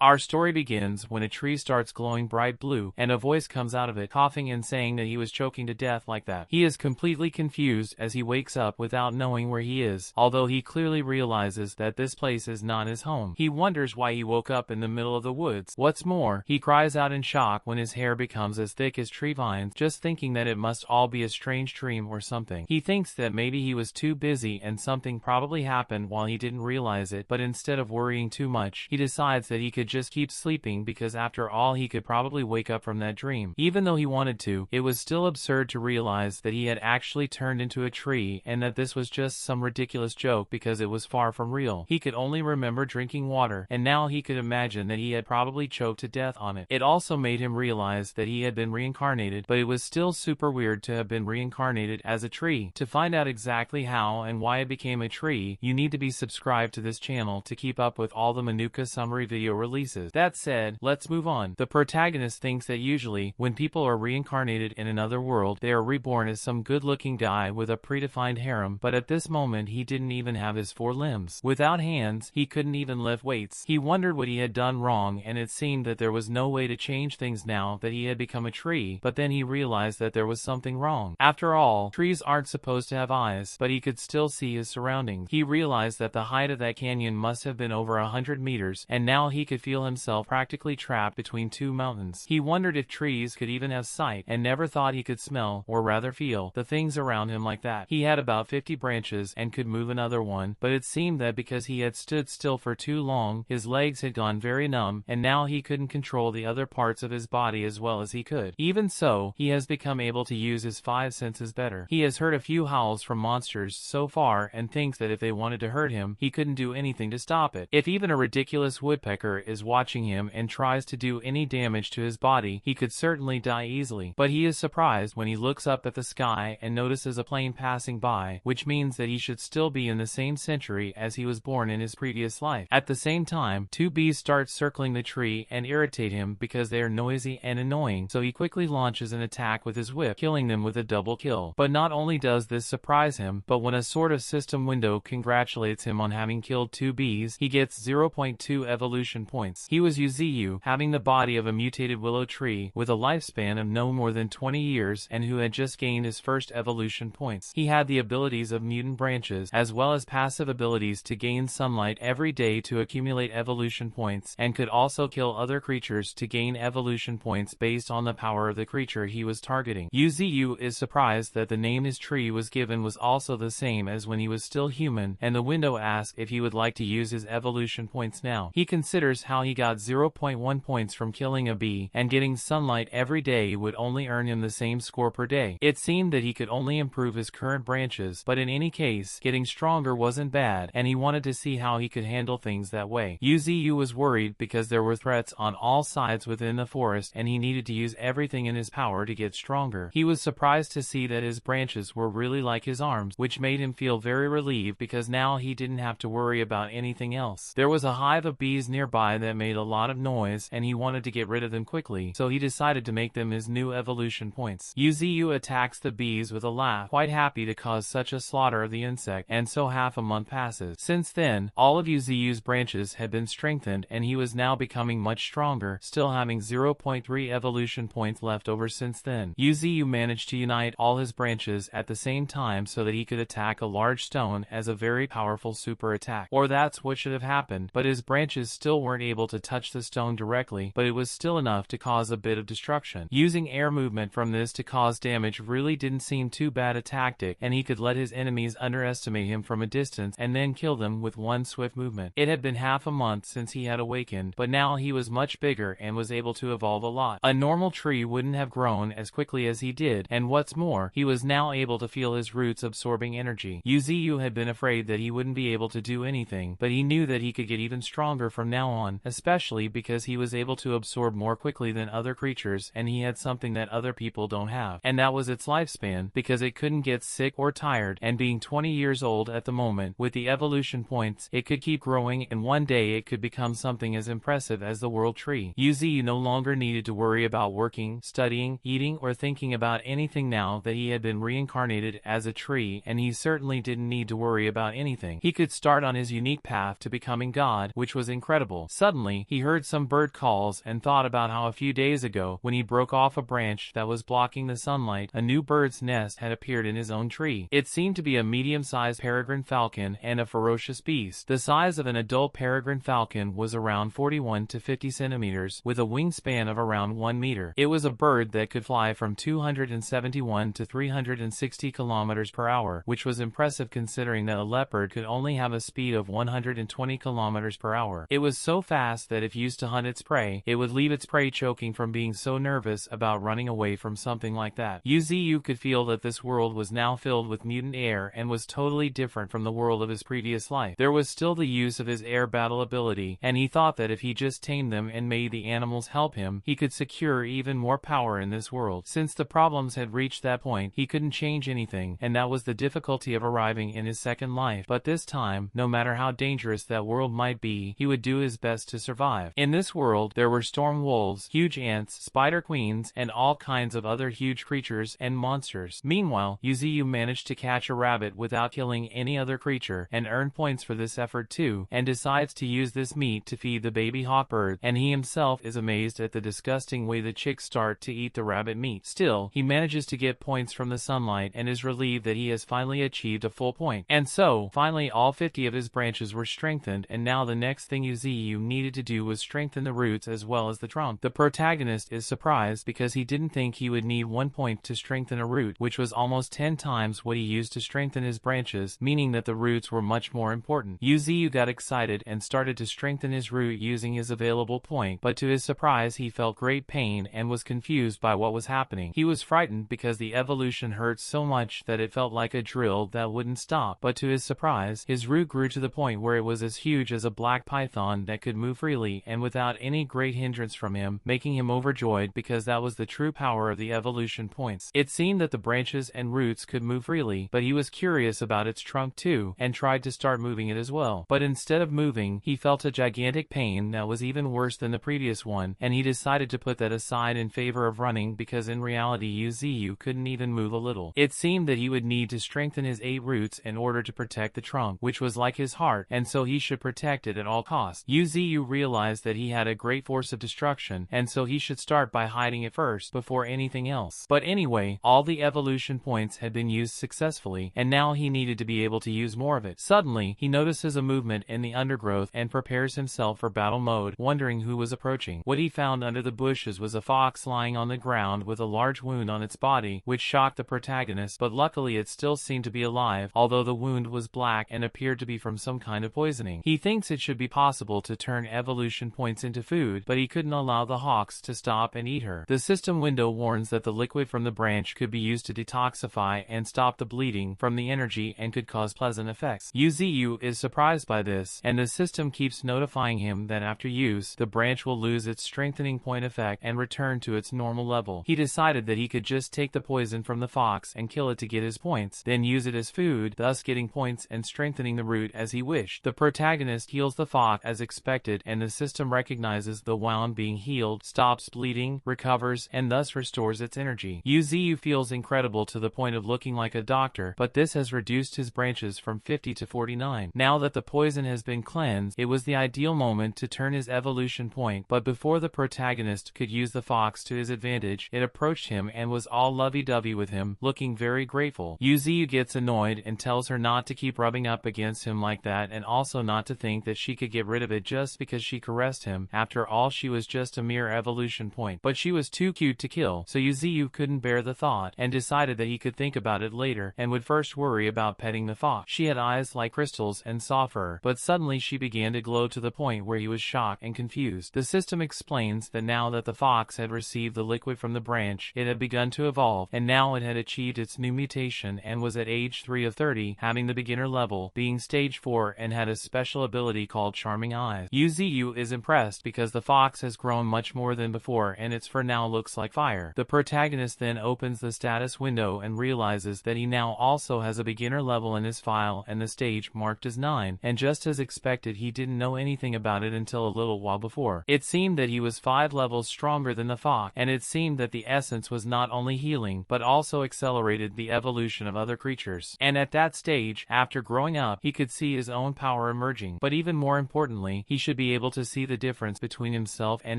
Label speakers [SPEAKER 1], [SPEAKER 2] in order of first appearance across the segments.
[SPEAKER 1] Our story begins when a tree starts glowing bright blue, and a voice comes out of it coughing and saying that he was choking to death like that. He is completely confused as he wakes up without knowing where he is, although he clearly realizes that this place is not his home. He wonders why he woke up in the middle of the woods. What's more, he cries out in shock when his hair becomes as thick as tree vines, just thinking that it must all be a strange dream or something. He thinks that maybe he was too busy and something probably happened while he didn't realize it, but instead of worrying too much, he decides that he could just keep sleeping because after all he could probably wake up from that dream. Even though he wanted to, it was still absurd to realize that he had actually turned into a tree and that this was just some ridiculous joke because it was far from real. He could only remember drinking water, and now he could imagine that he had probably choked to death on it. It also made him realize that he had been reincarnated, but it was still super weird to have been reincarnated as a tree. To find out exactly how and why it became a tree, you need to be subscribed to this channel to keep up with all the Manuka summary video releases. That said, let's move on. The protagonist thinks that usually, when people are reincarnated in another world, they are reborn as some good-looking guy with a predefined harem, but at this moment he didn't even have his 4 limbs. Without hands, he couldn't even lift weights. He wondered what he had done wrong, and it seemed that there was no way to change things now that he had become a tree, but then he realized that there was something wrong. After all, trees aren't supposed to have eyes, but he could still see his surroundings. He realized that the height of that canyon must have been over 100 meters, and now he could feel himself practically trapped between 2 mountains. He wondered if trees could even have sight, and never thought he could smell, or rather feel, the things around him like that. He had about 50 branches and could move another one, but it seemed that because he had stood still for too long, his legs had gone very numb, and now he couldn't control the other parts of his body as well as he could. Even so, he has become able to use his 5 senses better. He has heard a few howls from monsters so far and thinks that if they wanted to hurt him, he couldn't do anything to stop it. If even a ridiculous woodpecker is watching him and tries to do any damage to his body, he could certainly die easily. But he is surprised when he looks up at the sky and notices a plane passing by, which means that he should still be in the same century as he was born in his previous life. At the same time, 2 bees start circling the tree and irritate him because they are noisy and annoying, so he quickly launches an attack with his whip, killing them with a double kill. But not only does this surprise him, but when a sort of system window congratulates him on having killed 2 bees, he gets 0.2 evolution points. He was Yuziyu, having the body of a mutated willow tree with a lifespan of no more than 20 years and who had just gained his first evolution points. He had the abilities of mutant branches as well as passive abilities to gain sunlight every day to accumulate evolution points, and could also kill other creatures to gain evolution points based on the power of the creature he was targeting. Yuziyu is surprised that the name his tree was given was also the same as when he was still human, and the window asks if he would like to use his evolution points now. He considers how he got 0.1 points from killing a bee, and getting sunlight every day would only earn him the same score per day. It seemed that he could only improve his current branches, but in any case, getting stronger wasn't bad, and he wanted to see how he could handle things that way. Yuziyu was worried because there were threats on all sides within the forest, and he needed to use everything in his power to get stronger. He was surprised to see that his branches were really like his arms, which made him feel very relieved because now he didn't have to worry about anything else. There was a hive of bees nearby that made a lot of noise, and he wanted to get rid of them quickly, so he decided to make them his new evolution points. Yuziyu attacks the bees with a laugh, quite happy to cause such a slaughter of the insect, and so half a month passes. Since then, all of Yuziyu's branches had been strengthened, and he was now becoming much stronger, still having 0.3 evolution points left over since then. Yuziyu managed to unite all his branches at the same time so that he could attack a large stone as a very powerful super attack. Or that's what should have happened, but his branches still weren't able to touch the stone directly, but it was still enough to cause a bit of destruction. Using air movement from this to cause damage really didn't seem too bad a tactic, and he could let his enemies underestimate him from a distance and then kill them with one swift movement. It had been half a month since he had awakened, but now he was much bigger and was able to evolve a lot. A normal tree wouldn't have grown as quickly as he did, and what's more, he was now able to feel his roots absorbing energy. Yuziyu had been afraid that he wouldn't be able to do anything, but he knew that he could get even stronger from now on, especially because he was able to absorb more quickly than other creatures, and he had something that other people don't have, and that was its lifespan, because it couldn't get sick or tired, and being 20 years old at the moment, with the evolution points, it could keep growing, and one day it could become something as impressive as the world tree. Yuziyu no longer needed to worry about working, studying, eating, or thinking about anything now that he had been reincarnated as a tree, and he certainly didn't need to worry about anything. He could start on his unique path to becoming God, which was incredible. Suddenly, Suddenly, he heard some bird calls and thought about how a few days ago, when he broke off a branch that was blocking the sunlight, a new bird's nest had appeared in his own tree. It seemed to be a medium-sized peregrine falcon and a ferocious beast. The size of an adult peregrine falcon was around 41 to 50 centimeters, with a wingspan of around 1 meter. It was a bird that could fly from 271 to 360 kilometers per hour, which was impressive considering that a leopard could only have a speed of 120 kilometers per hour. It was so fast that if used to hunt its prey, it would leave its prey choking from being so nervous about running away from something like that. Yuziyu could feel that this world was now filled with mutant air and was totally different from the world of his previous life. There was still the use of his air battle ability, and he thought that if he just tamed them and made the animals help him, he could secure even more power in this world. Since the problems had reached that point, he couldn't change anything, and that was the difficulty of arriving in his second life. But this time, no matter how dangerous that world might be, he would do his best to survive. In this world, there were storm wolves, huge ants, spider queens, and all kinds of other huge creatures and monsters. Meanwhile, Yuziyu managed to catch a rabbit without killing any other creature, and earned points for this effort too, and decides to use this meat to feed the baby hawk bird, and he himself is amazed at the disgusting way the chicks start to eat the rabbit meat. Still, he manages to get points from the sunlight and is relieved that he has finally achieved a full point. And so, finally all 50 of his branches were strengthened, and now the next thing Yuziyu needed to do was strengthen the roots as well as the trunk. The protagonist is surprised because he didn't think he would need 1 point to strengthen a root, which was almost 10 times what he used to strengthen his branches, meaning that the roots were much more important. Yuziyu got excited and started to strengthen his root using his available point, but to his surprise he felt great pain and was confused by what was happening. He was frightened because the evolution hurt so much that it felt like a drill that wouldn't stop, but to his surprise, his root grew to the point where it was as huge as a black python that could move freely and without any great hindrance from him, making him overjoyed because that was the true power of the evolution points. It seemed that the branches and roots could move freely, but he was curious about its trunk too, and tried to start moving it as well. But instead of moving, he felt a gigantic pain that was even worse than the previous one, and he decided to put that aside in favor of running because in reality Yuziyu couldn't even move a little. It seemed that he would need to strengthen his 8 roots in order to protect the trunk, which was like his heart, and so he should protect it at all costs. Yuziyu realized that he had a great force of destruction, and so he should start by hiding it first before anything else. But anyway, all the evolution points had been used successfully, and now he needed to be able to use more of it. Suddenly, he notices a movement in the undergrowth and prepares himself for battle mode, wondering who was approaching. What he found under the bushes was a fox lying on the ground with a large wound on its body, which shocked the protagonist, but luckily it still seemed to be alive, although the wound was black and appeared to be from some kind of poisoning. He thinks it should be possible to turn evolution points into food, but he couldn't allow the hawks to stop and eat her. The system window warns that the liquid from the branch could be used to detoxify and stop the bleeding from the energy and could cause pleasant effects. Yuziyu is surprised by this, and the system keeps notifying him that after use, the branch will lose its strengthening point effect and return to its normal level. He decided that he could just take the poison from the fox and kill it to get his points, then use it as food, thus getting points and strengthening the root as he wished. The protagonist heals the fox as expected, and the system recognizes the wound being healed, stops bleeding, recovers, and thus restores its energy. Yuziyu feels incredible to the point of looking like a doctor, but this has reduced his branches from 50 to 49. Now that the poison has been cleansed, it was the ideal moment to turn his evolution point, but before the protagonist could use the fox to his advantage, it approached him and was all lovey-dovey with him, looking very grateful. Yuziyu gets annoyed and tells her not to keep rubbing up against him like that, and also not to think that she could get rid of it just because she caressed him. After all, she was just a mere evolution point, but she was too cute to kill, so Yuziyu couldn't bear the thought, and decided that he could think about it later, and would first worry about petting the fox. She had eyes like crystals and saw fur, but suddenly she began to glow to the point where he was shocked and confused. The system explains that now that the fox had received the liquid from the branch, it had begun to evolve, and now it had achieved its new mutation and was at age 3 of 30, having the beginner level, being stage 4, and had a special ability called Charming Eyes. Yuziyu is impressed because the fox has grown much more than before and its fur now looks like fire. The protagonist then opens the status window and realizes that he now also has a beginner level in his file and the stage marked as 9, and just as expected he didn't know anything about it until a little while before. It seemed that he was 5 levels stronger than the fox, and it seemed that the essence was not only healing, but also accelerated the evolution of other creatures. And at that stage, after growing up, he could see his own power emerging. But even more importantly, he should should be able to see the difference between himself and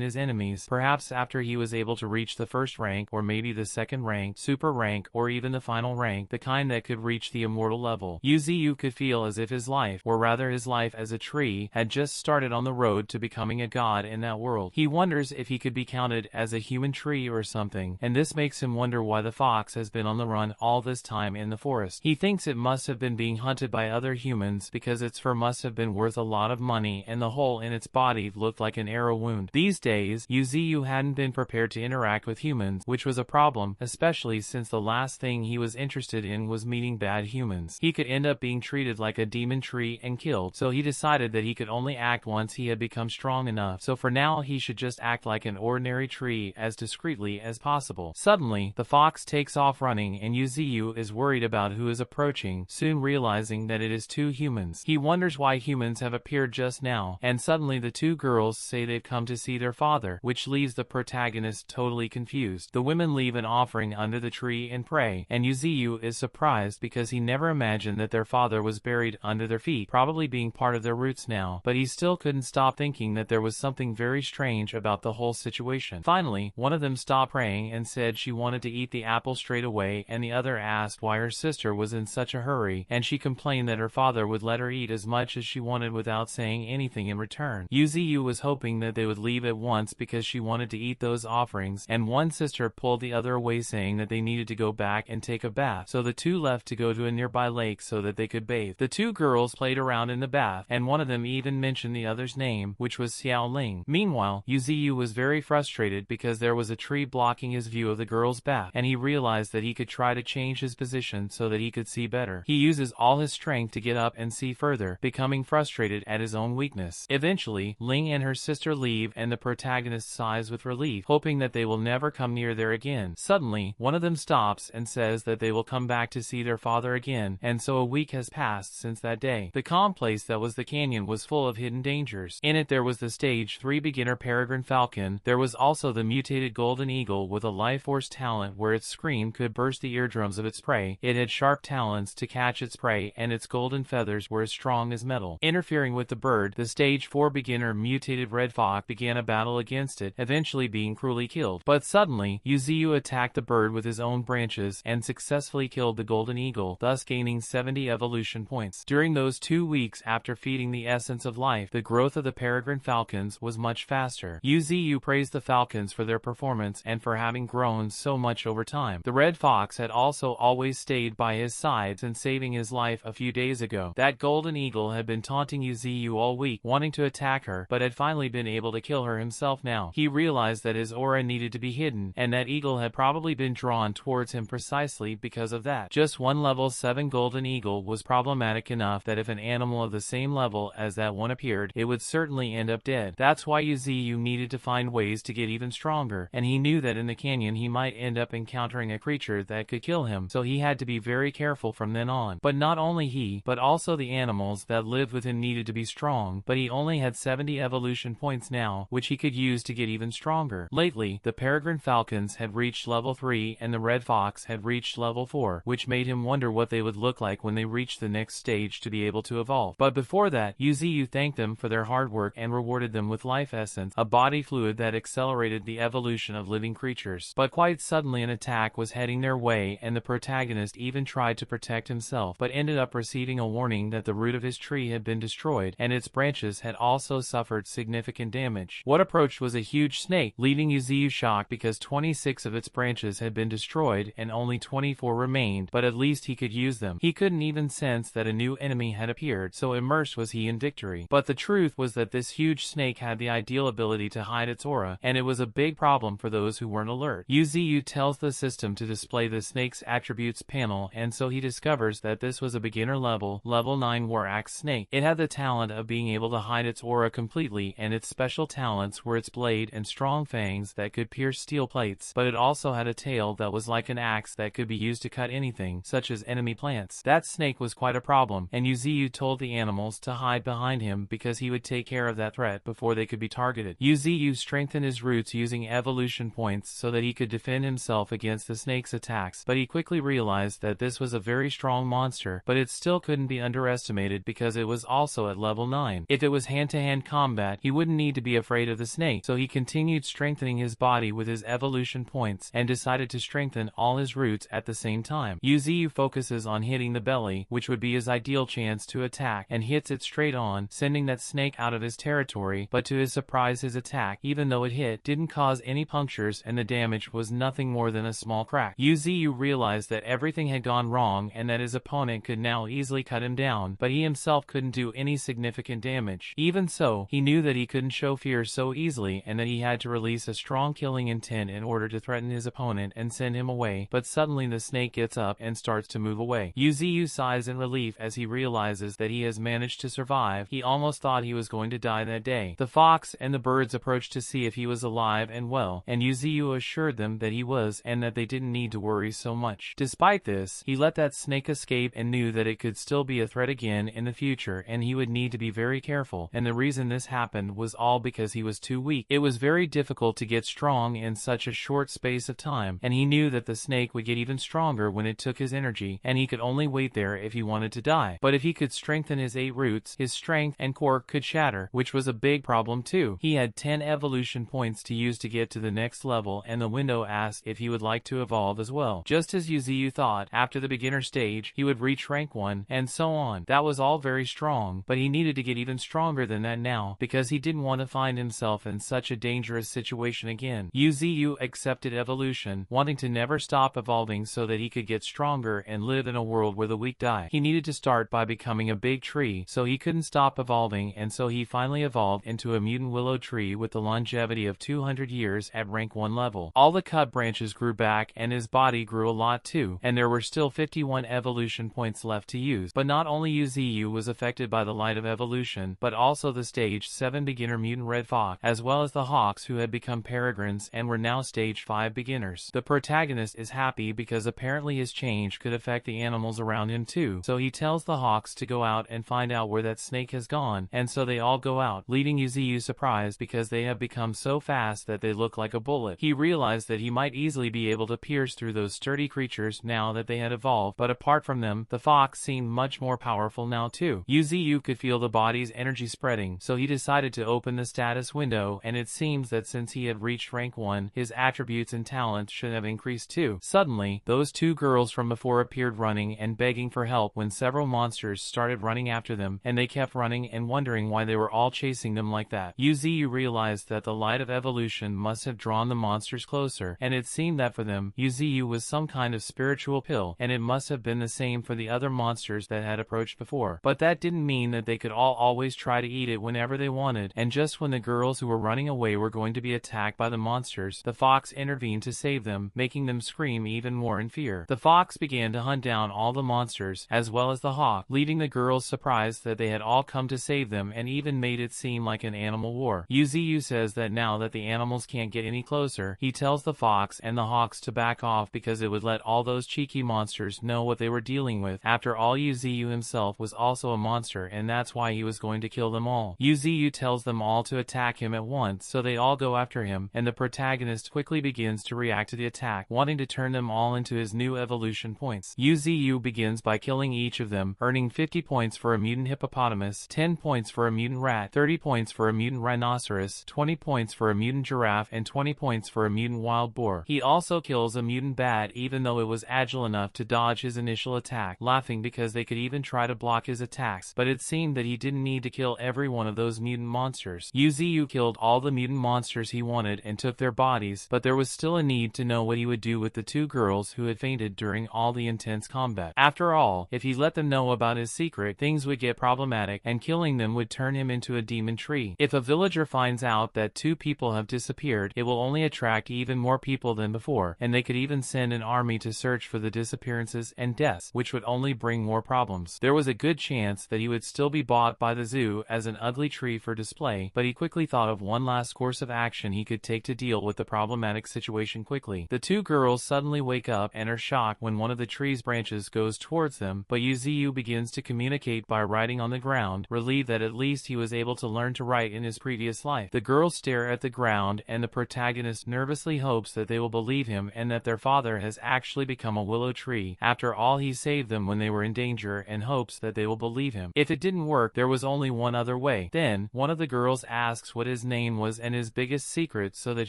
[SPEAKER 1] his enemies, perhaps after he was able to reach the first rank, or maybe the second rank, super rank, or even the final rank, the kind that could reach the immortal level. Yuziu could feel as if his life, or rather his life as a tree, had just started on the road to becoming a god in that world. He wonders if he could be counted as a human tree or something, and this makes him wonder why the fox has been on the run all this time in the forest. He thinks it must have been being hunted by other humans because its fur must have been worth a lot of money and the hole in its body looked like an arrow wound. These days, Yuziu hadn't been prepared to interact with humans, which was a problem, especially since the last thing he was interested in was meeting bad humans. He could end up being treated like a demon tree and killed, so he decided that he could only act once he had become strong enough, so for now he should just act like an ordinary tree as discreetly as possible. Suddenly, the fox takes off running and Yuziu is worried about who is approaching, soon realizing that it is two humans. He wonders why humans have appeared just now, and suddenly the two girls say they've come to see their father, which leaves the protagonist totally confused. The women leave an offering under the tree and pray, and Yuziu is surprised because he never imagined that their father was buried under their feet, probably being part of their roots now, but he still couldn't stop thinking that there was something very strange about the whole situation. Finally, one of them stopped praying and said she wanted to eat the apple straight away, and the other asked why her sister was in such a hurry, and she complained that her father would let her eat as much as she wanted without saying anything in return. Yuziu was hoping that they would leave at once because she wanted to eat those offerings, and one sister pulled the other away saying that they needed to go back and take a bath, so the two left to go to a nearby lake so that they could bathe. The two girls played around in the bath, and one of them even mentioned the other's name, which was Xiao Ling. Meanwhile, Yuziu was very frustrated because there was a tree blocking his view of the girls' bath, and he realized that he could try to change his position so that he could see better. He uses all his strength to get up and see further, becoming frustrated at his own weakness. Eventually, Ling and her sister leave and the protagonist sighs with relief, hoping that they will never come near there again. Suddenly, one of them stops and says that they will come back to see their father again, and so a week has passed since that day. The calm place that was the canyon was full of hidden dangers. In it there was the stage 3 beginner peregrine falcon. There was also the mutated golden eagle with a life force talent where its scream could burst the eardrums of its prey. It had sharp talons to catch its prey, and its golden feathers were as strong as metal. Interfering with the bird, the stage 4 beginner mutated red fox began a battle against it, eventually being cruelly killed. But suddenly, Yuziu attacked the bird with his own branches and successfully killed the golden eagle, thus gaining 70 evolution points. During those 2 weeks after feeding the essence of life, the growth of the peregrine falcons was much faster. Yuziu praised the falcons for their performance and for having grown so much over time. The red fox had also always stayed by his side since saving his life a few days ago. That golden eagle had been taunting Yuziu all week, wanting to attack her, but had finally been able to kill her himself now. He realized that his aura needed to be hidden, and that eagle had probably been drawn towards him precisely because of that. Just one level 7 golden eagle was problematic enough that if an animal of the same level as that one appeared, it would certainly end up dead. That's why Yuziu needed to find ways to get even stronger, and he knew that in the canyon he might end up encountering a creature that could kill him, so he had to be very careful from then on. But not only he, but also the animals that lived with him needed to be strong, but he only had 70 evolution points now, which he could use to get even stronger. Lately, the peregrine falcons had reached level 3 and the red fox had reached level 4, which made him wonder what they would look like when they reached the next stage to be able to evolve. But before that, Yuziu thanked them for their hard work and rewarded them with life essence, a body fluid that accelerated the evolution of living creatures. But quite suddenly an attack was heading their way, and the protagonist even tried to protect himself, but ended up receiving a warning that the root of his tree had been destroyed, and its branches had also suffered significant damage. What approached was a huge snake, leaving Yuziu shocked because 26 of its branches had been destroyed and only 24 remained, but at least he could use them. He couldn't even sense that a new enemy had appeared, so immersed was he in victory. But the truth was that this huge snake had the ideal ability to hide its aura, and it was a big problem for those who weren't alert. Yuziu tells the system to display the snake's attributes panel, and so he discovers that this was a beginner level 9 war axe snake. It had the talent of being able to hide its aura completely, and its special talents were its blade and strong fangs that could pierce steel plates, but it also had a tail that was like an axe that could be used to cut anything, such as enemy plants. That snake was quite a problem, and Yuziu told the animals to hide behind him because he would take care of that threat before they could be targeted. Yuziu strengthened his roots using evolution points so that he could defend himself against the snake's attacks, but he quickly realized that this was a very strong monster, but it still couldn't be underestimated because it was also at level 9. If it was handled hand-to-hand combat, he wouldn't need to be afraid of the snake, so he continued strengthening his body with his evolution points and decided to strengthen all his roots at the same time. Yuziu focuses on hitting the belly, which would be his ideal chance to attack, and hits it straight on, sending that snake out of his territory, but to his surprise his attack, even though it hit, didn't cause any punctures and the damage was nothing more than a small crack. Yuziu realized that everything had gone wrong and that his opponent could now easily cut him down, but he himself couldn't do any significant damage. Even so, he knew that he couldn't show fear so easily and that he had to release a strong killing intent in order to threaten his opponent and send him away, but suddenly the snake gets up and starts to move away. Yuziu sighs in relief as he realizes that he has managed to survive. He almost thought he was going to die that day. The fox and the birds approached to see if he was alive and well, and Yuziu assured them that he was and that they didn't need to worry so much. Despite this, he let that snake escape and knew that it could still be a threat again in the future and he would need to be very careful, and the reason this happened was all because he was too weak. It was very difficult to get strong in such a short space of time, and he knew that the snake would get even stronger when it took his energy, and he could only wait there if he wanted to die. But if he could strengthen his 8 roots, his strength and core could shatter, which was a big problem too. He had 10 evolution points to use to get to the next level, and the window asked if he would like to evolve as well. Just as Yuziu thought, after the beginner stage, he would reach rank 1, and so on. That was all very strong, but he needed to get even stronger than that now, because he didn't want to find himself in such a dangerous situation again. Yuziu accepted evolution, wanting to never stop evolving so that he could get stronger and live in a world where the weak die. He needed to start by becoming a big tree, so he couldn't stop evolving, and so he finally evolved into a mutant willow tree with the longevity of 200 years at rank 1 level. All the cut branches grew back and his body grew a lot too, and there were still 51 evolution points left to use. But not only Yuziu was affected by the light of evolution, but also the stage 7 beginner mutant red fox, as well as the hawks who had become peregrines and were now stage 5 beginners. The protagonist is happy because apparently his change could affect the animals around him too, so he tells the hawks to go out and find out where that snake has gone, and so they all go out, leaving Yuziu surprised because they have become so fast that they look like a bullet. He realized that he might easily be able to pierce through those sturdy creatures now that they had evolved, but apart from them, the fox seemed much more powerful now too. Yuziu could feel the body's energy spreading, so he decided to open the status window, and it seems that since he had reached rank 1, his attributes and talents should have increased too. Suddenly, those 2 girls from before appeared running and begging for help when several monsters started running after them, and they kept running and wondering why they were all chasing them like that. Yuziu realized that the light of evolution must have drawn the monsters closer, and it seemed that for them, Yuziu was some kind of spiritual pill, and it must have been the same for the other monsters that had approached before. But that didn't mean that they could all always try to eat it whenever they wanted, and just when the girls who were running away were going to be attacked by the monsters, the fox intervened to save them, making them scream even more in fear. The fox began to hunt down all the monsters, as well as the hawk, leaving the girls surprised that they had all come to save them and even made it seem like an animal war. Yuziu says that now that the animals can't get any closer, he tells the fox and the hawks to back off because it would let all those cheeky monsters know what they were dealing with. After all, Yuziu himself was also a monster, and that's why he was going to kill them all. Yuziu tells them all to attack him at once, so they all go after him, and the protagonist quickly begins to react to the attack, wanting to turn them all into his new evolution points. Yuziu begins by killing each of them, earning 50 points for a mutant hippopotamus, 10 points for a mutant rat, 30 points for a mutant rhinoceros, 20 points for a mutant giraffe, and 20 points for a mutant wild boar. He also kills a mutant bat even though it was agile enough to dodge his initial attack, laughing because they could even try to block his attacks, but it seemed that he didn't need to kill every one of those mutant monsters. Yuziu killed all the mutant monsters he wanted and took their bodies, but there was still a need to know what he would do with the 2 girls who had fainted during all the intense combat. After all, if he let them know about his secret, things would get problematic, and killing them would turn him into a demon tree. If a villager finds out that 2 people have disappeared, it will only attract even more people than before, and they could even send an army to search for the disappearances and deaths, which would only bring more problems. There was a good chance that he would still be bought by the zoo as an ugly tree for display, but he quickly thought of one last course of action he could take to deal with the problematic situation quickly. The 2 girls suddenly wake up and are shocked when one of the tree's branches goes towards them, but Yuziu begins to communicate by writing on the ground, relieved that at least he was able to learn to write in his previous life. The girls stare at the ground, and the protagonist nervously hopes that they will believe him and that their father has actually become a willow tree. After all, he saved them when they were in danger and hopes that they will believe him. If it didn't work, there was only one other other way. Then, one of the girls asks what his name was and his biggest secret so that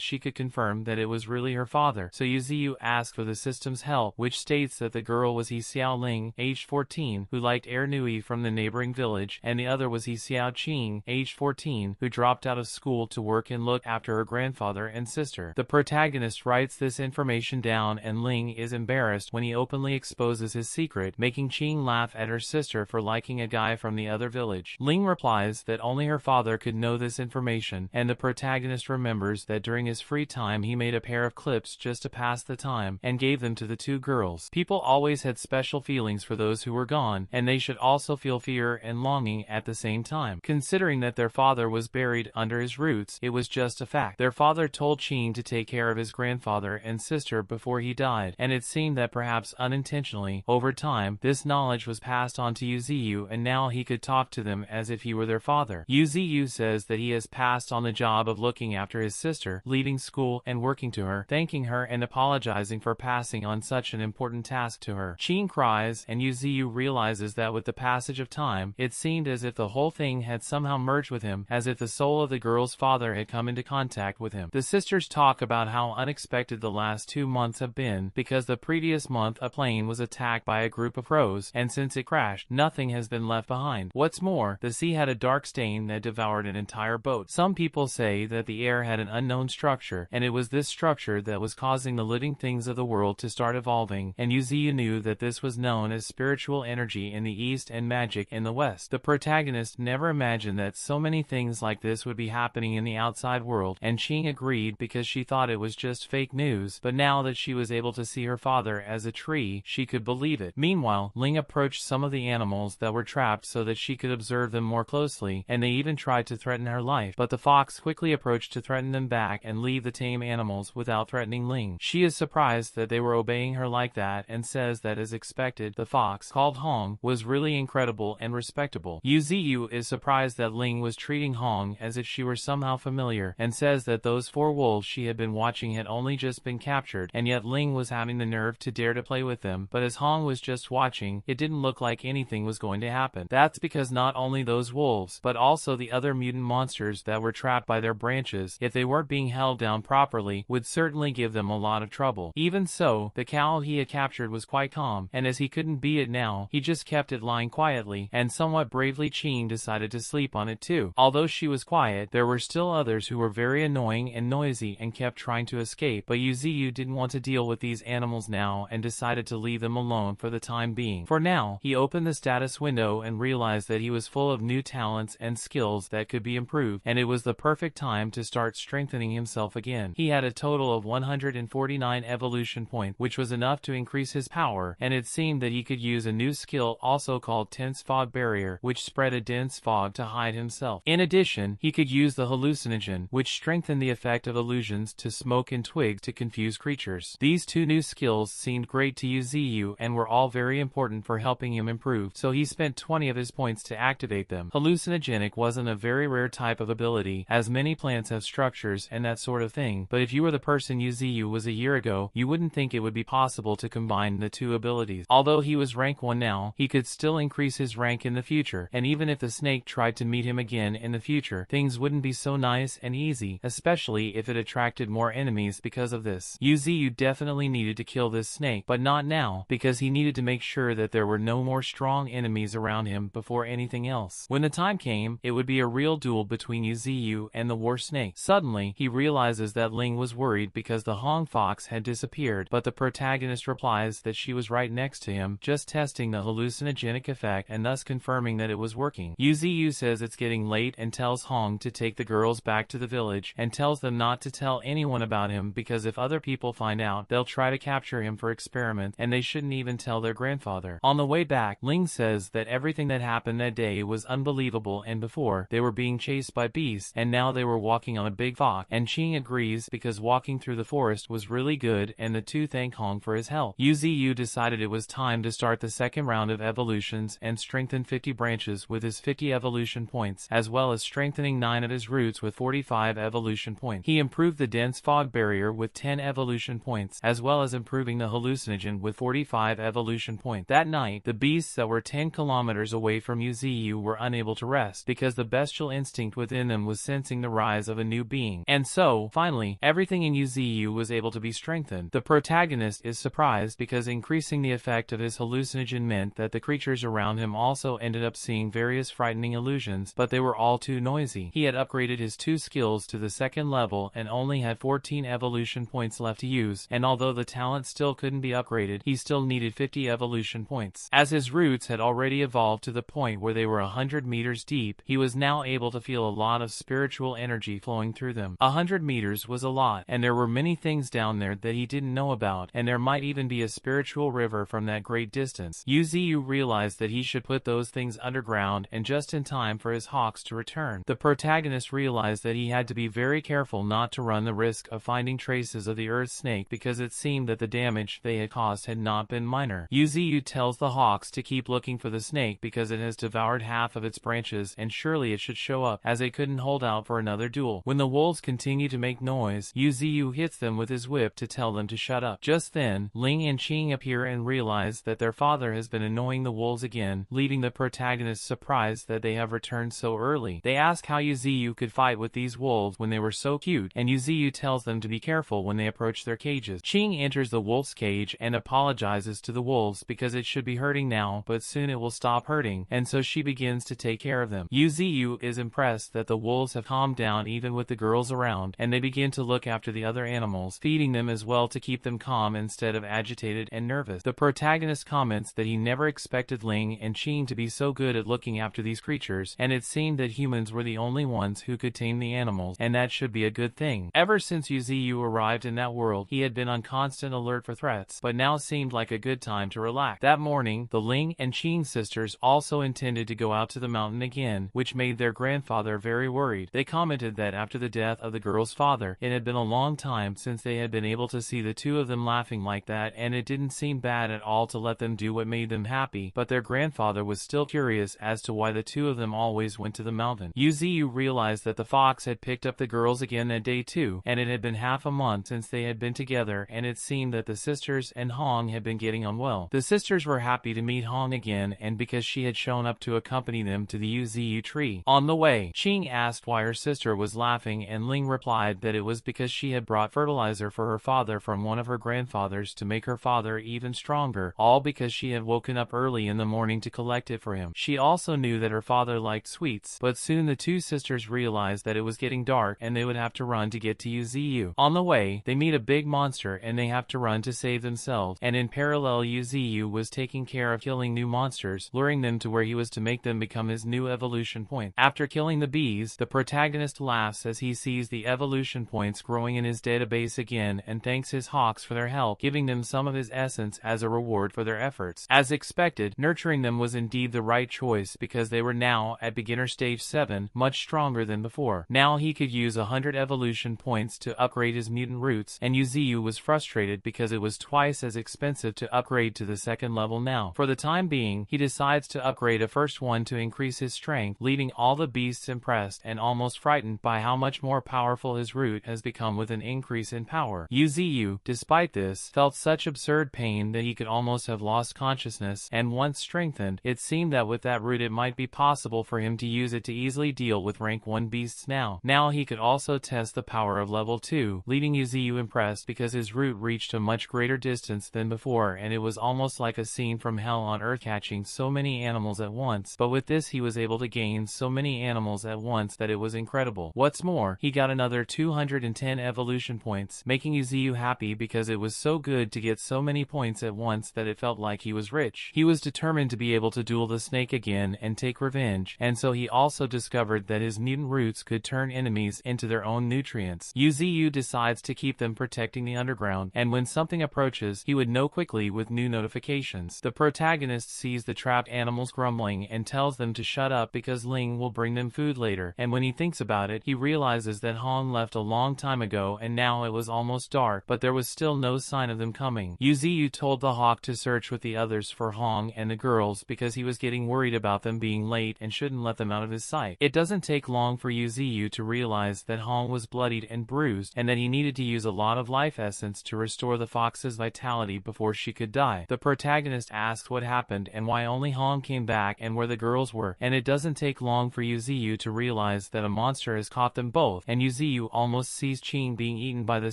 [SPEAKER 1] she could confirm that it was really her father. So Yuziu asked for the system's help, which states that the girl was He Xiao Ling, aged 14, who liked Er Nui from the neighboring village, and the other was He Xiao Qing, aged 14, who dropped out of school to work and look after her grandfather and sister. The protagonist writes this information down, and Ling is embarrassed when he openly exposes his secret, making Qing laugh at her sister for liking a guy from the other village. Ling replies that only her father could know this information, and the protagonist remembers that during his free time he made a pair of clips just to pass the time, and gave them to the two girls. People always had special feelings for those who were gone, and they should also feel fear and longing at the same time. Considering that their father was buried under his roots, it was just a fact. Their father told Qing to take care of his grandfather and sister before he died, and it seemed that perhaps unintentionally, over time, this knowledge was passed on to Yuziu, and now he could talk to them as if he were their father. Yuziu says that he has passed on the job of looking after his sister, leaving school and working to her, thanking her and apologizing for passing on such an important task to her. Qing cries, and Yuziu realizes that with the passage of time, it seemed as if the whole thing had somehow merged with him, as if the soul of the girl's father had come into contact with him. The sisters talk about how unexpected the last 2 months have been, because the previous month a plane was attacked by a group of crows, and since it crashed, nothing has been left behind. What's more, the sea had a dark stain that devoured an entire boat. Some people say that the air had an unknown structure, and it was this structure that was causing the living things of the world to start evolving, and Yuziu knew that this was known as spiritual energy in the east and magic in the west. The protagonist never imagined that so many things like this would be happening in the outside world, and Qing agreed because she thought it was just fake news, but now that she was able to see her father as a tree, she could believe it. Meanwhile, Ling approached some of the animals that were trapped so that she could observe them more closely, and they even tried to threaten her life, but the fox quickly approached to threaten them back and leave the tame animals without threatening Ling. She is surprised that they were obeying her like that and says that as expected, the fox, called Hong, was really incredible and respectable. Yuziu is surprised that Ling was treating Hong as if she were somehow familiar, and says that those 4 wolves she had been watching had only just been captured, and yet Ling was having the nerve to dare to play with them, but as Hong was just watching, it didn't look like anything was going to happen. That's because not only those wolves, but also the other mutant monsters that were trapped by their branches, if they weren't being held down properly, would certainly give them a lot of trouble. Even so, the cow he had captured was quite calm, and as he couldn't beat it now, he just kept it lying quietly, and somewhat bravely Qing decided to sleep on it too. Although she was quiet, there were still others who were very annoying and noisy and kept trying to escape, but Yuziu didn't want to deal with these animals now and decided to leave them alone for the time being. For now, he opened the status window and realized that he was full of new talents and skills that could be improved, and it was the perfect time to start strengthening himself again. He had a total of 149 evolution points, which was enough to increase his power, and it seemed that he could use a new skill also called Dense Fog Barrier, which spread a dense fog to hide himself. In addition, he could use the hallucinogen, which strengthened the effect of illusions to smoke and twigs to confuse creatures. These 2 new skills seemed great to Yuziu and were all very important for helping him improve, so he spent 20 of his points to activate them. Hallucinogenic wasn't a very rare type of ability, as many plants have structures and that sort of thing, but if you were the person Yuziu was a year ago, you wouldn't think it would be possible to combine the 2 abilities. Although he was rank 1 now, he could still increase his rank in the future, and even if the snake tried to meet him again in the future, things wouldn't be so nice and easy, especially if it attracted more enemies because of this. Yuziu definitely needed to kill this snake, but not now, because he needed to make sure that there were no more strong enemies around him before anything else. When the time came, it would be a real duel between Yuziu and the war snake. Suddenly, he realizes that Ling was worried because the Hong fox had disappeared, but the protagonist replies that she was right next to him, just testing the hallucinogenic effect and thus confirming that it was working. Yuziu says it's getting late and tells Hong to take the girls back to the village, and tells them not to tell anyone about him because if other people find out, they'll try to capture him for experiments, and they shouldn't even tell their grandfather. On the way back, Ling says that everything that happened that day was unbelievable, and before, they were being chased by beasts, and now they were walking on a big fox, and Qing agrees because walking through the forest was really good, and the 2 thank Hong for his help. Yuziu decided it was time to start the second round of evolutions and strengthen 50 branches with his 50 evolution points, as well as strengthening 9 of his roots with 45 evolution points. He improved the dense fog barrier with 10 evolution points, as well as improving the hallucinogen with 45 evolution points. That night, the beasts that were 10 kilometers away from Yuziu were unable to rest, because the bestial instinct within them was sensing the rise of a new being. And so, finally, everything in Yuzu was able to be strengthened. The protagonist is surprised because increasing the effect of his hallucinogen meant that the creatures around him also ended up seeing various frightening illusions, but they were all too noisy. He had upgraded his 2 skills to the 2nd level and only had 14 evolution points left to use, and although the talent still couldn't be upgraded, he still needed 50 evolution points. As his roots had already evolved to the point where they were 100 meters deep, he was now able to feel a lot of spiritual energy flowing through them. 100 meters was a lot, and there were many things down there that he didn't know about, and there might even be a spiritual river from that great distance. Yuzu realized that he should put those things underground and just in time for his hawks to return. The protagonist realized that he had to be very careful not to run the risk of finding traces of the earth snake because it seemed that the damage they had caused had not been minor. Yuzu tells the hawks to keep looking for the snake because it has devoured half of its branches and surely it should show up, as they couldn't hold out for another duel. When the wolves continue to make noise, Yuzu hits them with his whip to tell them to shut up. Just then, Ling and Qing appear and realize that their father has been annoying the wolves again, leaving the protagonist surprised that they have returned so early. They ask how Yuzu could fight with these wolves when they were so cute, and Yuzu tells them to be careful when they approach their cages. Qing enters the wolf's cage and apologizes to the wolves because it should be hurting now, but soon it will stop hurting, and so she begins to take care of them. Yuzu is impressed that the wolves have calmed down even with the girls around, and they begin to look after the other animals, feeding them as well to keep them calm instead of agitated and nervous. The protagonist comments that he never expected Ling and Qing to be so good at looking after these creatures, and it seemed that humans were the only ones who could tame the animals, and that should be a good thing. Ever since Yuzu arrived in that world, he had been on constant alert for threats, but now seemed like a good time to relax. That morning, the Ling and Qing sisters also intended to go out to the mountain again, which made their grandfather very worried. They commented that after the death of the girl's father, it had been a long time since they had been able to see the two of them laughing like that, and it didn't seem bad at all to let them do what made them happy, but their grandfather was still curious as to why the two of them always went to the mountain. Yuzu realized that the fox had picked up the girls again that day too, and it had been half a month since they had been together, and it seemed that the sisters and Hong had been getting on well. The sisters were happy to meet Hong again, and because she had shown up to accompany them to the Yuzu tree. On the way, Qing asked why her sister was laughing, and Ling replied that it was because she had brought fertilizer for her father from one of her grandfathers to make her father even stronger, all because she had woken up early in the morning to collect it for him. She also knew that her father liked sweets, but soon the two sisters realized that it was getting dark and they would have to run to get to Yuzu. On the way, they meet a big monster and they have to run to save themselves, and in parallel Yuzu was taking care of killing new monsters, luring them to where he was to make them become his new evolution point. After killing the bees, the protagonist laughs as he sees the evolution points growing in his database again and thanks his hawks for their help, giving them some of his essence as a reward for their efforts. As expected, nurturing them was indeed the right choice because they were now at beginner stage 7, much stronger than before. Now he could use 100 evolution points to upgrade his mutant roots, and Yuzu was frustrated because it was twice as expensive to upgrade to the 2nd level now. For the time being, he decides to upgrade a first one to increase his strength, leaving all the beasts impressed and almost frightened by how much more powerful his root has become with an increase in power. Yuzu, despite this, felt such absurd pain that he could almost have lost consciousness, and once strengthened, it seemed that with that root it might be possible for him to use it to easily deal with rank 1 beasts now. Now he could also test the power of level 2, leaving Yuzu impressed because his root reached a much greater distance than before, and it was almost like a scene from hell on earth catching so many animals at once, but with this he was able to gain so many animals at once that it was incredible. What's more, he got another 210 evolution points, making Yuzu happy because it was so good to get so many points at once that it felt like he was rich. He was determined to be able to duel the snake again and take revenge, and so he also discovered that his mutant roots could turn enemies into their own nutrients. Yuzu decides to keep them protecting the underground, and when something approaches, he would know quickly with new notifications. The protagonist sees the trapped animals grumbling and tells them to shut up because Ling will bring them food later, and when he thinks about it, he realizes that Hong left a long time ago and now it was almost dark, but there was still no sign of them coming. Yuzu told the hawk to search with the others for Hong and the girls because he was getting worried about them being late and shouldn't let them out of his sight. It doesn't take long for Yuzu to realize that Hong was bloodied and bruised and that he needed to use a lot of life essence to restore the fox's vitality before she could die. The protagonist asked what happened and why only Hong came back and where the girls were, and it doesn't take long for Yuziyu to realize that a monster has caught them both, and Yuziyu almost sees Ching being eaten by the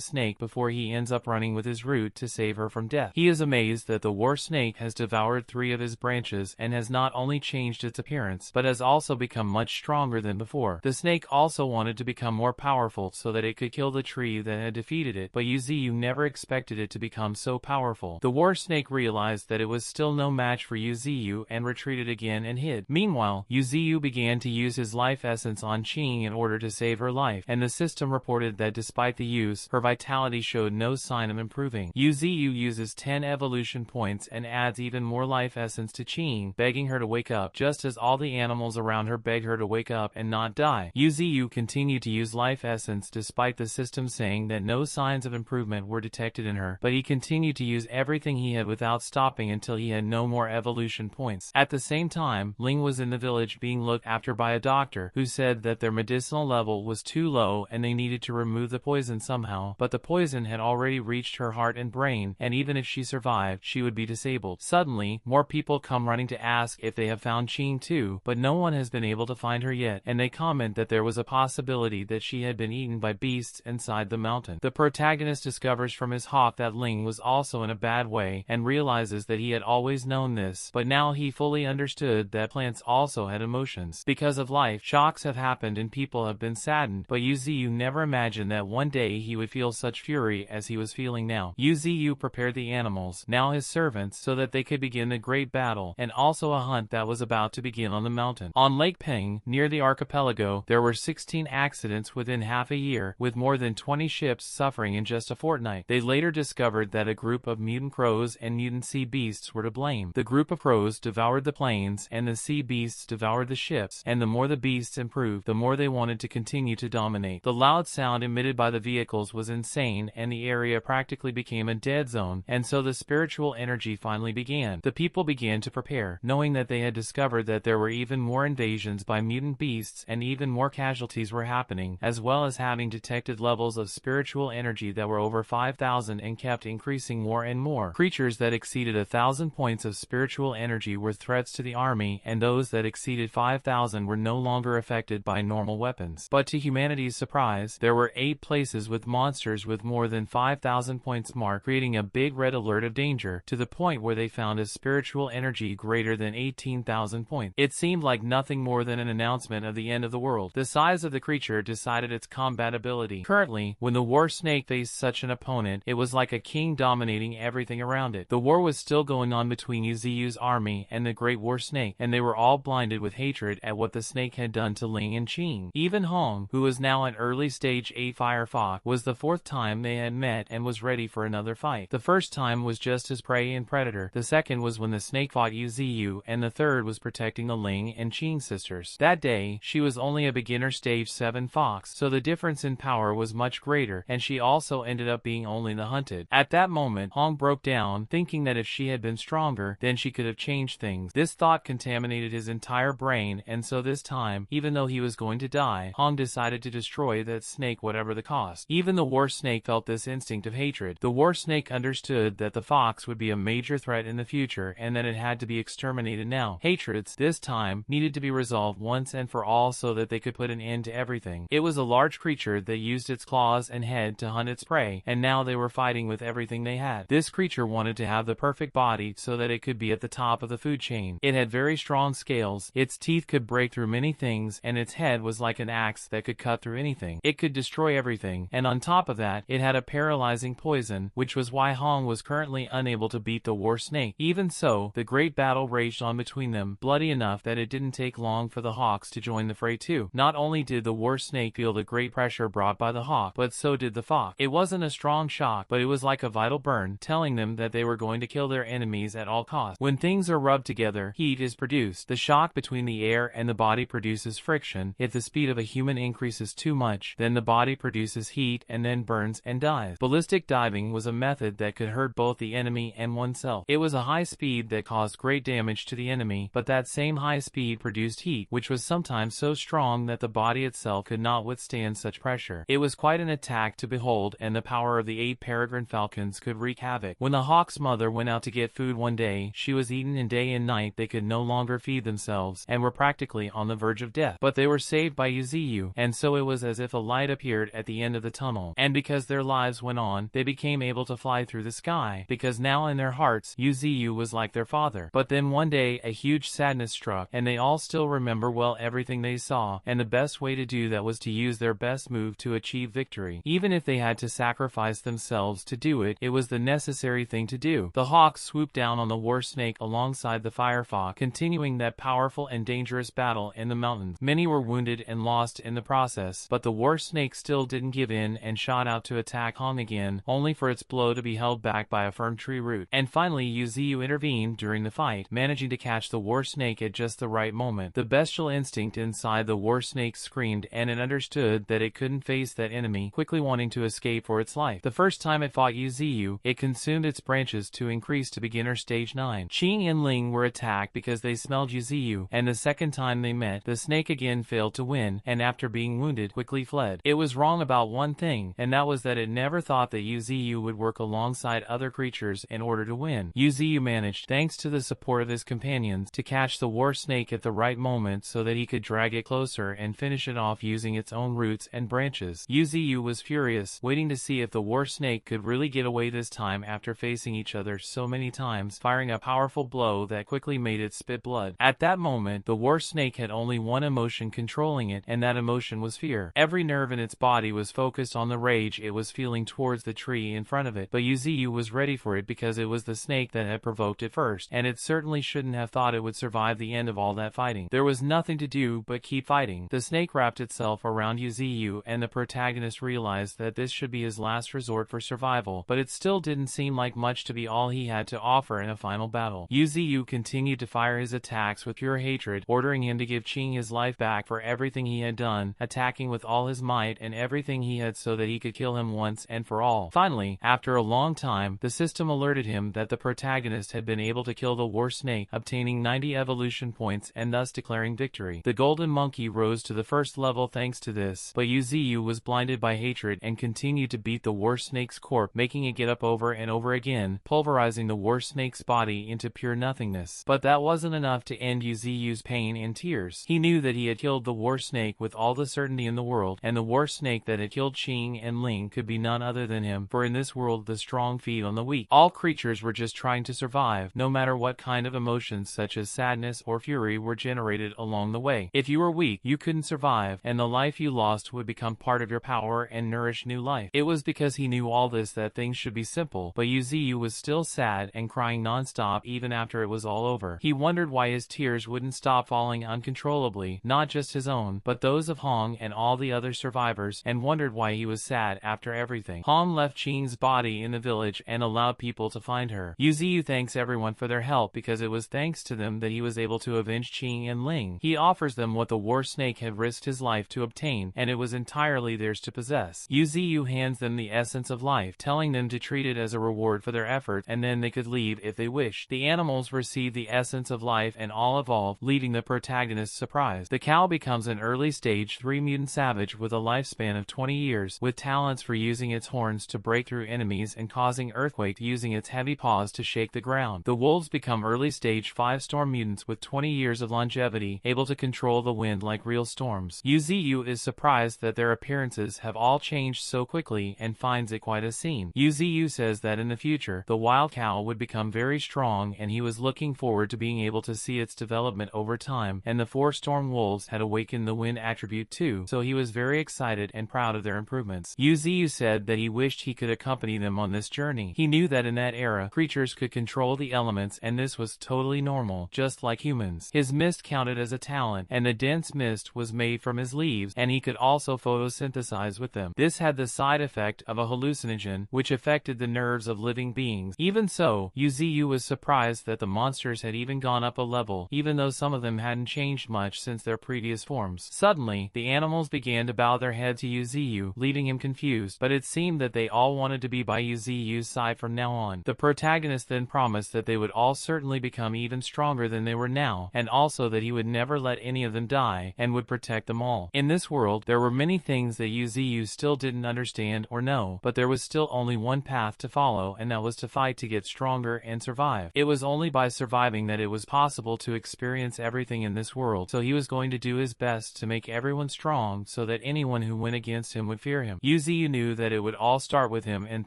[SPEAKER 1] snake before he ends up running with his root to save her from death. He is amazed that the war snake has devoured 3 of his branches and has not only changed its appearance, but has also become much stronger than before. The snake also wanted to become more powerful so that it could kill the tree that had defeated it, but Yuziyu never expected it to become so powerful. The war snake realized that it was still no match for Yuziyu and retreated again and hid. Meanwhile, Yuziyu began to use his life essence on Ching in order to save her life, and the system reported that despite the use, her vitality showed no sign of improving. Yuziyu uses 10 evolution points and adds even more life essence to Ching, begging her to wake up, just as all the animals around her beg her to wake up and not die. Yuziyu continued to use life essence despite the system saying that no signs of improvement were detected in her, but he continued to use everything he had without stopping until he had no more evolution points. At the same time, Ling was in the village being looked after by a doctor who said that their medicinal level was too low and they needed to remove the poison somehow, but the poison had already reached her heart and brain, and even if she survived, she would be disabled. Suddenly, more people come running to ask if they have found Ching too, but no one has been able to find her yet, and they comment that there was a possibility that she had been eaten by beasts inside the mountain. The protagonist discovers from his hawk that Ling was also in a bad way and realizes that he had always known this, but now he fully understood that plants also had emotions. Because of life, shocks have happened and people have been saddened, but Yuziyu never imagined that one day he would feel such fury as he was feeling now. Yuziyu prepared the animals, now his servants, so that they could begin the great battle, and also a hunt that was about to begin on the mountain. On Lake Peng, near the archipelago, there were 16 accidents within half a year, with more than 20 ships suffering in just a fortnight. They later discovered that a group of mutant crows and mutant sea beasts were to blame. The group of crows devoured the planes, and the sea beasts devoured the ships, and the more the beasts improved, the more they wanted to continue to dominate. The loud sound emitted by the vehicles was insane, and the area practically became a dead zone, and so the spiritual energy finally began. The people began to prepare, knowing that they had discovered that there were even more invasions by mutant beasts and even more casualties were happening, as well as having detected levels of spiritual energy that were over 5,000 and kept increasing more and more. Creatures that exceeded 1,000 points of spiritual energy were threats to the army, and those that exceeded 5,000 were no longer affected by normal weapons. But to humanity's surprise, there were 8 places with monsters with more than 5,000 points mark, creating a big red alert of danger, to the point where they found a spiritual energy greater than 18,000 points. It seemed like nothing more than an announcement of the end of the world. The size of the creature decided its combatability. Currently, when the war snake faced such an opponent, it was like a king dominating everything around it. The war was still going on between Yuziyu's army and the great war snake, and they were all blinded with hatred at what the snake had done to Ling and Ching. Even Hong, who was now an early stage 8 firefox, was the 4th time they had met and was ready for another fight. The first time was just as prey and predator, the second was when the snake fought Yuziyu, and the third was protecting the Ling and Ching sisters. That day, she was only a beginner stage 7 fox, so the difference in power was much greater, and she also ended up being only the hunted. At that moment, Hong broke down, thinking that if she had been stronger, then she could have changed things. This thought contaminated his entire brain, and so this time, even though he was going to die, Hong decided to destroy that snake whatever the cost. Even the war snake felt this instinct of hatred. The war snake understood that the fox would be a major threat in the future and that it had to be exterminated now. Hatreds, this time, needed to be resolved once and for all so that they could put an end to everything. It was a large creature that used its claws and head to hunt its prey, and now they were fighting with everything they had. This creature wanted to have the perfect body so that it could be at the top of the food chain. It had very strong scales, its teeth could break through many things, and its head was like an axe that could cut through anything. It could destroy everything, and on top of that, it had a paralyzing poison, which was why Hong was currently unable to beat the war snake. Even so, the great battle raged on between them, bloody enough that it didn't take long for the hawks to join the fray too. Not only did the war snake feel the great pressure brought by the hawk, but so did the fox. It wasn't a strong shock, but it was like a vital burn, telling them that they were going to kill their enemies at all costs. When things are rubbed together, heat is produced. The shock between the air and the body produces friction. If the speed of a human increases too much, then the body produces heat and then burns and dies. Ballistic diving was a method that could hurt both the enemy and oneself. It was a high speed that caused great damage to the enemy, but that same high speed produced heat, which was sometimes so strong that the body itself could not withstand such pressure. It was quite an attack to behold, and the power of the 8 peregrine falcons could wreak havoc. When the hawk's mother went out to get food one day, she was eaten, and day and night they could no longer feed themselves, themselves, and were practically on the verge of death. But they were saved by Yuziyu, and so it was as if a light appeared at the end of the tunnel. And because their lives went on, they became able to fly through the sky, because now in their hearts, Yuziyu was like their father. But then one day, a huge sadness struck, and they all still remember well everything they saw, and the best way to do that was to use their best move to achieve victory. Even if they had to sacrifice themselves to do it, it was the necessary thing to do. The hawk swooped down on the war snake alongside the firefox, continuing that powerful and dangerous battle in the mountains. Many were wounded and lost in the process, but the war snake still didn't give in and shot out to attack Hong again, only for its blow to be held back by a firm tree root. And finally Yuziyu intervened during the fight, managing to catch the war snake at just the right moment. The bestial instinct inside the war snake screamed, and it understood that it couldn't face that enemy, quickly wanting to escape for its life. The first time it fought Yuziyu, it consumed its branches to increase to beginner stage 9. Qing and Ling were attacked because they smelled Yuziyu, and the second time they met, the snake again failed to win, and after being wounded, quickly fled. It was wrong about one thing, and that was that it never thought that Yuziyu would work alongside other creatures in order to win. Yuziyu managed, thanks to the support of his companions, to catch the war snake at the right moment so that he could drag it closer and finish it off using its own roots and branches. Yuziyu was furious, waiting to see if the war snake could really get away this time after facing each other so many times, firing a powerful blow that quickly made it spit blood. At that moment, the war snake had only one emotion controlling it, and that emotion was fear. Every nerve in its body was focused on the rage it was feeling towards the tree in front of it, but Yuziyu was ready for it because it was the snake that had provoked it first, and it certainly shouldn't have thought it would survive the end of all that fighting. There was nothing to do but keep fighting. The snake wrapped itself around Yuziyu, and the protagonist realized that this should be his last resort for survival, but it still didn't seem like much to be all he had to offer in a final battle. Yuziyu continued to fire his attacks with pure hatred, ordering him to give Qing his life back for everything he had done, attacking with all his might and everything he had so that he could kill him once and for all. Finally, after a long time, the system alerted him that the protagonist had been able to kill the war snake, obtaining 90 evolution points and thus declaring victory. The golden monkey rose to the first level thanks to this, but Yuziyu was blinded by hatred and continued to beat the war snake's corpse, making it get up over and over again, pulverizing the war snake's body into pure nothingness. But that wasn't enough to end Yuziyu's pain and tears. He knew that he had killed the war snake with all the certainty in the world, and the war snake that had killed Qing and Ling could be none other than him, for in this world the strong feed on the weak. All creatures were just trying to survive, no matter what kind of emotions such as sadness or fury were generated along the way. If you were weak, you couldn't survive, and the life you lost would become part of your power and nourish new life. It was because he knew all this that things should be simple, but Yuziyu was still sad and crying non-stop even after it was all over. He wondered why his tears wouldn't stop falling uncontrollably, not just his own, but those of Hong and all the other survivors, and wondered why he was sad after everything. Hong left Qing's body in the village and allowed people to find her. Yuziyu thanks everyone for their help because it was thanks to them that he was able to avenge Qing and Ling. He offers them what the war snake had risked his life to obtain, and it was entirely theirs to possess. Yuziyu hands them the essence of life, telling them to treat it as a reward for their effort, and then they could leave if they wished. The animals receive the essence of life and all evolve, leaving the protagonist surprised. The cow becomes an early stage 3 mutant savage with a lifespan of 20 years, with talents for using its horns to break through enemies and causing earthquakes using its heavy paws to shake the ground. The wolves become early stage 5 storm mutants with 20 years of longevity, able to control the wind like real storms. Yuziyu is surprised that their appearances have all changed so quickly and finds it quite a scene. Yuziyu says that in the future, the wild cow would become very strong, and he was looking forward to being able to see its development over time, and the 4 storm wolves had awakened the wind attribute too, so he was very excited and proud of their improvements. Yuziyu said that he wished he could accompany them on this journey. He knew that in that era, creatures could control the elements, and this was totally normal, just like humans. His mist counted as a talent, and the dense mist was made from his leaves, and he could also photosynthesize with them. This had the side effect of a hallucinogen, which affected the nerves of living beings. Even so, Yuziyu was surprised that the monsters had even gone up a level, even though some of them hadn't changed much since their previous forms. Suddenly, the animals began to bow their head to Yuziyu, leaving him confused, but it seemed that they all wanted to be by Yuziyu's side from now on. The protagonist then promised that they would all certainly become even stronger than they were now, and also that he would never let any of them die, and would protect them all. In this world, there were many things that Yuziyu still didn't understand or know, but there was still only one path to follow, and that was to fight to get stronger and survive. It was only by surviving that it was possible to experience experience everything in this world, so he was going to do his best to make everyone strong so that anyone who went against him would fear him. Yuzu knew that it would all start with him and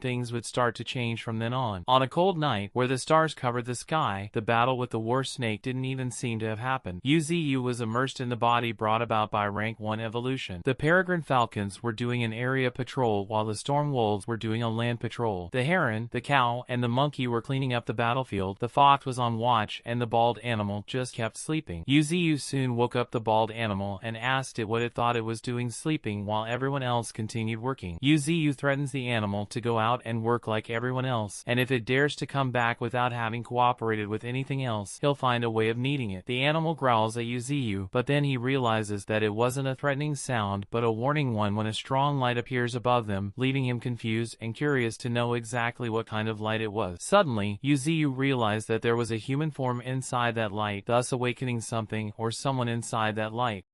[SPEAKER 1] things would start to change from then on. On a cold night, where the stars covered the sky, the battle with the war snake didn't even seem to have happened. Yuzu was immersed in the body brought about by rank 1 evolution. The peregrine falcons were doing an area patrol while the storm wolves were doing a land patrol. The heron, the cow, and the monkey were cleaning up the battlefield. The fox was on watch and the bald animal just kept sleeping. Yuzu soon woke up the bald animal and asked it what it thought it was doing sleeping while everyone else continued working. Yuzu threatens the animal to go out and work like everyone else, and if it dares to come back without having cooperated with anything else, he'll find a way of needing it. The animal growls at Yuzu, but then he realizes that it wasn't a threatening sound but a warning one when a strong light appears above them, leaving him confused and curious to know exactly what kind of light it was. Suddenly, Yuzu realized that there was a human form inside that light, thus awakening something or someone inside that light.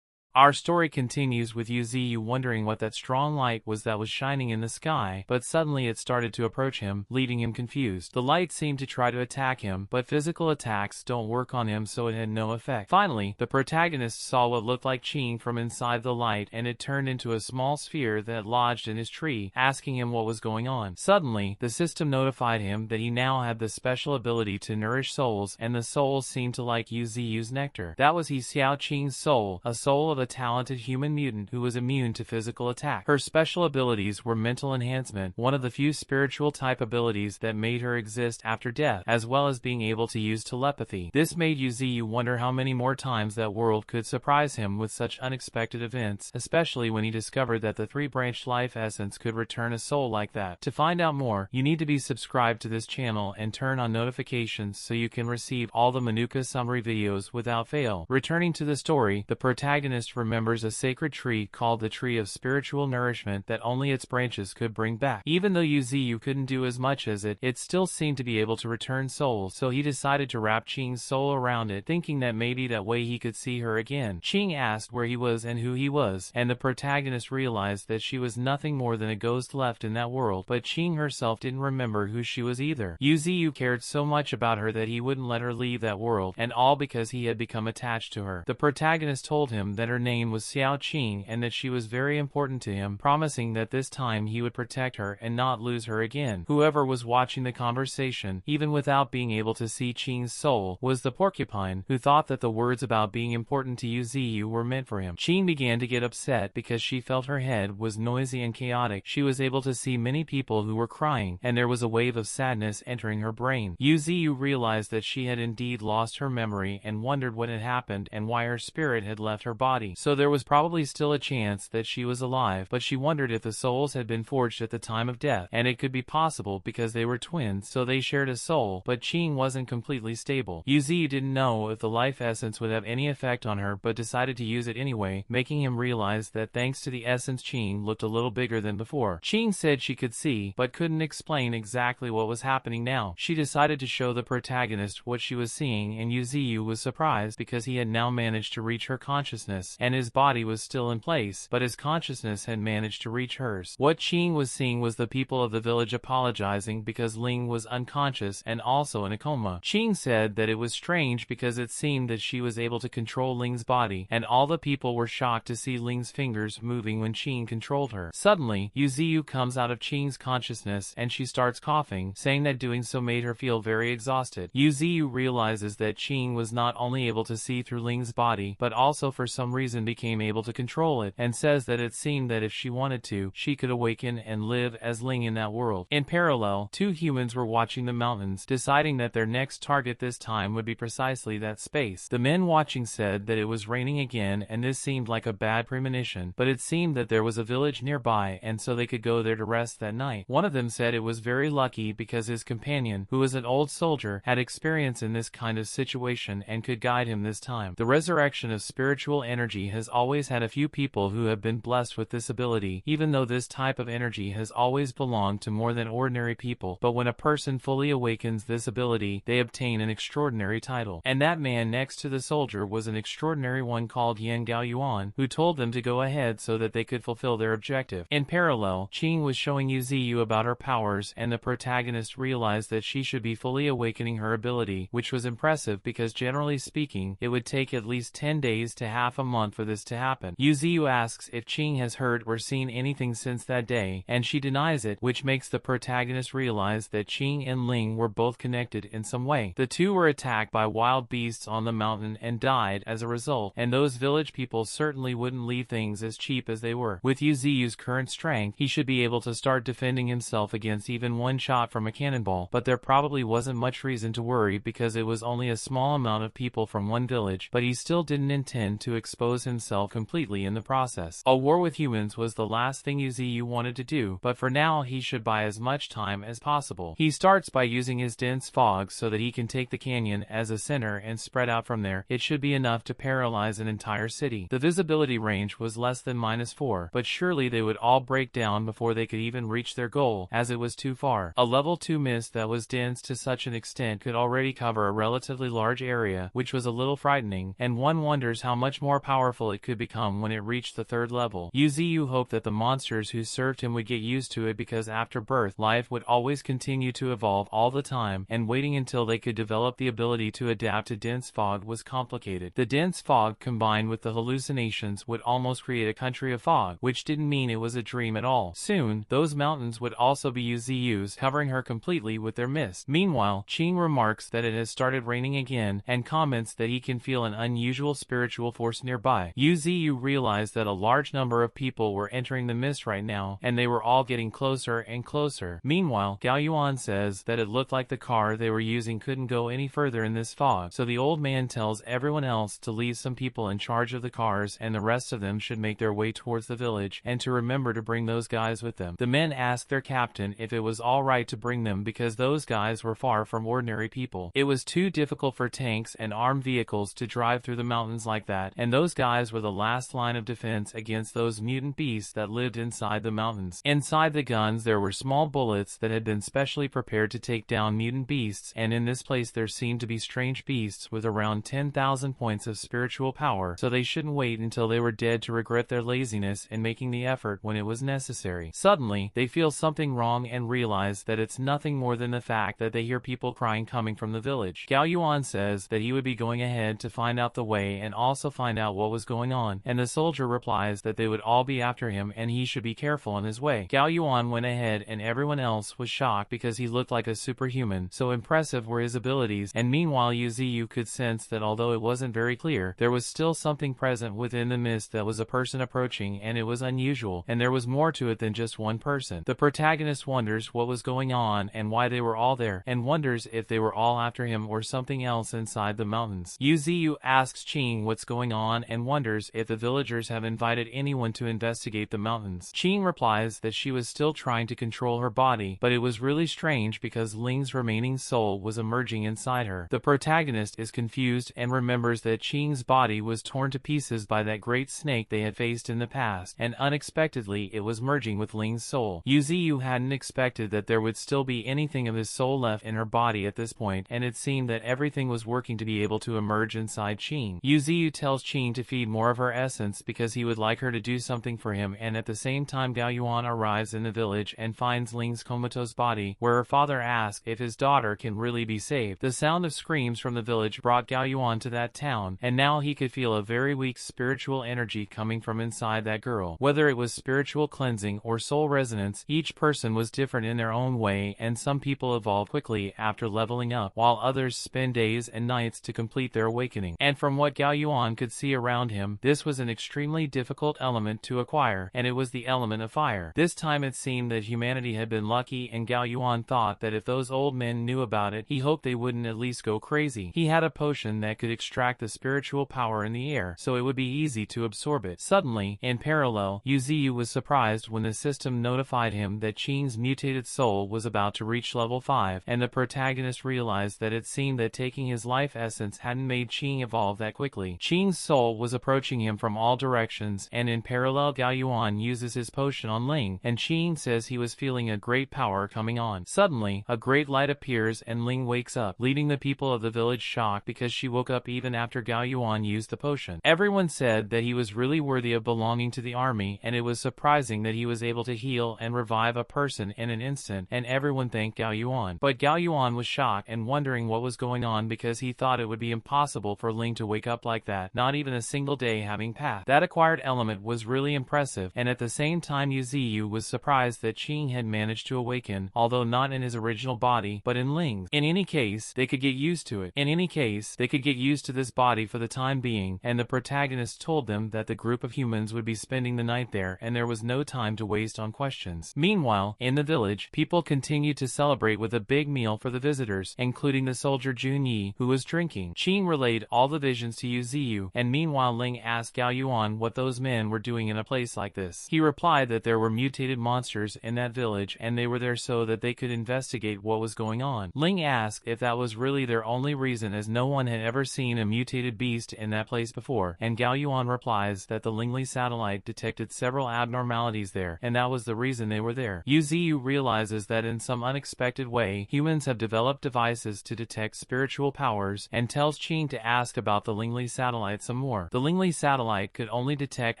[SPEAKER 1] Our story continues with Yuzu wondering what that strong light was that was shining in the sky, but suddenly it started to approach him, leaving him confused. The light seemed to try to attack him, but physical attacks don't work on him, so it had no effect. Finally, the protagonist saw what looked like Ching from inside the light, and it turned into a small sphere that lodged in his tree, asking him what was going on. Suddenly, the system notified him that he now had the special ability to nourish souls, and the souls seemed to like Yuzu's nectar. That was Xiao Qing's soul, a soul of a talented human mutant who was immune to physical attack. Her special abilities were mental enhancement, one of the few spiritual type abilities that made her exist after death, as well as being able to use telepathy. This made Yuzu wonder how many more times that world could surprise him with such unexpected events, especially when he discovered that the 3-branched life essence could return a soul like that. To find out more, you need to be subscribed to this channel and turn on notifications so you can receive all the Manuka summary videos without fail. Returning to the story, the protagonist remembers a sacred tree called the Tree of Spiritual Nourishment that only its branches could bring back. Even though Yuzu couldn't do as much as it still seemed to be able to return souls, so he decided to wrap Ching's soul around it, thinking that maybe that way he could see her again. Ching asked where he was and who he was, and the protagonist realized that she was nothing more than a ghost left in that world, but Ching herself didn't remember who she was either. Yuzu cared so much about her that he wouldn't let her leave that world, and all because he had become attached to her. The protagonist told him that her name was Xiao Qing and that she was very important to him, promising that this time he would protect her and not lose her again. Whoever was watching the conversation, even without being able to see Qing's soul, was the porcupine, who thought that the words about being important to Yuzu were meant for him. Qing began to get upset because she felt her head was noisy and chaotic. She was able to see many people who were crying, and there was a wave of sadness entering her brain. Yuzu realized that she had indeed lost her memory and wondered what had happened and why her spirit had left her body. So there was probably still a chance that she was alive, but she wondered if the souls had been forged at the time of death, and it could be possible because they were twins, so they shared a soul, but Qing wasn't completely stable. Yuzu didn't know if the life essence would have any effect on her, but decided to use it anyway, making him realize that thanks to the essence Qing looked a little bigger than before. Qing said she could see, but couldn't explain exactly what was happening now. She decided to show the protagonist what she was seeing, and Yuzu was surprised because he had now managed to reach her consciousness, and his body was still in place, but his consciousness had managed to reach hers. What Qing was seeing was the people of the village apologizing because Ling was unconscious and also in a coma. Qing said that it was strange because it seemed that she was able to control Ling's body, and all the people were shocked to see Ling's fingers moving when Qing controlled her. Suddenly, Yuzu comes out of Qing's consciousness and she starts coughing, saying that doing so made her feel very exhausted. Yuzu realizes that Qing was not only able to see through Ling's body, but also for some reason became able to control it, and says that it seemed that if she wanted to, she could awaken and live as Ling in that world. In parallel, two humans were watching the mountains, deciding that their next target this time would be precisely that space. The men watching said that it was raining again, and this seemed like a bad premonition, but it seemed that there was a village nearby, and so they could go there to rest that night. One of them said it was very lucky because his companion, who was an old soldier, had experience in this kind of situation and could guide him this time. The resurrection of spiritual energy energy has always had a few people who have been blessed with this ability, even though this type of energy has always belonged to more than ordinary people. But when a person fully awakens this ability, they obtain an extraordinary title. And that man next to the soldier was an extraordinary one called Yan Gaoyuan, who told them to go ahead so that they could fulfill their objective. In parallel, Qing was showing Yuziyu about her powers, and the protagonist realized that she should be fully awakening her ability, which was impressive because generally speaking, it would take at least 10 days to half a month for this to happen. Yuziyu asks if Qing has heard or seen anything since that day, and she denies it, which makes the protagonist realize that Qing and Ling were both connected in some way. The two were attacked by wild beasts on the mountain and died as a result, and those village people certainly wouldn't leave things as cheap as they were. With Yuziyu's current strength, he should be able to start defending himself against even one shot from a cannonball, but there probably wasn't much reason to worry because it was only a small amount of people from one village, but he still didn't intend to expose himself completely in the process. A war with humans was the last thing Yuziyu wanted to do, but for now he should buy as much time as possible. He starts by using his dense fog so that he can take the canyon as a center and spread out from there. It should be enough to paralyze an entire city. The visibility range was less than -4, but surely they would all break down before they could even reach their goal, as it was too far. A level 2 mist that was dense to such an extent could already cover a relatively large area, which was a little frightening, and one wonders how much more powerful it could become when it reached the 3rd level. Yuziyu hoped that the monsters who served him would get used to it because after birth, life would always continue to evolve all the time, and waiting until they could develop the ability to adapt to dense fog was complicated. The dense fog combined with the hallucinations would almost create a country of fog, which didn't mean it was a dream at all. Soon, those mountains would also be Yuziyu's, covering her completely with their mist. Meanwhile, Qing remarks that it has started raining again, and comments that he can feel an unusual spiritual force nearby. Yuziyu realized that a large number of people were entering the mist right now, and they were all getting closer and closer. Meanwhile, Gaoyuan says that it looked like the car they were using couldn't go any further in this fog, so the old man tells everyone else to leave some people in charge of the cars and the rest of them should make their way towards the village, and to remember to bring those guys with them. The men asked their captain if it was alright to bring them because those guys were far from ordinary people. It was too difficult for tanks and armed vehicles to drive through the mountains like that, and those guys were the last line of defense against those mutant beasts that lived inside the mountains. Inside the guns there were small bullets that had been specially prepared to take down mutant beasts, and in this place there seemed to be strange beasts with around 10,000 points of spiritual power, so they shouldn't wait until they were dead to regret their laziness in making the effort when it was necessary. Suddenly, they feel something wrong and realize that it's nothing more than the fact that they hear people crying coming from the village. Gaoyuan says that he would be going ahead to find out the way and also find out what was going on, and the soldier replies that they would all be after him and he should be careful on his way. Gaoyuan went ahead and everyone else was shocked because he looked like a superhuman, so impressive were his abilities, and meanwhile Yuziyu could sense that although it wasn't very clear, there was still something present within the mist that was a person approaching, and it was unusual, and there was more to it than just one person. The protagonist wonders what was going on and why they were all there, and wonders if they were all after him or something else inside the mountains. Yuziyu asks Qing what's going on and wonders if the villagers have invited anyone to investigate the mountains. Qing replies that she was still trying to control her body, but it was really strange because Ling's remaining soul was emerging inside her. The protagonist is confused and remembers that Qing's body was torn to pieces by that great snake they had faced in the past, and unexpectedly it was merging with Ling's soul. Yuziyu hadn't expected that there would still be anything of his soul left in her body at this point, and it seemed that everything was working to be able to emerge inside Qing. Yuziyu tells Qing to feed more of her essence because he would like her to do something for him, and at the same time Gaoyuan arrives in the village and finds Ling's comatose body, where her father asks if his daughter can really be saved. The sound of screams from the village brought Gaoyuan to that town, and now he could feel a very weak spiritual energy coming from inside that girl. Whether it was spiritual cleansing or soul resonance, each person was different in their own way, and some people evolve quickly after leveling up, while others spend days and nights to complete their awakening. And from what Gaoyuan could see around him, this was an extremely difficult element to acquire, and it was the element of fire. This time it seemed that humanity had been lucky, and Gaoyuan thought that if those old men knew about it, he hoped they wouldn't at least go crazy. He had a potion that could extract the spiritual power in the air, so it would be easy to absorb it. Suddenly, in parallel, Yuziyu was surprised when the system notified him that Qing's mutated soul was about to reach level 5, and the protagonist realized that it seemed that taking his life essence hadn't made Qing evolve that quickly. Qing's soul was approaching him from all directions, and in parallel Gao Yuan uses his potion on Ling, and Qing says he was feeling a great power coming on. Suddenly, a great light appears and Ling wakes up, leading the people of the village shocked because she woke up even after Gao Yuan used the potion. Everyone said that he was really worthy of belonging to the army, and it was surprising that he was able to heal and revive a person in an instant, and everyone thanked Gao Yuan. But Gao Yuan was shocked and wondering what was going on because he thought it would be impossible for Ling to wake up like that, not even a single day having passed. That acquired element was really impressive, and at the same time Yuziyu was surprised that Qing had managed to awaken, although not in his original body, but in Ling's. In any case, they could get used to it. In any case, they could get used to this body for the time being, and the protagonist told them that the group of humans would be spending the night there, and there was no time to waste on questions. Meanwhile, in the village, people continued to celebrate with a big meal for the visitors, including the soldier Junyi, who was drinking. Qing relayed all the visions to Yuziyu, and meanwhile Ling asked Gao Yuan what those men were doing in a place like this. He replied that there were mutated monsters in that village, and they were there so that they could investigate what was going on. Ling asked if that was really their only reason, as no one had ever seen a mutated beast in that place before, and Gao Yuan replies that the Lingli satellite detected several abnormalities there, and that was the reason they were there. Yuziyu realizes that in some unexpected way, humans have developed devices to detect spiritual powers, and tells Qing to ask about the Lingli satellite some more. The Lingli satellite could only detect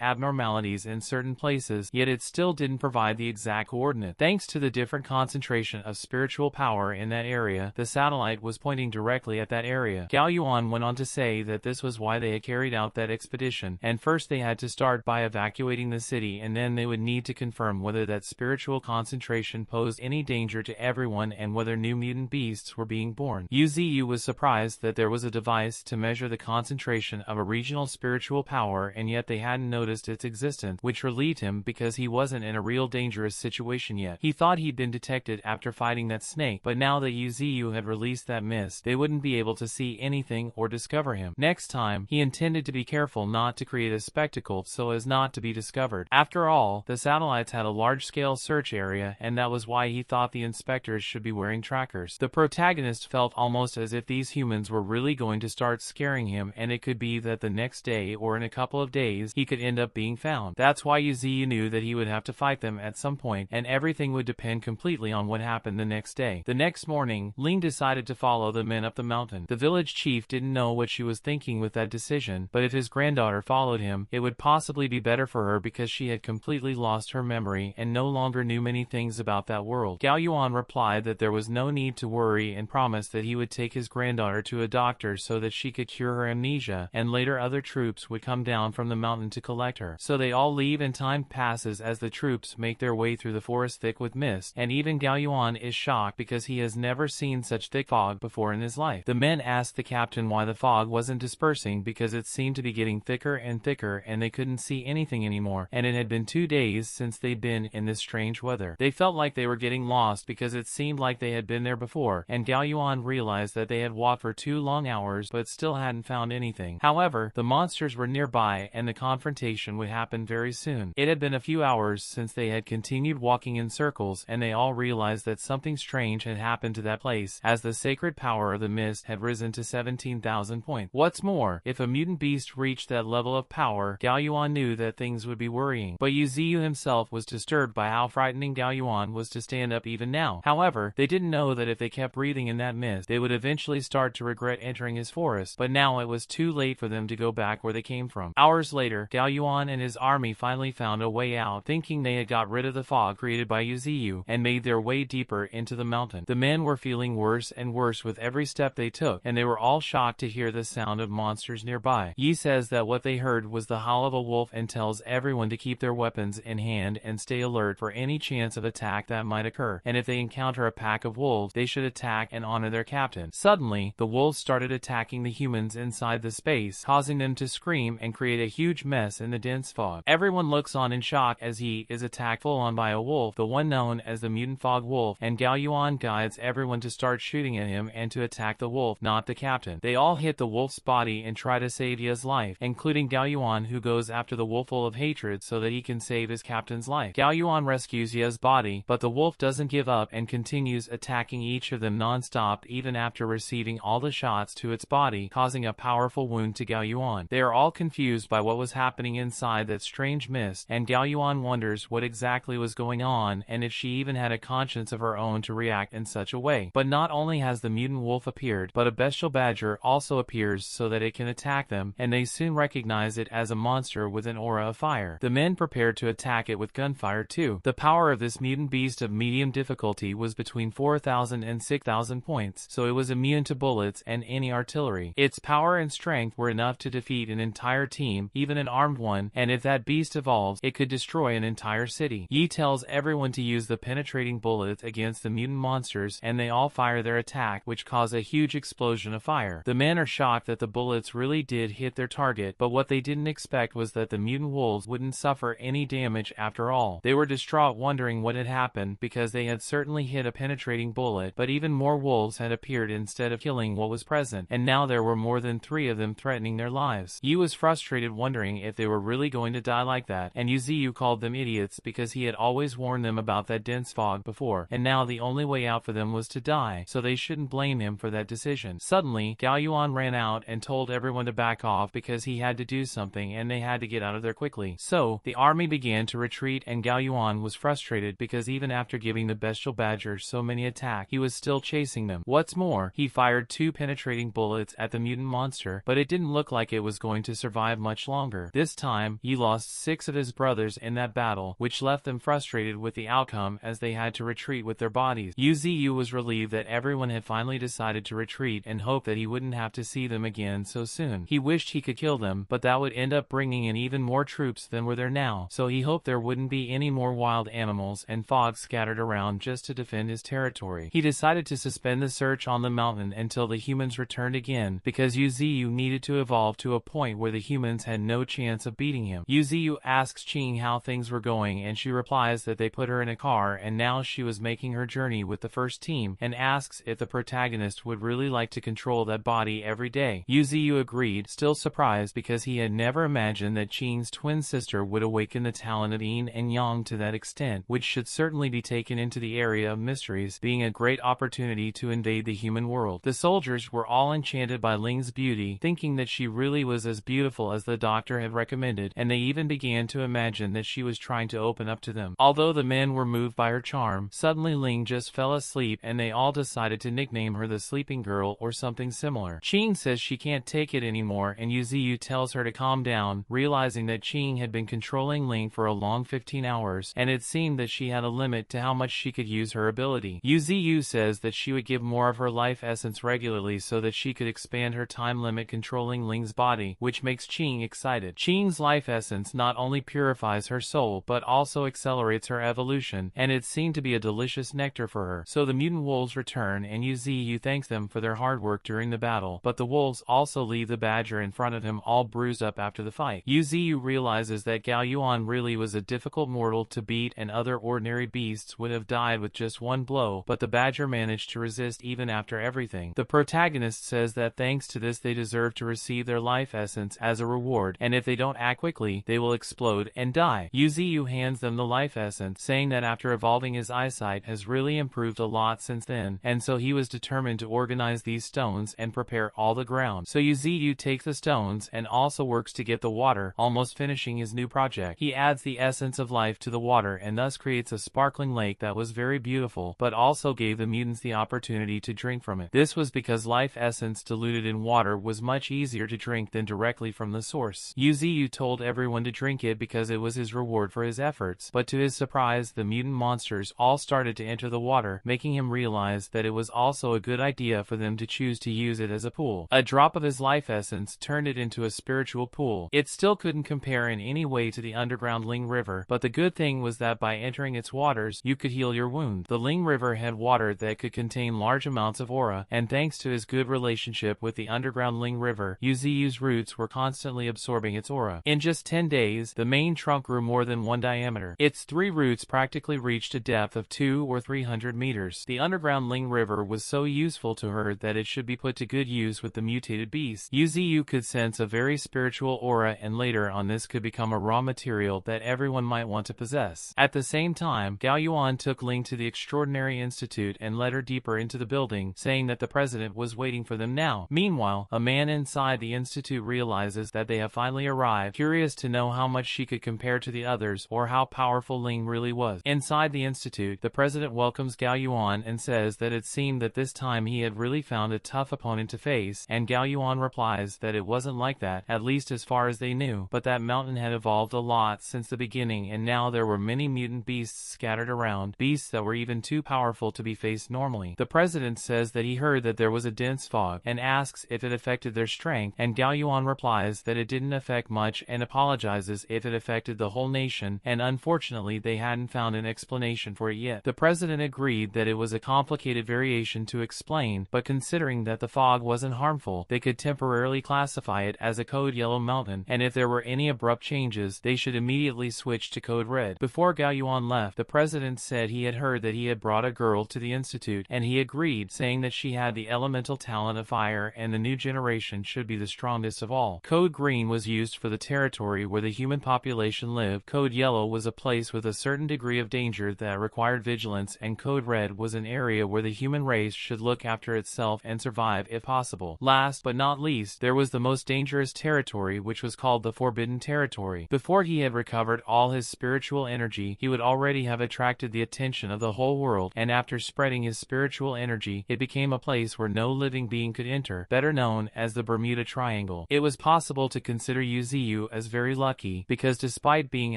[SPEAKER 1] abnormalities in certain places, yet it still didn't provide the exact coordinate. Thanks to the different concentration of spiritual power in that area, the satellite was pointing directly at that area. Gao Yuan went on to say that this was why they had carried out that expedition, and first they had to start by evacuating the city, and then they would need to confirm whether that spiritual concentration posed any danger to everyone and whether new mutant beasts were being born. Yuziyu was surprised that there was a device to measure the concentration of a regional spiritual power, and yet they hadn't noticed its existence, which relieved him because he wasn't in a real dangerous situation yet. He thought he'd been detected after fighting that snake, but now that Yuziyu had released that mist, they wouldn't be able to see anything or discover him. Next time, he intended to be careful not to create a spectacle so as not to be discovered. After all, the satellites had a large-scale search area, and that was why he thought the inspectors should be wearing trackers. The protagonist felt almost as if these humans were really going to start scaring him, and it could be that the next day or in a couple of days, he could end up being found. That's why Yuziyu knew that he would have to fight them at some point, and everything would depend completely on what happened the next day. The next morning, Ling decided to follow the men up the mountain. The village chief didn't know what she was thinking with that decision, but if his granddaughter followed him, it would possibly be better for her because she had completely lost her memory and no longer knew many things about that world. Gao Yuan replied that there was no need to worry and promised that he would take his granddaughter to a doctor so that she could cure her amnesia, and later other troops would come down from the mountain to collect her. So they all leave and time passes as the troops make their way through the forest thick with mist, and even Gao Yuan is shocked because he has never seen such thick fog before in his life. The men asked the captain why the fog wasn't dispersing because it seemed to be getting thicker and thicker and they couldn't see anything anymore, and it had been 2 days since they'd been in this strange weather. They felt like they were getting lost because it seemed like they had been there before, and Gao Yuan realized that they had walked for 2 long hours but still hadn't found anything. However, the monsters were nearby and the confrontation would happen very soon. It had been a few hours since they had continued walking in circles, and they all realized that something strange had happened to that place, as the sacred power of the mist had risen to 17,000 points. What's more, if a mutant beast reached that level of power, Gao Yuan knew that things would be worrying. But Yuziyu himself was disturbed by how frightening Gao Yuan was to stand up even now. However, they didn't know that if they kept breathing in that mist, they would eventually start to regret entering his forest, but now it was too late for them to go back where they came from. Hours later, Gao Yuan and his army finally found a way out, thinking they had got rid of the fog created by Yuziyu, and made their way deeper into the mountain. The men were feeling worse and worse with every step they took, and they were all shocked to hear the sound of monsters nearby. Yi says that what they heard was the howl of a wolf and tells everyone to keep their weapons in hand and stay alert for any chance of attack that might occur, and if they encounter a pack of wolves, they should attack and honor their captain. Suddenly, the wolves started attacking the humans inside the space, causing them to scream and create a huge mess in the dense fog. Everyone looks on in shock as he is attacked full on by a wolf, the one known as the mutant fog wolf, and Gao Yuan guides everyone to start shooting at him and to attack the wolf, not the captain. They all hit the wolf's body and try to save Ye's life, including Gao Yuan, who goes after the wolf full of hatred so that he can save his captain's life. Gao Yuan rescues Ye's body, but the wolf doesn't give up and continues attacking each of them non-stop even after receiving all the shots to its body, causing a powerful wound to Gao Yuan. They are all confused by what was happening inside that strange mist, and Gao Yuan wonders what exactly was going on and if she even had a conscience of her own to react in such a way. But not only has the mutant wolf appeared, but a bestial badger also appears so that it can attack them, and they soon recognize it as a monster with an aura of fire. The men prepared to attack it with gunfire too. The power of this mutant beast of medium difficulty was between 4,000 and 6,000 points, so it was immune to bullets and any artillery. Its power and strength were enough to defeat an entire team, even an armed one, and if that beast evolves, it could destroy an entire city. Yi tells everyone to use the penetrating bullets against the mutant monsters, and they all fire their attack, which cause a huge explosion of fire. The men are shocked that the bullets really did hit their target, but what they didn't expect was that the mutant wolves wouldn't suffer any damage after all. They were distraught, wondering what had happened, because they had certainly hit a penetrating bullet, but even more wolves had appeared instead of killing what was present, and now there were more than 3 of them threatening their lives. Yi was frustrated, wondering if they were really going to die like that, and Yuziyu called them idiots because he had always warned them about that dense fog before, and now the only way out for them was to die, so they shouldn't blame him for that decision. Suddenly, Gao Yuan ran out and told everyone to back off because he had to do something and they had to get out of there quickly. So, the army began to retreat, and Gao Yuan was frustrated because even after giving the bestial badger so many attacks, he was still chasing them. What's more, he fired 2 penetrating bullets at the mutant monster, but it didn't look like it was going to survive much longer. This time, he lost 6 of his brothers in that battle, which left them frustrated with the outcome as they had to retreat with their bodies. Yuziyu was relieved that everyone had finally decided to retreat and hoped that he wouldn't have to see them again so soon. He wished he could kill them, but that would end up bringing in even more troops than were there now, so he hoped there wouldn't be any more wild animals and fog scattered around just to defend his territory. He decided to suspend the search on the mountain until the humans returned again, because Yuziyu needed to evolve to a point where the humans had no chance of beating him. Yuziyu asks Ching how things were going, and she replies that they put her in a car and now she was making her journey with the first team, and asks if the protagonist would really like to control that body every day. Yuziyu agreed, still surprised because he had never imagined that Ching's twin sister would awaken the talent of yin and yang to that extent, which should certainly be taken into the area of mysteries, being a great opportunity to invade the human world. The soldiers were all enchanted by Ling's beauty, thinking that she really was as beautiful as the doctor had recommended, and they even began to imagine that she was trying to open up to them. Although the men were moved by her charm, suddenly Ling just fell asleep and they all decided to nickname her the Sleeping Girl or something similar. Ching says she can't take it anymore, and Yuziyu tells her to calm down, realizing that Ching had been controlling Ling for a long 15 hours, and it seemed that she had a limit to how much she could use her ability. Yuziyu says that she would give more of her life essence regularly so that she could expand her time limit controlling Ling's body, which makes Ching excited. Ching's life essence not only purifies her soul but also accelerates her evolution, and it seemed to be a delicious nectar for her. So the mutant wolves return, and Yuziyu thanks them for their hard work during the battle, but the wolves also leave the badger in front of him all bruised up after the fight. Yuziyu realizes that Gao Yuan really was a difficult mortal to beat, and other ordinary beasts would have died with just one blow, but the badger managed to resist even after everything. The protagonist says that thanks to this they deserve to receive their life essence as a reward, and if they don't act quickly, they will explode and die. Yuziyu hands them the life essence, saying that after evolving his eyesight has really improved a lot since then, and so he was determined to organize these stones and prepare all the ground. So Yuziyu takes the stones and also works to get the water, almost finishing his new project. He adds the essence of life to the water and thus creates a sparkling lake that was very beautiful, but also gave the mutants the opportunity to drink from it. This was because life essence diluted in water was much easier to drink than directly from the source. Yuziyu told everyone to drink it because it was his reward for his efforts, but to his surprise the mutant monsters all started to enter the water, making him realize that it was also a good idea for them to choose to use it as a pool. A drop of his life essence turned it into a spiritual pool. It still couldn't compare in any way to the underground Ling River, but the good thing was that by entering its waters, you could heal your wound. The Ling River had water that could contain large amounts of aura, and thanks to his good relationship with the underground Ling River, Yuziyu's roots were constantly absorbing its aura. In just 10 days, the main trunk grew more than 1 diameter. Its 3 roots practically reached a depth of 200 or 300 meters. The underground Ling River was so useful to her that it should be put to good use with the mutated beast. Yuziyu could sense a very spiritual aura, and later on this could become a raw material that everyone might want to possess. At the same time, Gao Yuan took Ling to the Extraordinary Institute and led her deeper into the building, saying that the president was waiting for them now. Meanwhile, a man inside the institute Institute realizes that they have finally arrived, curious to know how much she could compare to the others or how powerful Ling really was. Inside the Institute, the president welcomes Gao Yuan and says that it seemed that this time he had really found a tough opponent to face, and Gao Yuan replies that it wasn't like that, at least as far as they knew, but that mountain had evolved a lot since the beginning and now there were many mutant beasts scattered around, beasts that were even too powerful to be faced normally. The president says that he heard that there was a dense fog and asks if it affected their strength, and Gao Yuan replies that it didn't affect much and apologizes if it affected the whole nation, and unfortunately they hadn't found an explanation for it yet. The president agreed that it was a complicated variation to explain, but considering that the fog wasn't harmful, they could temporarily classify it as a code yellow mountain, and if there were any abrupt changes, they should immediately switch to code red. Before Gao Yuan left, the president said he had heard that he had brought a girl to the institute, and he agreed, saying that she had the elemental talent of fire and the new generation should be the strongest of all. Code green was used for the territory where the human population lived, code yellow was a place with a certain degree of danger that required vigilance, and code red was an area where the human race should look after itself and survive if possible. Last but not least, there was the most dangerous territory, which was called the Forbidden Territory. Before he had recovered all his spiritual energy, he would already have attracted the attention of the whole world, and after spreading his spiritual energy, it became a place where no living being could enter, better known as the Bermuda Triangle. It was possible to consider Yuziyu as very lucky, because despite being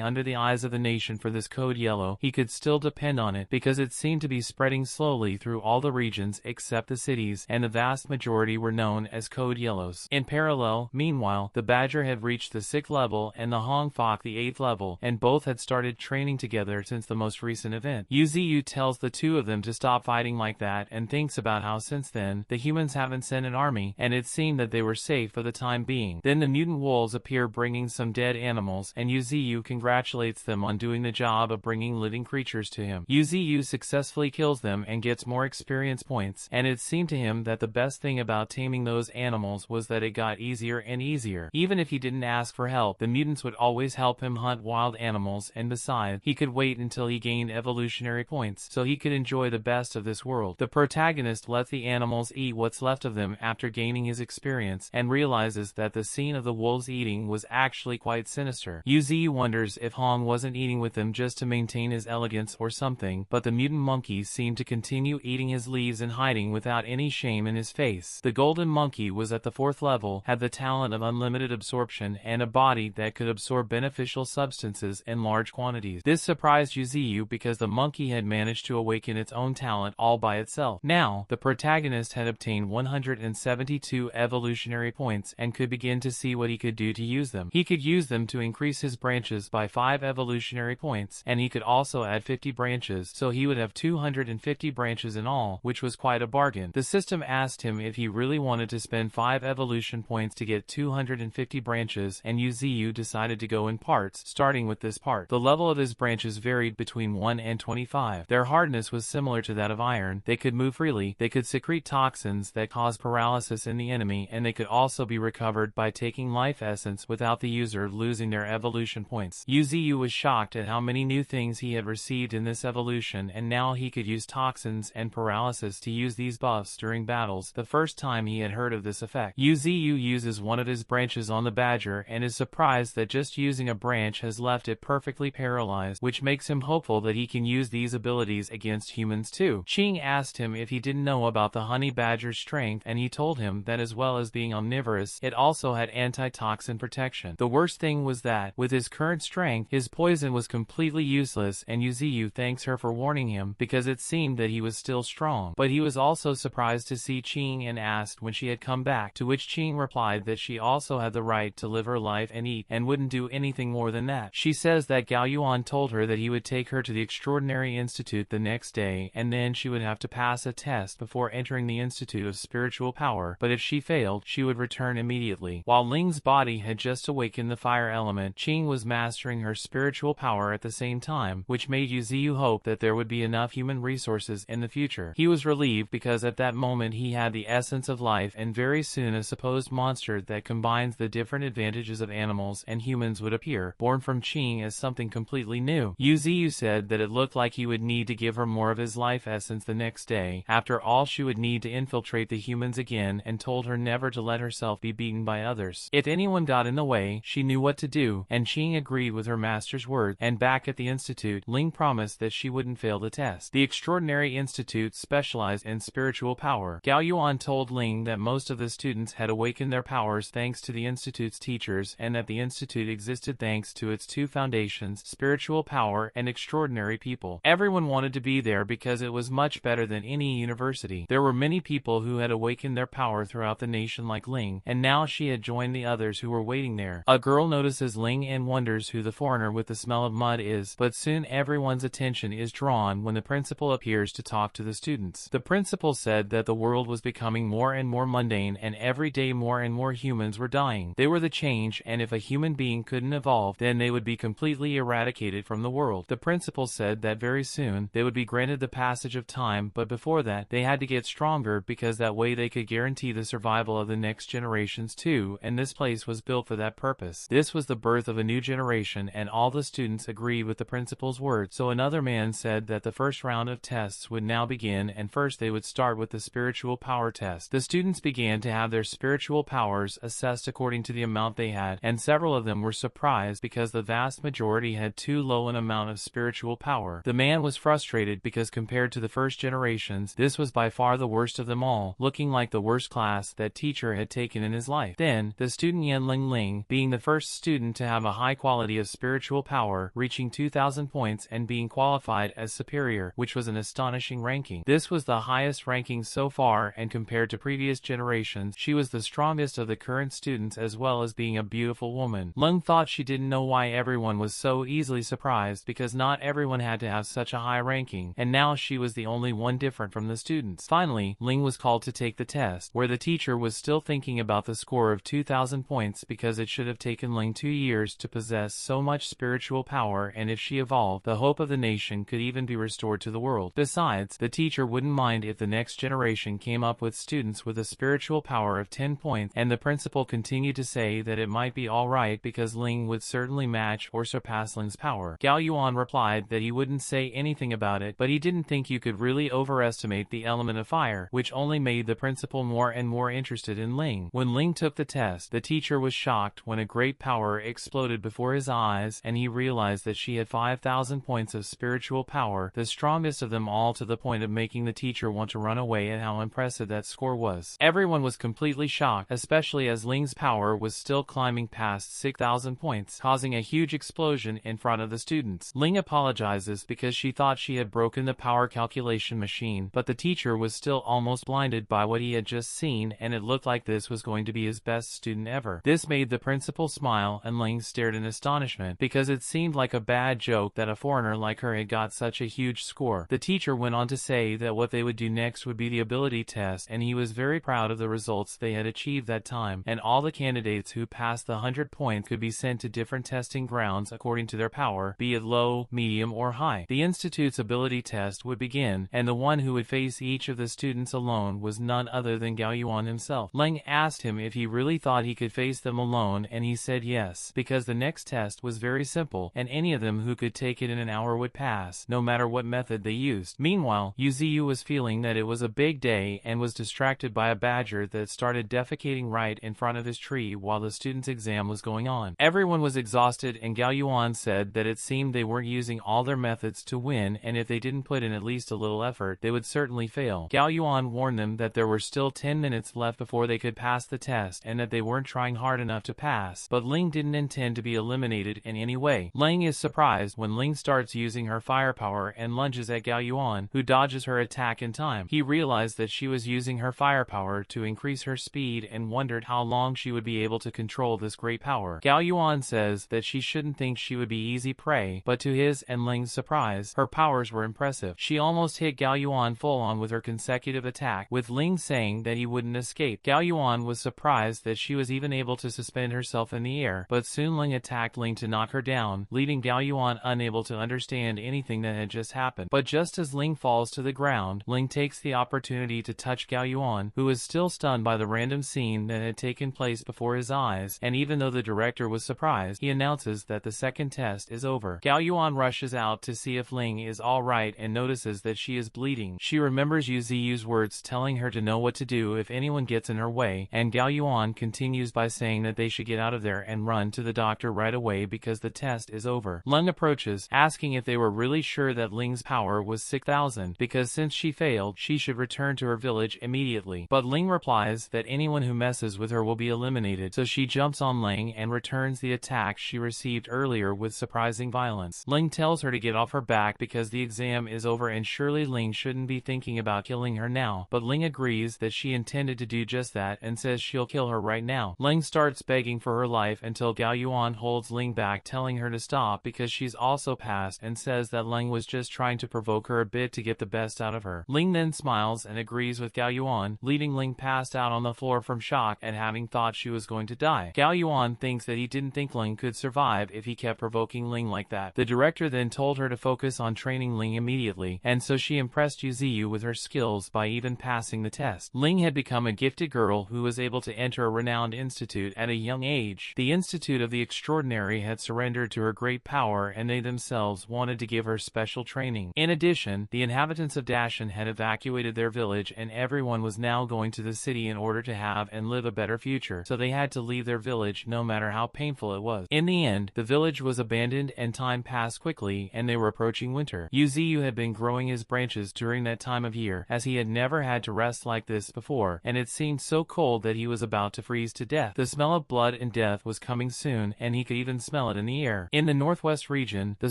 [SPEAKER 1] under the eyes of the nation for this code yellow, he could still depend on it, because it seemed to be spreading slowly through all the regions except the cities, and the vast majority were known as code yellows. In parallel, meanwhile, the Badger had reached the 6th level and the Hong Fok the 8th level, and both had started training together since the most recent event. Yuziyu tells the two of them to stop fighting like that and thinks about how since then, the humans haven't sent an army, and it seemed that they were safe for the time being. Then the mutant wolves appear bringing some dead animals, and Yuziyu congratulates them on doing the job of bringing living creatures to him. Yuziyu successfully kills them and gets more experience points, and it seemed to him that the best thing about taming those animals was that it got easier and easier. Even if he didn't ask for help, the mutants would always help him hunt wild animals, and besides, he could wait until he gained evolutionary points, so he could enjoy the best of this world. The protagonist lets the animals eat what's left of them after gaining his experience, and realizes that the scene of the wolves eating was actually quite sinister. Yuziyu wonders if Hong wasn't eating with them just to maintain his elegance or something, but the mutant monkeys seemed to continue eating his leaves and hiding without any shame in his face. The golden monkey was at the 4th level, had the talent of unlimited absorption, and a body that could absorb beneficial substances in large quantities. This surprised Yuziyu because the monkey had managed to awaken its own talent all by itself. Now, the protagonist had obtained 172 evolutionary points and could begin to see what he could do to use them. He could use them to increase his branches by 5 evolutionary points, and he could also add 50 branches, so he would have 250 branches in all, which was quite a bargain. The system asked him if he really wanted to spend 5 evolution points to get 250 branches, and Yuziyu decided to go in parts, starting with this part. The level of his branches varied between 1 and 25. Their hardness was similar to that of iron, they could move freely, they could secrete toxins that cause paralysis in the enemy, and they could also be recovered by taking life essence without the user losing their evolution points. Yuziyu was shocked at how many new things he had received in this evolution, and now he could use toxins and paralysis to use these buffs during battles, the first time he had heard of this effect. Yuziyu uses one of his branches on the Badger and is surprised that just using a branch has left it perfectly paralyzed, which makes him hopeful that he can use these abilities against humans too. Ching asked him if he didn't know about the honey badger's strength, and he told him that as well as being omnivorous, it also had anti-toxin protection. The worst thing was that, with his current strength, his poison was completely useless, and Yuziyu thanks her for warning him, because it seemed that he was still strong. But he was also surprised to see Ching and asked when she had come back, to which Ching replied that she also had the right to live her life and eat, and wouldn't do anything more than that. She says that Gao Yuan told her that he would take her to the Extraordinary Institute the next day, and then she would have to pass a test before entering the Institute of Spiritual Power, but if she failed, she would return immediately. While Ling's body had just awakened the fire element, Ching was mastering her spiritual power at the same time, which made Yuziyu hope that there would be enough human resources in the future. He was relieved because at that moment he had the essence of life, and very soon a supposed monster that combines the different advantages of animals and humans would appear, born from Ching as something completely new. Yuziyu said that it looked like he would need to give her more of his life essence the next day. After all, she would need to infiltrate the humans again, and told her never to let herself be beaten beaten by others. If anyone got in the way, she knew what to do, and Qing agreed with her master's word, and back at the institute, Ling promised that she wouldn't fail the test. The Extraordinary Institute specialized in spiritual power. Gao Yuan told Ling that most of the students had awakened their powers thanks to the institute's teachers, and that the institute existed thanks to its two foundations, spiritual power and extraordinary people. Everyone wanted to be there because it was much better than any university. There were many people who had awakened their power throughout the nation like Ling, and now she had joined the others who were waiting there. A girl notices Ling and wonders who the foreigner with the smell of mud is, but soon everyone's attention is drawn when the principal appears to talk to the students. The principal said that the world was becoming more and more mundane, and every day more and more humans were dying. They were the change, and if a human being couldn't evolve, then they would be completely eradicated from the world. The principal said that very soon they would be granted the passage of time, but before that they had to get stronger because that way they could guarantee the survival of the next generations too, and this place was built for that purpose. This was the birth of a new generation, and all the students agreed with the principal's words. So another man said that the first round of tests would now begin, and first they would start with the spiritual power test. The students began to have their spiritual powers assessed according to the amount they had, and several of them were surprised because the vast majority had too low an amount of spiritual power. The man was frustrated because compared to the first generations, this was by far the worst of them all, looking like the worst class that teacher had taken in his life. Then, the student Yan Ling, being the first student to have a high quality of spiritual power, reaching 2,000 points and being qualified as superior, which was an astonishing ranking. This was the highest ranking so far, and compared to previous generations, she was the strongest of the current students as well as being a beautiful woman. Ling thought she didn't know why everyone was so easily surprised because not everyone had to have such a high ranking, and now she was the only one different from the students. Finally, Ling was called to take the test, where the teacher was still thinking about the score of 2,000 points because it should have taken Ling 2 years to possess so much spiritual power, and if she evolved, the hope of the nation could even be restored to the world. Besides, the teacher wouldn't mind if the next generation came up with students with a spiritual power of 10 points, and the principal continued to say that it might be alright because Ling would certainly match or surpass Ling's power. Gao Yuan replied that he wouldn't say anything about it, but he didn't think you could really overestimate the element of fire, which only made the principal more and more interested in Ling. When Ling took the test, the teacher was shocked when a great power exploded before his eyes, and he realized that she had 5,000 points of spiritual power, the strongest of them all, to the point of making the teacher want to run away at how impressive that score was. Everyone was completely shocked, especially as Ling's power was still climbing past 6,000 points, causing a huge explosion in front of the students. Ling apologizes because she thought she had broken the power calculation machine, but the teacher was still almost blinded by what he had just seen, and it looked like this was going to be his best student ever. This made the principal smile, and Ling stared in astonishment because it seemed like a bad joke that a foreigner like her had got such a huge score. The teacher went on to say that what they would do next would be the ability test, and he was very proud of the results they had achieved that time, and all the candidates who passed the 100 points could be sent to different testing grounds according to their power, be it low, medium, or high. The institute's ability test would begin, and the one who would face each of the students alone was none other than Gao Yuan himself. Ling asked him if he really thought he could face them alone, and he said yes, because the next test was very simple, and any of them who could take it in an hour would pass, no matter what method they used. Meanwhile, Yuziyu was feeling that it was a big day and was distracted by a badger that started defecating right in front of his tree while the student's exam was going on. Everyone was exhausted, and Gao Yuan said that it seemed they weren't using all their methods to win, and if they didn't put in at least a little effort, they would certainly fail. Gao Yuan warned them that there were still 10 minutes left before they could pass the test, and that they weren't trying hard enough to pass, but Ling didn't intend to be eliminated in any way. Ling is surprised when Ling starts using her firepower and lunges at Gao Yuan, who dodges her attack in time. He realized that she was using her firepower to increase her speed and wondered how long she would be able to control this great power. Gao Yuan says that she shouldn't think she would be easy prey, but to his and Ling's surprise, her powers were impressive. She almost hit Gao Yuan full on with her consecutive attack, with Ling saying that he wouldn't escape. Gao Yuan was surprised that she was even able to suspend herself in the air, but soon Ling attacked Ling to knock her down, leaving Gao Yuan unable to understand anything that had just happened. But just as Ling falls to the ground, Ling takes the opportunity to touch Gao Yuan, who was still stunned by the random scene that had taken place before his eyes, and even though the director was surprised, he announces that the second test is over. Gao Yuan rushes out to see if Ling is alright and notices that she is bleeding. She remembers Yu Ziyu's words telling her to know what to do if anyone gets in her way, and Gao Yuan Yuan continues by saying that they should get out of there and run to the doctor right away because the test is over. Ling approaches, asking if they were really sure that Ling's power was 6,000, because since she failed, she should return to her village immediately. But Ling replies that anyone who messes with her will be eliminated, so she jumps on Ling and returns the attack she received earlier with surprising violence. Ling tells her to get off her back because the exam is over and surely Ling shouldn't be thinking about killing her now, but Ling agrees that she intended to do just that and says she'll kill her right now. Ling starts begging for her life until Gao Yuan holds Ling back, telling her to stop because she's also passed, and says that Ling was just trying to provoke her a bit to get the best out of her. Ling then smiles and agrees with Gao Yuan, leaving Ling passed out on the floor from shock at having thought she was going to die. Gao Yuan thinks that he didn't think Ling could survive if he kept provoking Ling like that. The director then told her to focus on training Ling immediately, and so she impressed Yuziyu with her skills by even passing the test. Ling had become a gifted girl who was able to enter a renowned institute at a young age. The Institute of the Extraordinary had surrendered to her great power, and they themselves wanted to give her special training. In addition, the inhabitants of Dashan had evacuated their village and everyone was now going to the city in order to have and live a better future, so they had to leave their village no matter how painful it was. In the end, the village was abandoned and time passed quickly and they were approaching winter. Yuziyu had been growing his branches during that time of year, as he had never had to rest like this before, and it seemed so cold that he was about to freeze to death. The smell of blood and death was coming soon, and he could even smell it in the air. In the northwest region, the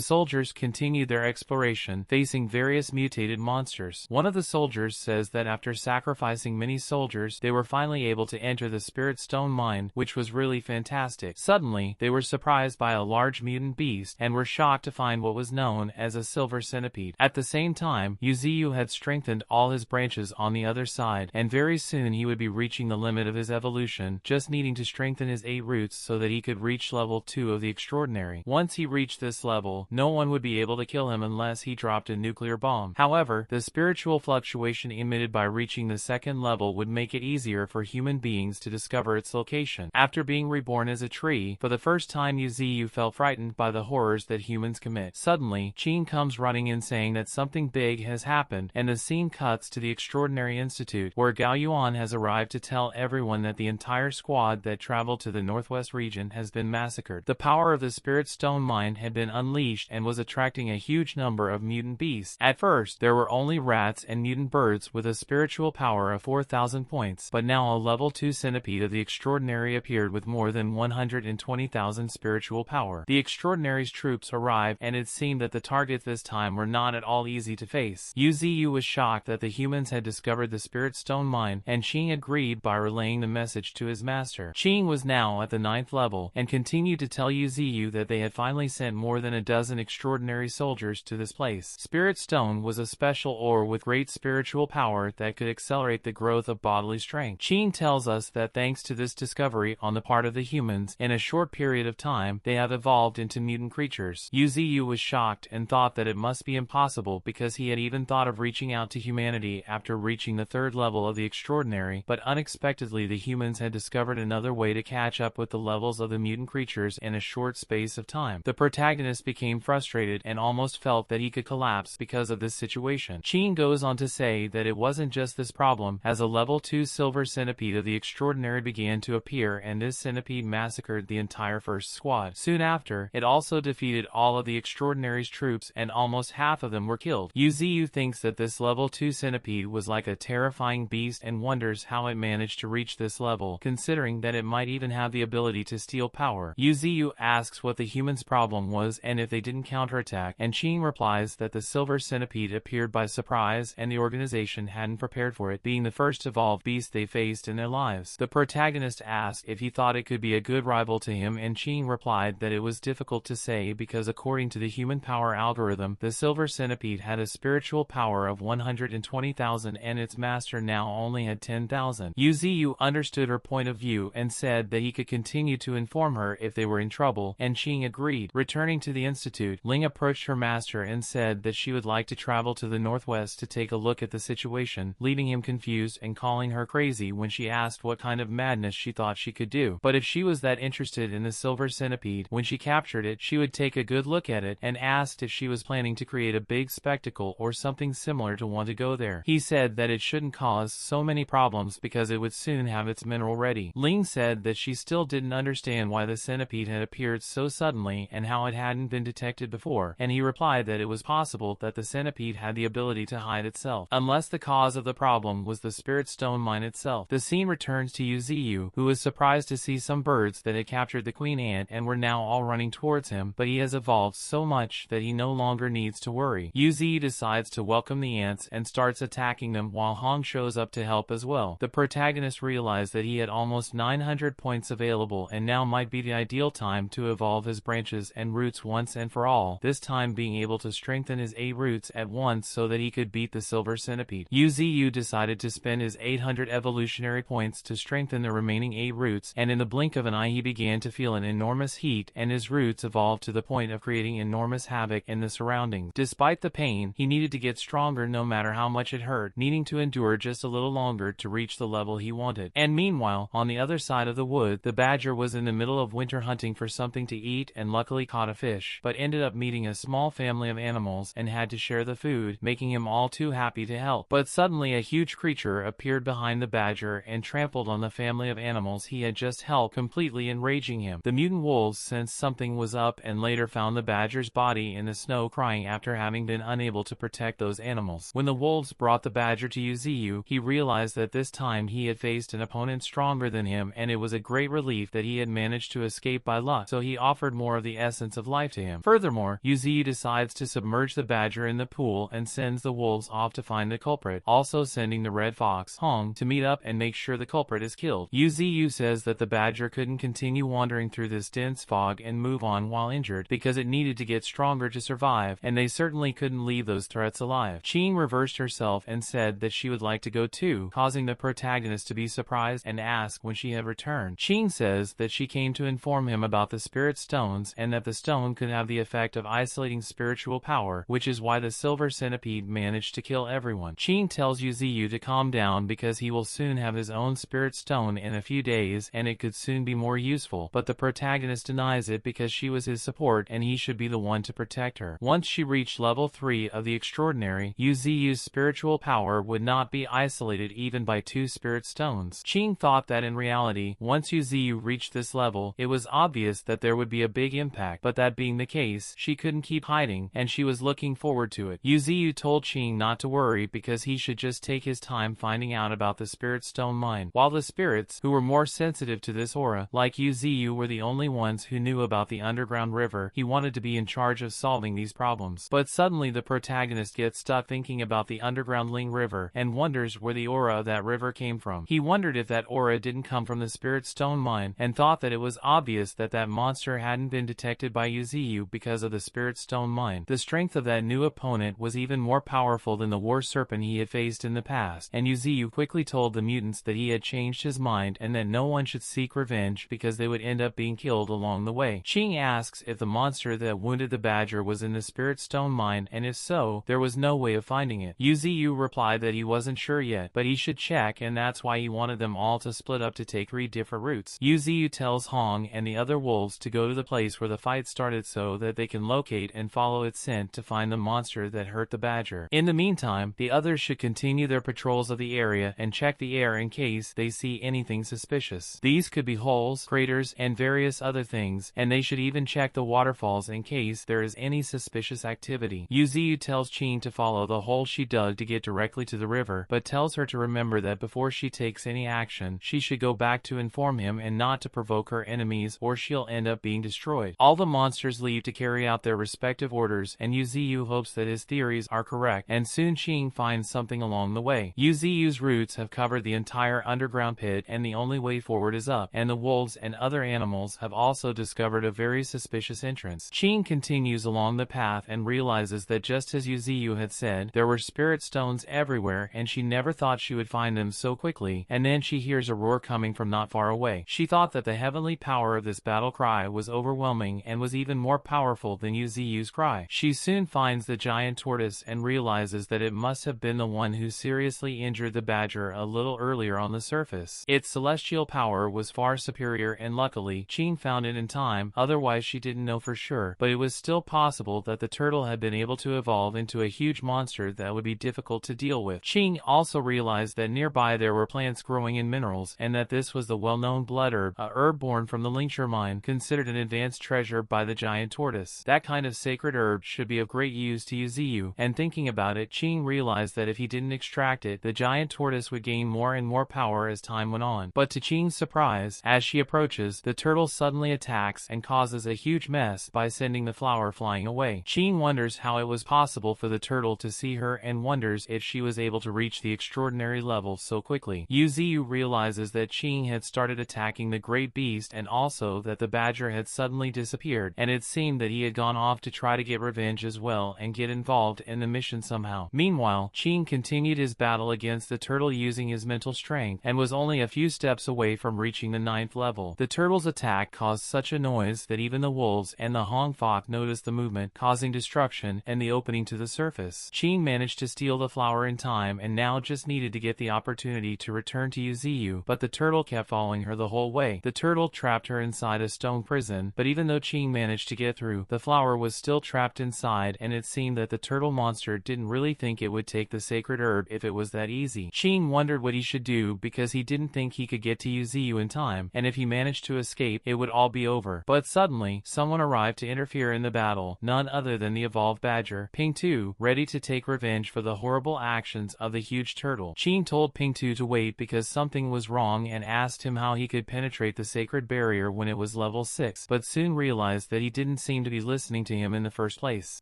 [SPEAKER 1] soldiers continued their exploration, facing various mutated monsters. One of the soldiers says that after sacrificing many soldiers, they were finally able to enter the Spirit Stone mine, which was really fantastic. Suddenly, they were surprised by a large mutant beast, and were shocked to find what was known as a silver centipede. At the same time, Yuziyu had strengthened all his branches on the other side, and very soon he would be reaching the limit of his evolution, just needing to strengthen his 8 roots so that he could reach level 2 of the extraordinary. Once he reached this level, no one would be able to kill him unless he dropped a nuclear bomb. However, the spiritual fluctuation emitted by reaching the 2nd level would make it easier for human beings to discover its location. After being reborn as a tree, for the first time Yuziyu felt frightened by the horrors that humans commit. Suddenly, Qin comes running in saying that something big has happened, and the scene cuts to the Extraordinary Institute, where Gao Yuan has arrived to tell everyone that the entire squad that traveled to the northwest region has been massacred. The power of the Spirit Stone mine had been unleashed and was attracting a huge number of mutant beasts. At first, there were only rats and mutant birds with a spiritual power of 4,000 points, but now a level 2 centipede of the Extraordinary appeared with more than 120,000 spiritual power. The Extraordinary's troops arrived, and it seemed that the targets this time were not at all easy to face. Yuziyu was shocked that the humans had discovered the Spirit Stone mine, and Qing agreed by relaying the message to his master. Qing was now at the 9th level, and continued to tell Yuziyu that they had finally sent more than a dozen extraordinary soldiers to this place. Spirit Stone was a special ore with great spiritual power that could accelerate the growth of bodily strength. Qing tells us that thanks to this discovery on the part of the humans, in a short period of time, they have evolved into mutant creatures. Yuziyu was shocked and thought that it must be impossible because he had even thought of reaching out to humanity after reaching the 3rd level of the extraordinary, but unexpectedly the humans had discovered another way to catch up with the levels of the mutant creatures in a short space of time. The protagonist became frustrated and almost felt that he could collapse because of this situation. Qin goes on to say that it wasn't just this problem, as a level 2 silver centipede of the extraordinary began to appear, and this centipede massacred the entire first squad. Soon after, it also defeated all of the extraordinary's troops and almost half of them were killed. Yuziyu thinks that this level 2 centipede was like a terrifying beast and wonders how it managed to reach this level, considering that it might even have the ability to steal power. Yuziyu asks what the humans' problem was and if they didn't counterattack, and Qin replies that the silver centipede appeared by surprise and the organization hadn't prepared for it, being the first evolved beast they faced in their lives. The protagonist asked if he thought it could be a good rival to him, and Qin replied that it was difficult to say because according to the human power algorithm, the silver centipede had a spiritual power of 120,000 and its master now only had 10,000. Yuziyu understood her point of view and said that he could continue to inform her if they were in trouble, and Qing agreed. Returning to the institute, Ling approached her master and said that she would like to travel to the northwest to take a look at the situation, leaving him confused and calling her crazy when she asked what kind of madness she thought she could do. But if she was that interested in the silver centipede, when she captured it, she would take a good look at it, and asked if she was planning to create a big spectacle or something similar to want to go there. He said that it shouldn't cause so many problems because it would soon have its its mineral ready. Ling said that she still didn't understand why the centipede had appeared so suddenly and how it hadn't been detected before, and he replied that it was possible that the centipede had the ability to hide itself, unless the cause of the problem was the spirit stone mine itself. The scene returns to Yuziyu, who was surprised to see some birds that had captured the queen ant and were now all running towards him, but he has evolved so much that he no longer needs to worry. Yuziyu decides to welcome the ants and starts attacking them while Hong shows up to help as well. The protagonist realized that he had almost 900 points available and now might be the ideal time to evolve his branches and roots once and for all, this time being able to strengthen his 8 roots at once so that he could beat the silver centipede. Yuziyu decided to spend his 800 evolutionary points to strengthen the remaining 8 roots, and in the blink of an eye he began to feel an enormous heat and his roots evolved to the point of creating enormous havoc in the surroundings. Despite the pain, he needed to get stronger no matter how much it hurt, needing to endure just a little longer to reach the level he wanted. And meanwhile, on the other side of the wood, the badger was in the middle of winter hunting for something to eat and luckily caught a fish, but ended up meeting a small family of animals and had to share the food, making him all too happy to help. But suddenly a huge creature appeared behind the badger and trampled on the family of animals he had just helped, completely enraging him. The mutant wolves sensed something was up and later found the badger's body in the snow crying after having been unable to protect those animals. When the wolves brought the badger to Yuziyu, he realized that this time he had faced an opponent stronger than him, and it was a great relief that he had managed to escape by luck, so he offered more of the essence of life to him. Furthermore, Yuziyu decides to submerge the badger in the pool and sends the wolves off to find the culprit, also sending the red fox, Hong, to meet up and make sure the culprit is killed. Yuziyu says that the badger couldn't continue wandering through this dense fog and move on while injured because it needed to get stronger to survive, and they certainly couldn't leave those threats alive. Qing reversed herself and said that she would like to go too, causing the protagonist to be surprised and ask when she had returned. Qing says that she came to inform him about the spirit stones and that the stone could have the effect of isolating spiritual power, which is why the silver centipede managed to kill everyone. Qing tells Yuziyu to calm down because he will soon have his own spirit stone in a few days and it could soon be more useful, but the protagonist denies it because she was his support and he should be the one to protect her. Once she reached level 3 of the extraordinary, Yuziyu's spiritual power would not be isolated even by 2 spirit stones. Qing thought that in reality, once Yuziyu reached this level, it was obvious that there would be a big impact, but that being the case, she couldn't keep hiding, and she was looking forward to it. Yuziyu told Qing not to worry because he should just take his time finding out about the spirit stone mine, while the spirits, who were more sensitive to this aura, like Yuziyu, were the only ones who knew about the underground river. He wanted to be in charge of solving these problems. But suddenly the protagonist gets stuck thinking about the underground Ling River and wonders where the aura of that river came from. He wondered if that aura didn't come from the spirit stone mine and thought that it was obvious that that monster hadn't been detected by Yuziyu because of the spirit stone mine. The strength of that new opponent was even more powerful than the war serpent he had faced in the past, and Yuziyu quickly told the mutants that he had changed his mind and that no one should seek revenge because they would end up being killed along the way. Qing asks if the monster that wounded the badger was in the spirit stone mine, and if so, there was no way of finding it. Yuziyu replied that he wasn't sure yet, but he should check, and that's why he wanted them all to split up to take 3 different routes. Yuziyu tells Hong and the other wolves to go to the place where the fight started so that they can locate and follow its scent to find the monster that hurt the badger. In the meantime, the others should continue their patrols of the area and check the air in case they see anything suspicious. These could be holes, craters, and various other things, and they should even check the waterfalls in case there is any suspicious activity. Yuziyu tells Qing to follow the hole she dug to get directly to the river, but tells her to remember that before she takes any action, she should go back to inform him and not to provoke her enemies or she'll end up being destroyed. All the monsters leave to carry out their respective orders, and Yuziyu hopes that his theories are correct, and soon Qing finds something along the way. Yuziyu's roots have covered the entire underground pit and the only way forward is up, and the wolves and other animals have also discovered a very suspicious entrance. Qing continues along the path and realizes that just as Yuziyu had said, there were spirit stones everywhere and she never thought she would find them so quickly, and then she hears a roar coming from not far away. She thought that the heavenly power of this battle cry was overwhelming and was even more powerful than Yuziyu's cry. She soon finds the giant tortoise and realizes that it must have been the one who seriously injured the badger a little earlier on the surface. Its celestial power was far superior, and luckily, Qing found it in time, otherwise she didn't know for sure, but it was still possible that the turtle had been able to evolve into a huge monster that would be difficult to deal with. Qing also realized that nearby there were plants growing in minerals, and that this was the well-known blood herb, a herb born from the lincture mine, considered an advanced treasure by the giant tortoise. That kind of sacred herb should be of great use to Yuziu, and thinking about it, Ching realized that if he didn't extract it, the giant tortoise would gain more and more power as time went on. But to Ching's surprise, as she approaches, the turtle suddenly attacks and causes a huge mess by sending the flower flying away. Ching wonders how it was possible for the turtle to see her and wonders if she was able to reach the extraordinary level so quickly. Yuziu realizes that Ching had started attacking the great beast and also that the badger had suddenly disappeared, and it seemed that he had gone off to try to get revenge as well and get involved in the mission somehow. Meanwhile, Ching continued his battle against the turtle using his mental strength and was only a few steps away from reaching the 9th level. The turtle's attack caused such a noise that even the wolves and the Hong Fok noticed the movement, causing destruction and the opening to the surface. Ching managed to steal the flower in time and now just needed to get the opportunity to return to Yuziu, but the turtle kept following her the whole way. The turtle trapped her inside a stone prison, but even though Ching managed to get through, the flower was still trapped inside, and it seemed that the turtle monster didn't really think it would take the sacred herb if it was that easy. Ching wondered what he should do because he didn't think he could get to Yuziu in time, and if he managed to escape, it would all be over. But suddenly, someone arrived to interfere in the battle, none other than the evolved badger, Ping-Tu, ready to take revenge for the horrible actions of the huge turtle. Ching told Ping-Tu to wait because something was wrong and asked him how he could penetrate the sacred barrier when it was level 6, but soon realized that he didn't seem to be listening to him in the first place.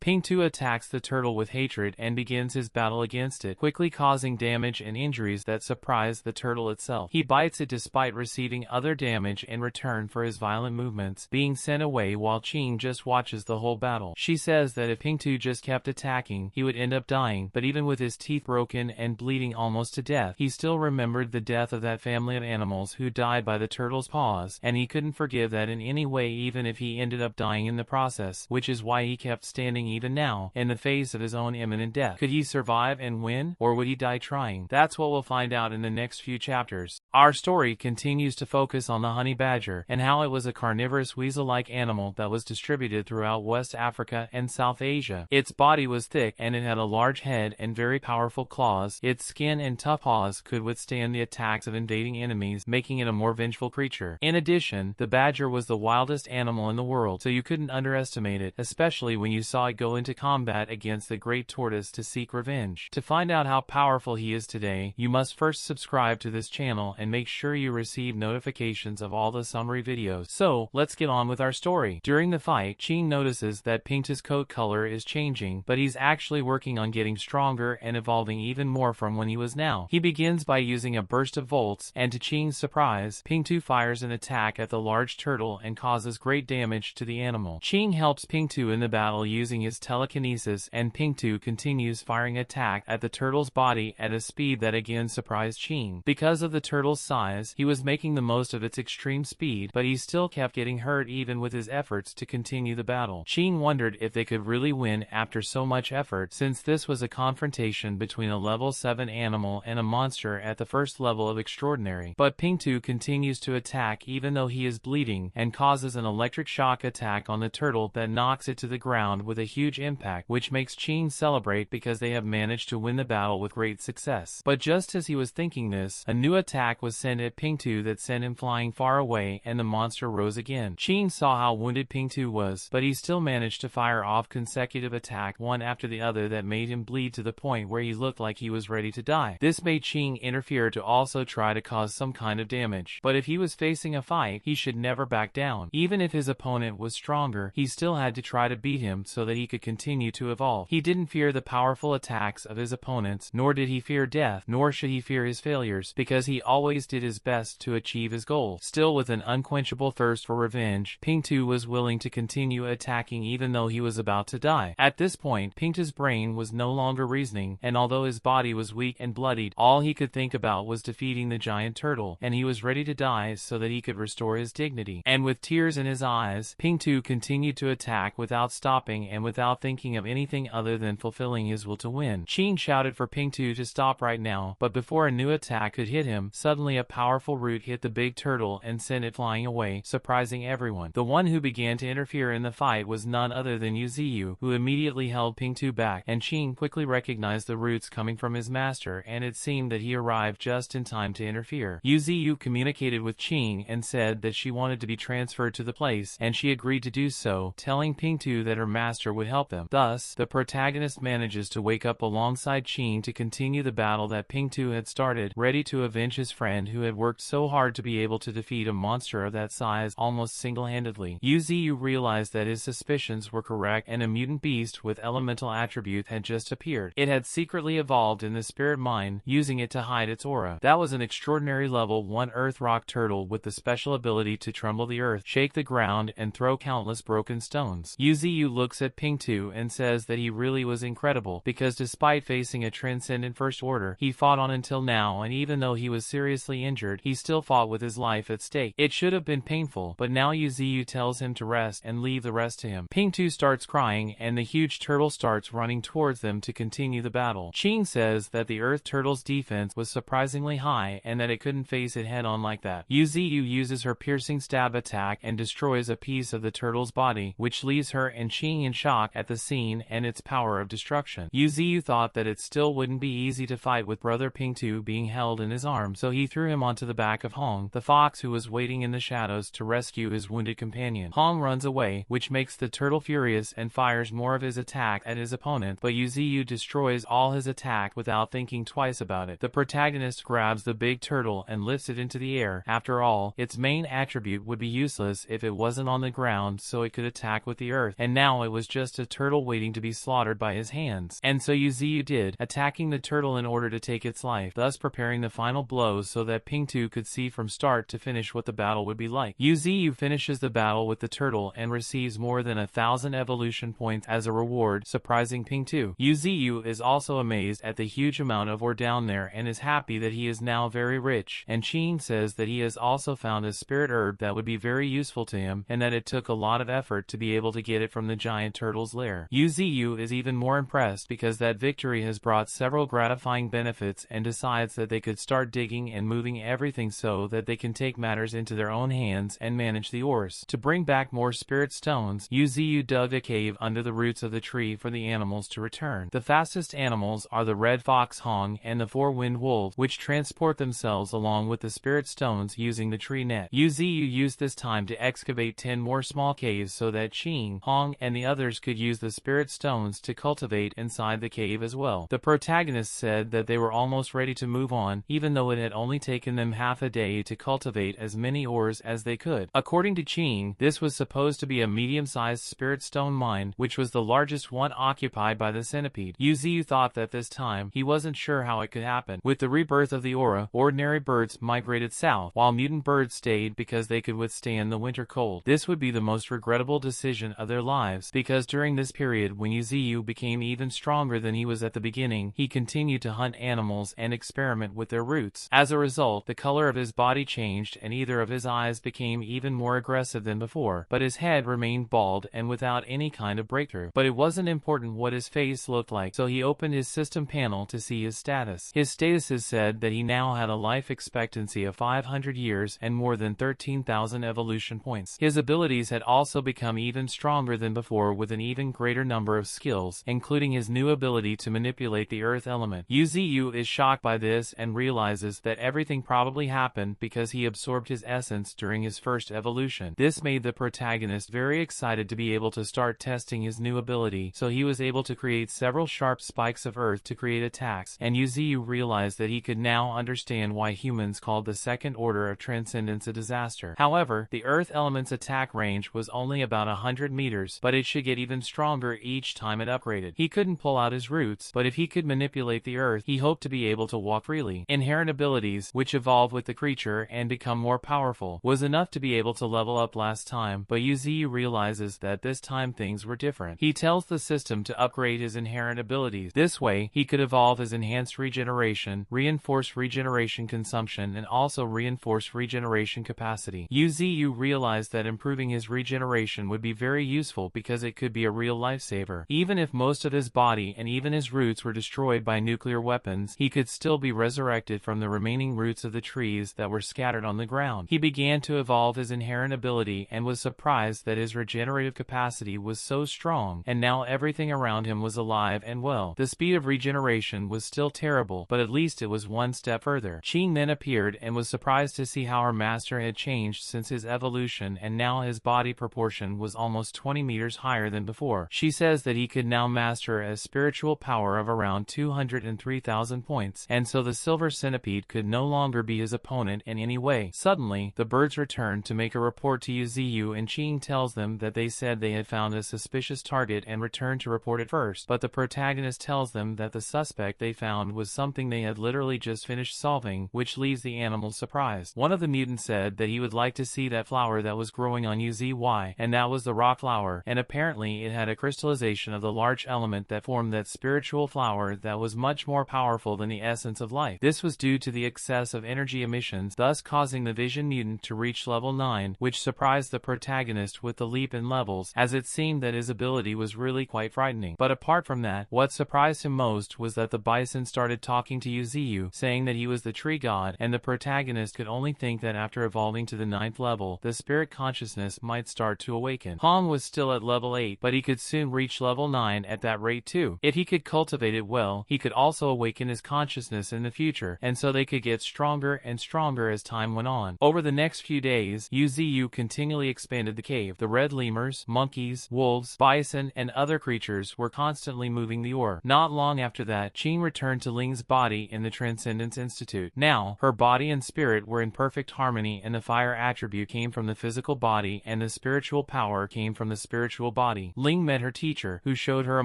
[SPEAKER 1] Ping-Tu attacks the turtle with hatred and begins his battle against it, quickly causing damage and injuries that surprise the turtle itself. He bites it despite receiving other damage in return for his violent movements, being sent away while Ching just watches the whole battle. She says that if Ping-Tu just kept attacking, he would end up dying, but even with his teeth broken and bleeding almost to death, he still remembered the death of that family of animals who died by the turtle's paws, and he couldn't forgive that in any way even if he ended up dying in the process, which is why he kept standing even now, in the face of his own imminent death. Could he survive and win, or would he die trying? That's what we'll find out in the next few chapters. Our story continues to focus on the honey badger, and how it was a carnivorous weasel-like animal that was distributed throughout West Africa and South Asia. Its body was thick and it had a large head and very powerful claws. Its skin and tough paws could withstand the attacks of invading enemies, making it a more vengeful creature. In addition, the badger was the wildest animal in the world, so you couldn't underestimate it, especially when you saw it go into combat against the great tortoise to seek revenge. To find out how powerful he is today, you must first subscribe to this channel and make sure you receive notifications of all the summary videos. So, let's get on with our story. During the fight, Ching notices that Ping-Tu's coat color is changing, but he's actually working on getting stronger and evolving even more from when he was now. He begins by using a burst of volts, and to Ching's surprise, Ping-Tu fires an attack at the large turtle and causes great damage to the animal. Ching helps Ping-Tu in the battle using his telekinesis, and Ping-Tu continues firing attack at the turtle's body at a speed that again surprised Ching. Because of the turtle's size, he was making the most of its extreme speed, but he still kept getting hurt even with his efforts to continue the battle. Ching wondered if they could really win after so much effort, since this was a confrontation between a level 7 animal and a monster at the first level of extraordinary. But Ping-Tu continues to attack even though he is bleeding, and causes an electric shock attack on the turtle that knocks it to the ground with a huge impact, which makes Ching celebrate because they have managed to win the battle with great success. But just as he was thinking this, a new attack was sent at Ping-Tu that sent him flying far away, and the monster rose again. Ching saw how wounded Ping-Tu was, but he still managed to fire off consecutive attacks one after the other that made him bleed to the point where he looked like he was ready to die. This made Ching interfere to also try to cause some kind of damage. But if he was facing a fight, he should never back down. Even if his opponent was stronger, he still had to try to beat him so that he could continue to evolve. He didn't fear the powerful attacks of his opponents, nor did he fear death, nor should he fear his failures, because he always did his best to achieve his goal. Still, with an unquenchable thirst for revenge, Ping-Tu was willing to continue attacking even though he was about to die. At this point, Ping-Tu's brain was no longer reasoning, and although his body was weak and bloodied, all he could think about was defeating the giant turtle, and he was ready to die so that he could restore his dignity. And with tears in his eyes, Ping-Tu continued to attack without stopping and without thinking of anything other than fulfilling his will to win. Ching shouted for Ping-Tu to stop right now, but before a new attack could hit him, suddenly a powerful root hit the big turtle and sent it flying away, surprising everyone. The one who began to interfere in the fight was none other than Yuziu, who immediately held Ping-Tu back, and Ching quickly recognized the roots coming from his master, and it seemed that he arrived just in time them to interfere. Yuziyu communicated with Qing and said that she wanted to be transferred to the place, and she agreed to do so, telling Pingtu that her master would help them. Thus, the protagonist manages to wake up alongside Qing to continue the battle that Pingtu had started, ready to avenge his friend who had worked so hard to be able to defeat a monster of that size almost single-handedly. Yuziyu realized that his suspicions were correct and a mutant beast with elemental attribute had just appeared. It had secretly evolved in the spirit mine, using it to hide its aura. That was an extraordinary level 1 earth rock turtle with the special ability to tremble the earth, shake the ground, and throw countless broken stones. Yuziyu looks at Pingtu and says that he really was incredible, because despite facing a transcendent first order, he fought on until now, and even though he was seriously injured, he still fought with his life at stake. It should have been painful, but now Yuziyu tells him to rest and leave the rest to him. Pingtu starts crying, and the huge turtle starts running towards them to continue the battle. Qing says that the earth turtle's defense was surprisingly high and that it couldn't face it head-on like that. Yuziyu uses her piercing stab attack and destroys a piece of the turtle's body, which leaves her and Qing in shock at the scene and its power of destruction. Yuziyu thought that it still wouldn't be easy to fight with brother Pingtu being held in his arms, so he threw him onto the back of Hong, the fox who was waiting in the shadows to rescue his wounded companion. Hong runs away, which makes the turtle furious and fires more of his attack at his opponent, but Yuziyu destroys all his attack without thinking twice about it. The protagonist grabs the big turtle and lifts it into the air. After all, its main attribute would be useless if it wasn't on the ground, so it could attack with the earth, and now it was just a turtle waiting to be slaughtered by his hands. And so Yuziyu did, attacking the turtle in order to take its life, thus preparing the final blows so that Pingtu could see from start to finish what the battle would be like. Yuziyu finishes the battle with the turtle and receives more than 1,000 evolution points as a reward, surprising Pingtu. Yuziyu is also amazed at the huge amount of ore down there and is happy that he is now very rich, and Qing says that he has also found a spirit herb that would be very useful to him and that it took a lot of effort to be able to get it from the giant turtle's lair. Yuziyu is even more impressed because that victory has brought several gratifying benefits and decides that they could start digging and moving everything so that they can take matters into their own hands and manage the ores. To bring back more spirit stones, Yuziyu dug a cave under the roots of the tree for the animals to return. The fastest animals are the red fox Hong and the four-winged wolves, which transport themselves along with the spirit stones using the tree net. Yuziyu used this time to excavate 10 more small caves so that Qing, Hong, and the others could use the spirit stones to cultivate inside the cave as well. The protagonist said that they were almost ready to move on, even though it had only taken them half a day to cultivate as many ores as they could. According to Qing, this was supposed to be a medium-sized spirit stone mine, which was the largest one occupied by the centipede. Yuziyu thought that this time, he wasn't sure how it could happen. With the rebirth of the aura, ordinary birds migrated south, while mutant birds stayed because they could withstand the winter cold. This would be the most regrettable decision of their lives, because during this period when Yuziyu became even stronger than he was at the beginning, he continued to hunt animals and experiment with their roots. As a result, the color of his body changed and either of his eyes became even more aggressive than before, but his head remained bald and without any kind of breakthrough. But it wasn't important what his face looked like, so he opened his system panel to see his status. His statuses said that he now had a life expectancy of 500 years and more than 13,000 evolution points. His abilities had also become even stronger than before with an even greater number of skills, including his new ability to manipulate the earth element. Yuziyu is shocked by this and realizes that everything probably happened because he absorbed his essence during his first evolution. This made the protagonist very excited to be able to start testing his new ability, so he was able to create several sharp spikes of earth to create attacks, and Yuziyu realized that he could now understand why humans called the second order of transcendence a disaster. However, the earth element's attack range was only about 100 meters, but it should get even stronger each time it upgraded. He couldn't pull out his roots, but if he could manipulate the earth, he hoped to be able to walk freely. Inherent abilities, which evolve with the creature and become more powerful, was enough to be able to level up last time, but Yuziyu realizes that this time things were different. He tells the system to upgrade his inherent abilities. This way, he could evolve his enhanced regeneration, reinforced regeneration consumption, and also reinforced regeneration capacity. Yuziyu realized that improving his regeneration would be very useful because it could be a real lifesaver. Even if most of his body and even his roots were destroyed by nuclear weapons, he could still be resurrected from the remaining roots of the trees that were scattered on the ground. He began to evolve his inherent ability and was surprised that his regenerative capacity was so strong, and now everything around him was alive and well. The speed of regeneration was still terrible, but at least it was one step further. further. Qing then appeared and was surprised to see how her master had changed since his evolution, and now his body proportion was almost 20 meters higher than before. She says that he could now master a spiritual power of around 203,000 points, and so the silver centipede could no longer be his opponent in any way. Suddenly, the birds return to make a report to Yuziyu, and Qing tells them that they said they had found a suspicious target and returned to report it first, but the protagonist tells them that the suspect they found was something they had literally just finished solving, which leaves the animals surprised. One of the mutants said that he would like to see that flower that was growing on UZY, and that was the rock flower, and apparently it had a crystallization of the large element that formed that spiritual flower that was much more powerful than the essence of life. This was due to the excess of energy emissions, thus causing the vision mutant to reach level 9, which surprised the protagonist with the leap in levels, as it seemed that his ability was really quite frightening. But apart from that, what surprised him most was that the bison started talking to Yuziyu, saying that he was the tree god, and the protagonist could only think that after evolving to the 9th level, the spirit consciousness might start to awaken. Han was still at level 8, but he could soon reach level 9 at that rate too. If he could cultivate it well, he could also awaken his consciousness in the future, and so they could get stronger and stronger as time went on. Over the next few days, Yuziyu continually expanded the cave. The red lemurs, monkeys, wolves, bison, and other creatures were constantly moving the ore. Not long after that, Qing returned to Ling's body in the Transcendence Institute. Now, her body and spirit were in perfect harmony, and the fire attribute came from the physical body and the spiritual power came from the spiritual body. Ling met her teacher, who showed her a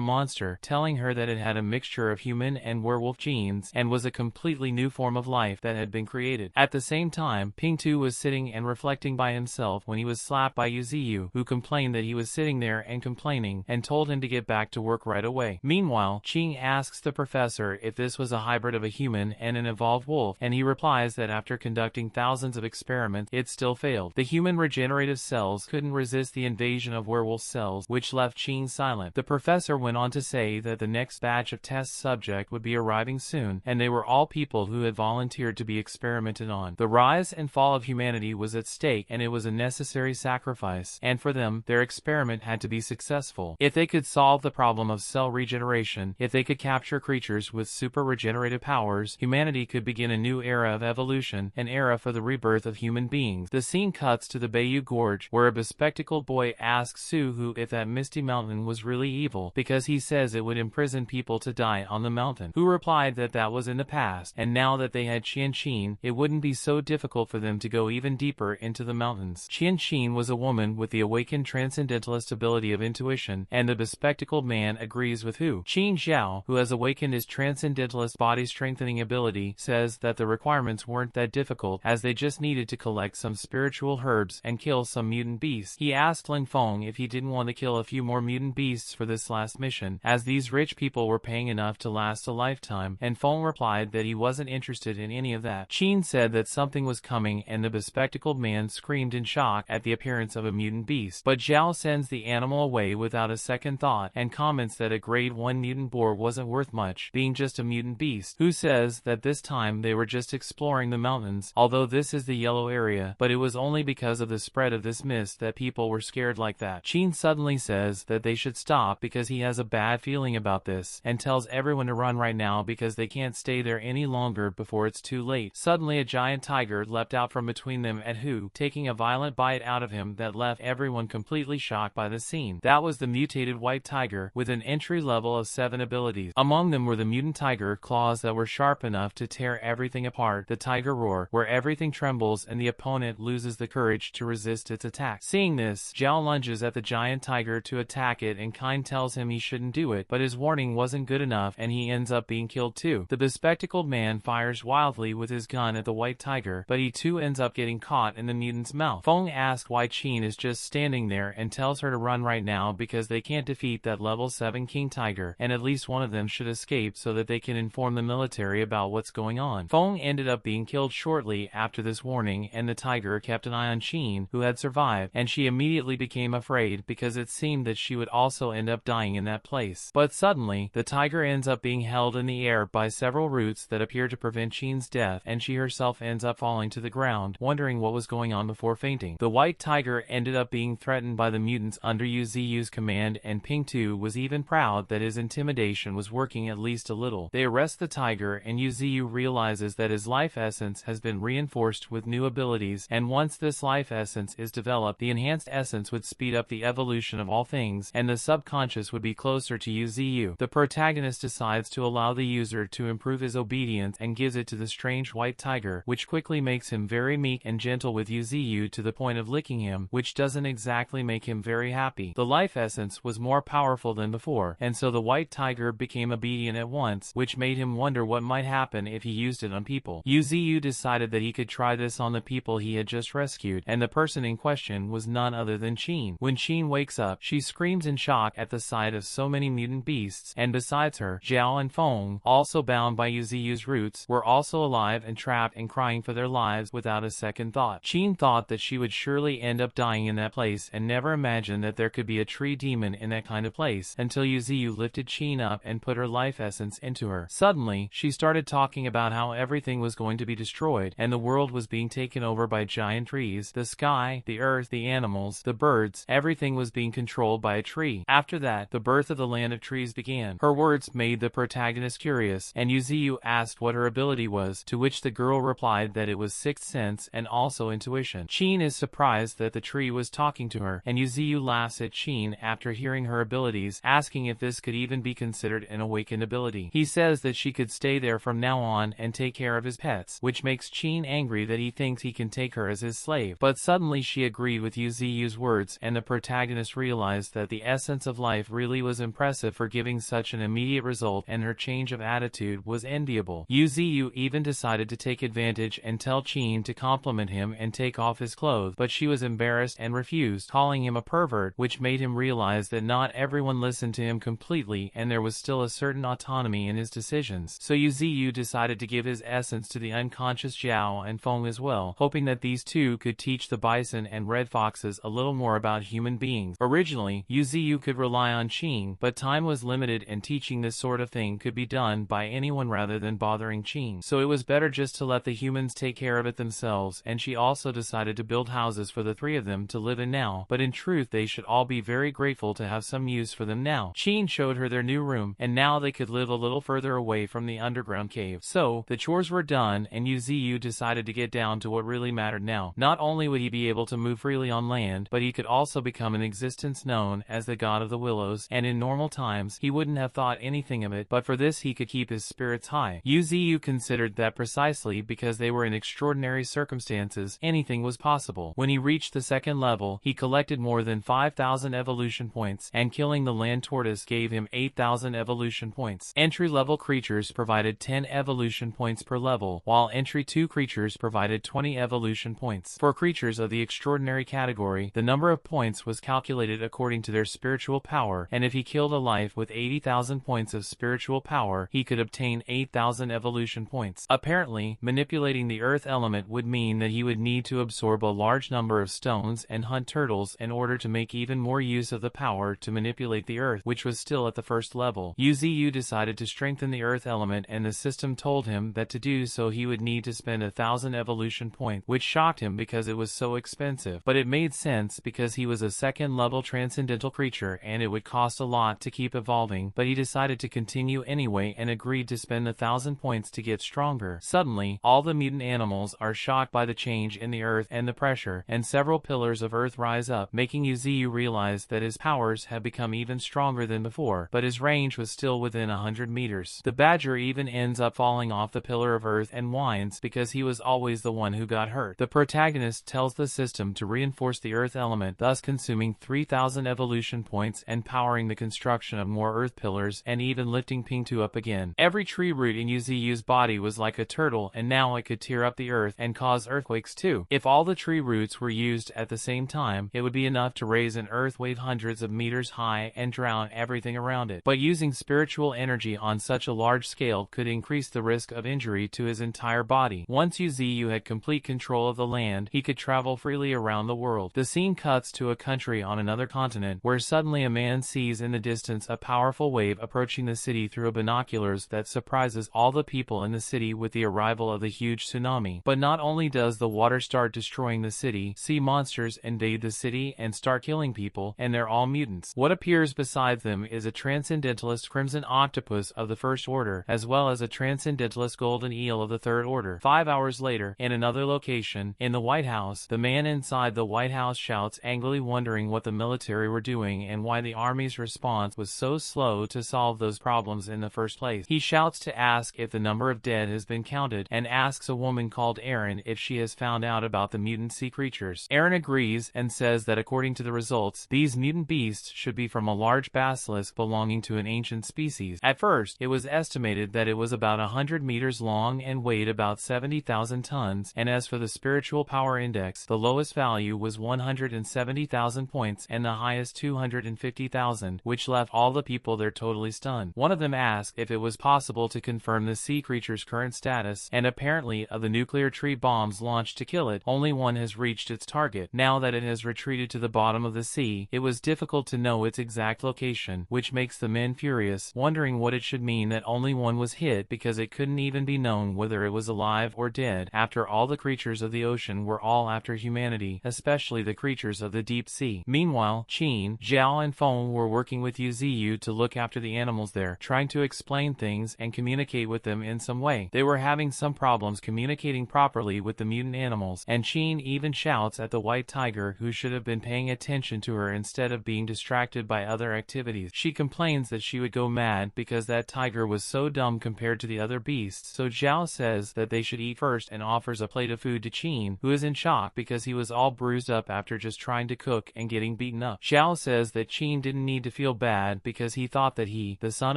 [SPEAKER 1] monster, telling her that it had a mixture of human and werewolf genes and was a completely new form of life that had been created. At the same time, Ping-Tu was sitting and reflecting by himself when he was slapped by Yuziyu, who complained that he was sitting there and complaining, and told him to get back to work right away. Meanwhile, Qing asks the professor if this was a hybrid of a human and an evolved wolf, and he replies that after conducting thousands of experiments, it still failed. The human regenerative cells couldn't resist the invasion of werewolf cells, which left Qing silent. The professor went on to say that the next batch of test subject would be arriving soon, and they were all people who had volunteered to be experimented on. The rise and fall of humanity was at stake, and it was a necessary sacrifice, and for them, their experiment had to be successful. If they could solve the problem of cell regeneration, if they could capture creatures with super regenerative powers, humanity could begin a new era of evolution, an era for the rebirth of human beings. The scene cuts to the Bayou Gorge, where a bespectacled boy asks Su-Hu if that misty mountain was really evil, because he says it would imprison people to die on the mountain. Hu replied that that was in the past, and now that they had Qian-Qin, it wouldn't be so difficult for them to go even deeper into the mountains. Qian-Qin was a woman with the awakened transcendentalist ability of intuition, and the bespectacled man agrees with Hu. Qin Xiao, who has awakened his transcendentalist body strengthening ability, says that the requirements weren't that difficult, as they just needed to collect some spiritual herbs and kill some mutant beasts. He asked Ling Feng if he didn't want to kill a few more mutant beasts for this last mission, as these rich people were paying enough to last a lifetime, and Feng replied that he wasn't interested in any of that. Qin said that something was coming, and the bespectacled man screamed in shock at the appearance of a mutant beast, but Zhao sends the animal away without a second thought, and comments that a grade 1 mutant boar wasn't worth much, being just a mutant beast. Who says that this time they were just exploring the mountains, although this is the yellow area, but it was only because of the spread of this mist that people were scared like that. Qin suddenly says that they should stop because he has a bad feeling about this, and tells everyone to run right now because they can't stay there any longer before it's too late. Suddenly a giant tiger leapt out from between them at Hu, taking a violent bite out of him that left everyone completely shocked by the scene. That was the mutated white tiger, with an entry level of 7 abilities. Among them were the mutant tiger claws that were sharp enough to tear everything apart, the tiger roar, where everything trembles and the opponent loses the courage to resist its attack. Seeing this, Zhao lunges at the giant tiger to attack it, and Kind tells him he shouldn't do it, but his warning wasn't good enough and he ends up being killed too. The bespectacled man fires wildly with his gun at the white tiger, but he too ends up getting caught in the mutant's mouth. Feng asks why Qin is just standing there and tells her to run right now because they can't defeat that level 7 king tiger, and at least one of them should escape so that they can inform the military about what's going on. Feng ended up being killed shortly after this warning, and the tiger kept an eye on Qin, who had survived, and she immediately became afraid because it seemed that she would also end up dying in that place. But suddenly, the tiger ends up being held in the air by several roots that appear to prevent Qin's death, and she herself ends up falling to the ground, wondering what was going on before fainting. The white tiger ended up being threatened by the mutants under Yuziyu's command, and Ping-Tu was even proud that his intimidation was working at least a little. They arrest the tiger, and Yuziyu realizes realizes that his life essence has been reinforced with new abilities, and once this life essence is developed, the enhanced essence would speed up the evolution of all things, and the subconscious would be closer to Yuzu. The protagonist decides to allow the user to improve his obedience and gives it to the strange white tiger, which quickly makes him very meek and gentle with Yuzu to the point of licking him, which doesn't exactly make him very happy. The life essence was more powerful than before, and so the white tiger became obedient at once, which made him wonder what might happen if he used it on people. Yuzu decided that he could try this on the people he had just rescued, and the person in question was none other than Qin. When Qin wakes up, she screams in shock at the sight of so many mutant beasts, and besides her, Zhao and Feng, also bound by Yuzu's roots, were also alive and trapped and crying for their lives without a second thought. Qin thought that she would surely end up dying in that place and never imagined that there could be a tree demon in that kind of place, until Yuzu lifted Qin up and put her life essence into her. Suddenly, she started talking about how everything was going to be destroyed, and the world was being taken over by giant trees. The sky, the earth, the animals, the birds, everything was being controlled by a tree. After that, the birth of the land of trees began. Her words made the protagonist curious, and Yuzu asked what her ability was, to which the girl replied that it was sixth sense and also intuition. Qin is surprised that the tree was talking to her, and Yuzu laughs at Qin after hearing her abilities, asking if this could even be considered an awakened ability. He says that she could stay there from now on and take care of his pets, which makes Qin angry that he thinks he can take her as his slave. But suddenly she agreed with Yuzu's words, and the protagonist realized that the essence of life really was impressive for giving such an immediate result, and her change of attitude was enviable. Yuzu even decided to take advantage and tell Qin to compliment him and take off his clothes, but she was embarrassed and refused, calling him a pervert, which made him realize that not everyone listened to him completely and there was still a certain autonomy in his decisions. So Yuzu decided to give his essence to the unconscious Zhao and Feng as well, hoping that these two could teach the bison and red foxes a little more about human beings. Originally, Yuzu could rely on Qin, but time was limited and teaching this sort of thing could be done by anyone rather than bothering Qin. So it was better just to let the humans take care of it themselves, and she also decided to build houses for the three of them to live in now, but in truth they should all be very grateful to have some use for them now. Qin showed her their new room, and now they could live a little further away from the underground cave. So, the chores were done, and Yuzu decided to get down to what really mattered now. Not only would he be able to move freely on land, but he could also become an existence known as the God of the Willows, and in normal times, he wouldn't have thought anything of it, but for this he could keep his spirits high. Yuzu considered that precisely because they were in extraordinary circumstances, anything was possible. When he reached the second level, he collected more than 5,000 evolution points, and killing the land tortoise gave him 8,000 evolution points. Entry-level creatures provided 10 evolution points per level, while Entry 2 creatures provided 20 evolution points. For creatures of the extraordinary category, the number of points was calculated according to their spiritual power, and if he killed a life with 80,000 points of spiritual power, he could obtain 8,000 evolution points. Apparently, manipulating the earth element would mean that he would need to absorb a large number of stones and hunt turtles in order to make even more use of the power to manipulate the earth, which was still at the first level. Yuzu decided to strengthen the earth element, and the system told him that to do so he would need to spend 1,000 evolution points, which shocked him because it was so expensive. But it made sense because he was a second level transcendental creature and it would cost a lot to keep evolving, but he decided to continue anyway and agreed to spend 1,000 points to get stronger. Suddenly, all the mutant animals are shocked by the change in the earth and the pressure, and several pillars of earth rise up, making Yuzu realize that his powers have become even stronger than before, but his range was still within 100 meters. The badger even ends up falling off the pillar of earth and whines because he was always the one who got hurt. The protagonist tells the system to reinforce the earth element, thus consuming 3,000 evolution points and powering the construction of more earth pillars and even lifting Pingtu up again. Every tree root in Yuzu's body was like a turtle, and now it could tear up the earth and cause earthquakes too. If all the tree roots were used at the same time, it would be enough to raise an earth wave hundreds of meters high and drown everything around it. But using spiritual energy on such a large scale could increase the risk of injury to his entire body. Once Yuzu had complete control of the land, he could travel freely around the world. The scene cuts to a country on another continent, where suddenly a man sees in the distance a powerful wave approaching the city through binoculars that surprises all the people in the city with the arrival of the huge tsunami. But not only does the water start destroying the city, sea monsters invade the city and start killing people, and they're all mutants. What appears beside them is a transcendentalist crimson octopus of the first order, as well as a transcendentalist marvelous golden eel of the third order. 5 hours later, in another location, in the White House, the man inside the White House shouts angrily, wondering what the military were doing and why the army's response was so slow to solve those problems in the first place. He shouts to ask if the number of dead has been counted, and asks a woman called Erin if she has found out about the mutant sea creatures. Erin agrees and says that according to the results, these mutant beasts should be from a large basilisk belonging to an ancient species. At first, it was estimated that it was about 100 meters long and weighed about 70,000 tons, and as for the spiritual power index, the lowest value was 170,000 points and the highest 250,000, which left all the people there totally stunned. One of them asked if it was possible to confirm the sea creature's current status, and apparently of the nuclear tree bombs launched to kill it, only one has reached its target. Now that it has retreated to the bottom of the sea, it was difficult to know its exact location, which makes the men furious, wondering what it should mean that only one was hit, because it couldn't even be known whether it was alive or dead, after all the creatures of the ocean were all after humanity, especially the creatures of the deep sea. Meanwhile, Qin, Zhao and Feng were working with Yuziyu to look after the animals there, trying to explain things and communicate with them in some way. They were having some problems communicating properly with the mutant animals, and Qin even shouts at the white tiger, who should have been paying attention to her instead of being distracted by other activities. She complains that she would go mad because that tiger was so dumb compared to the other beasts, so Zhao says that they should eat first and offers a plate of food to Qin, who is in shock because he was all bruised up after just trying to cook and getting beaten up. Zhao says that Qin didn't need to feel bad because he thought that he, the son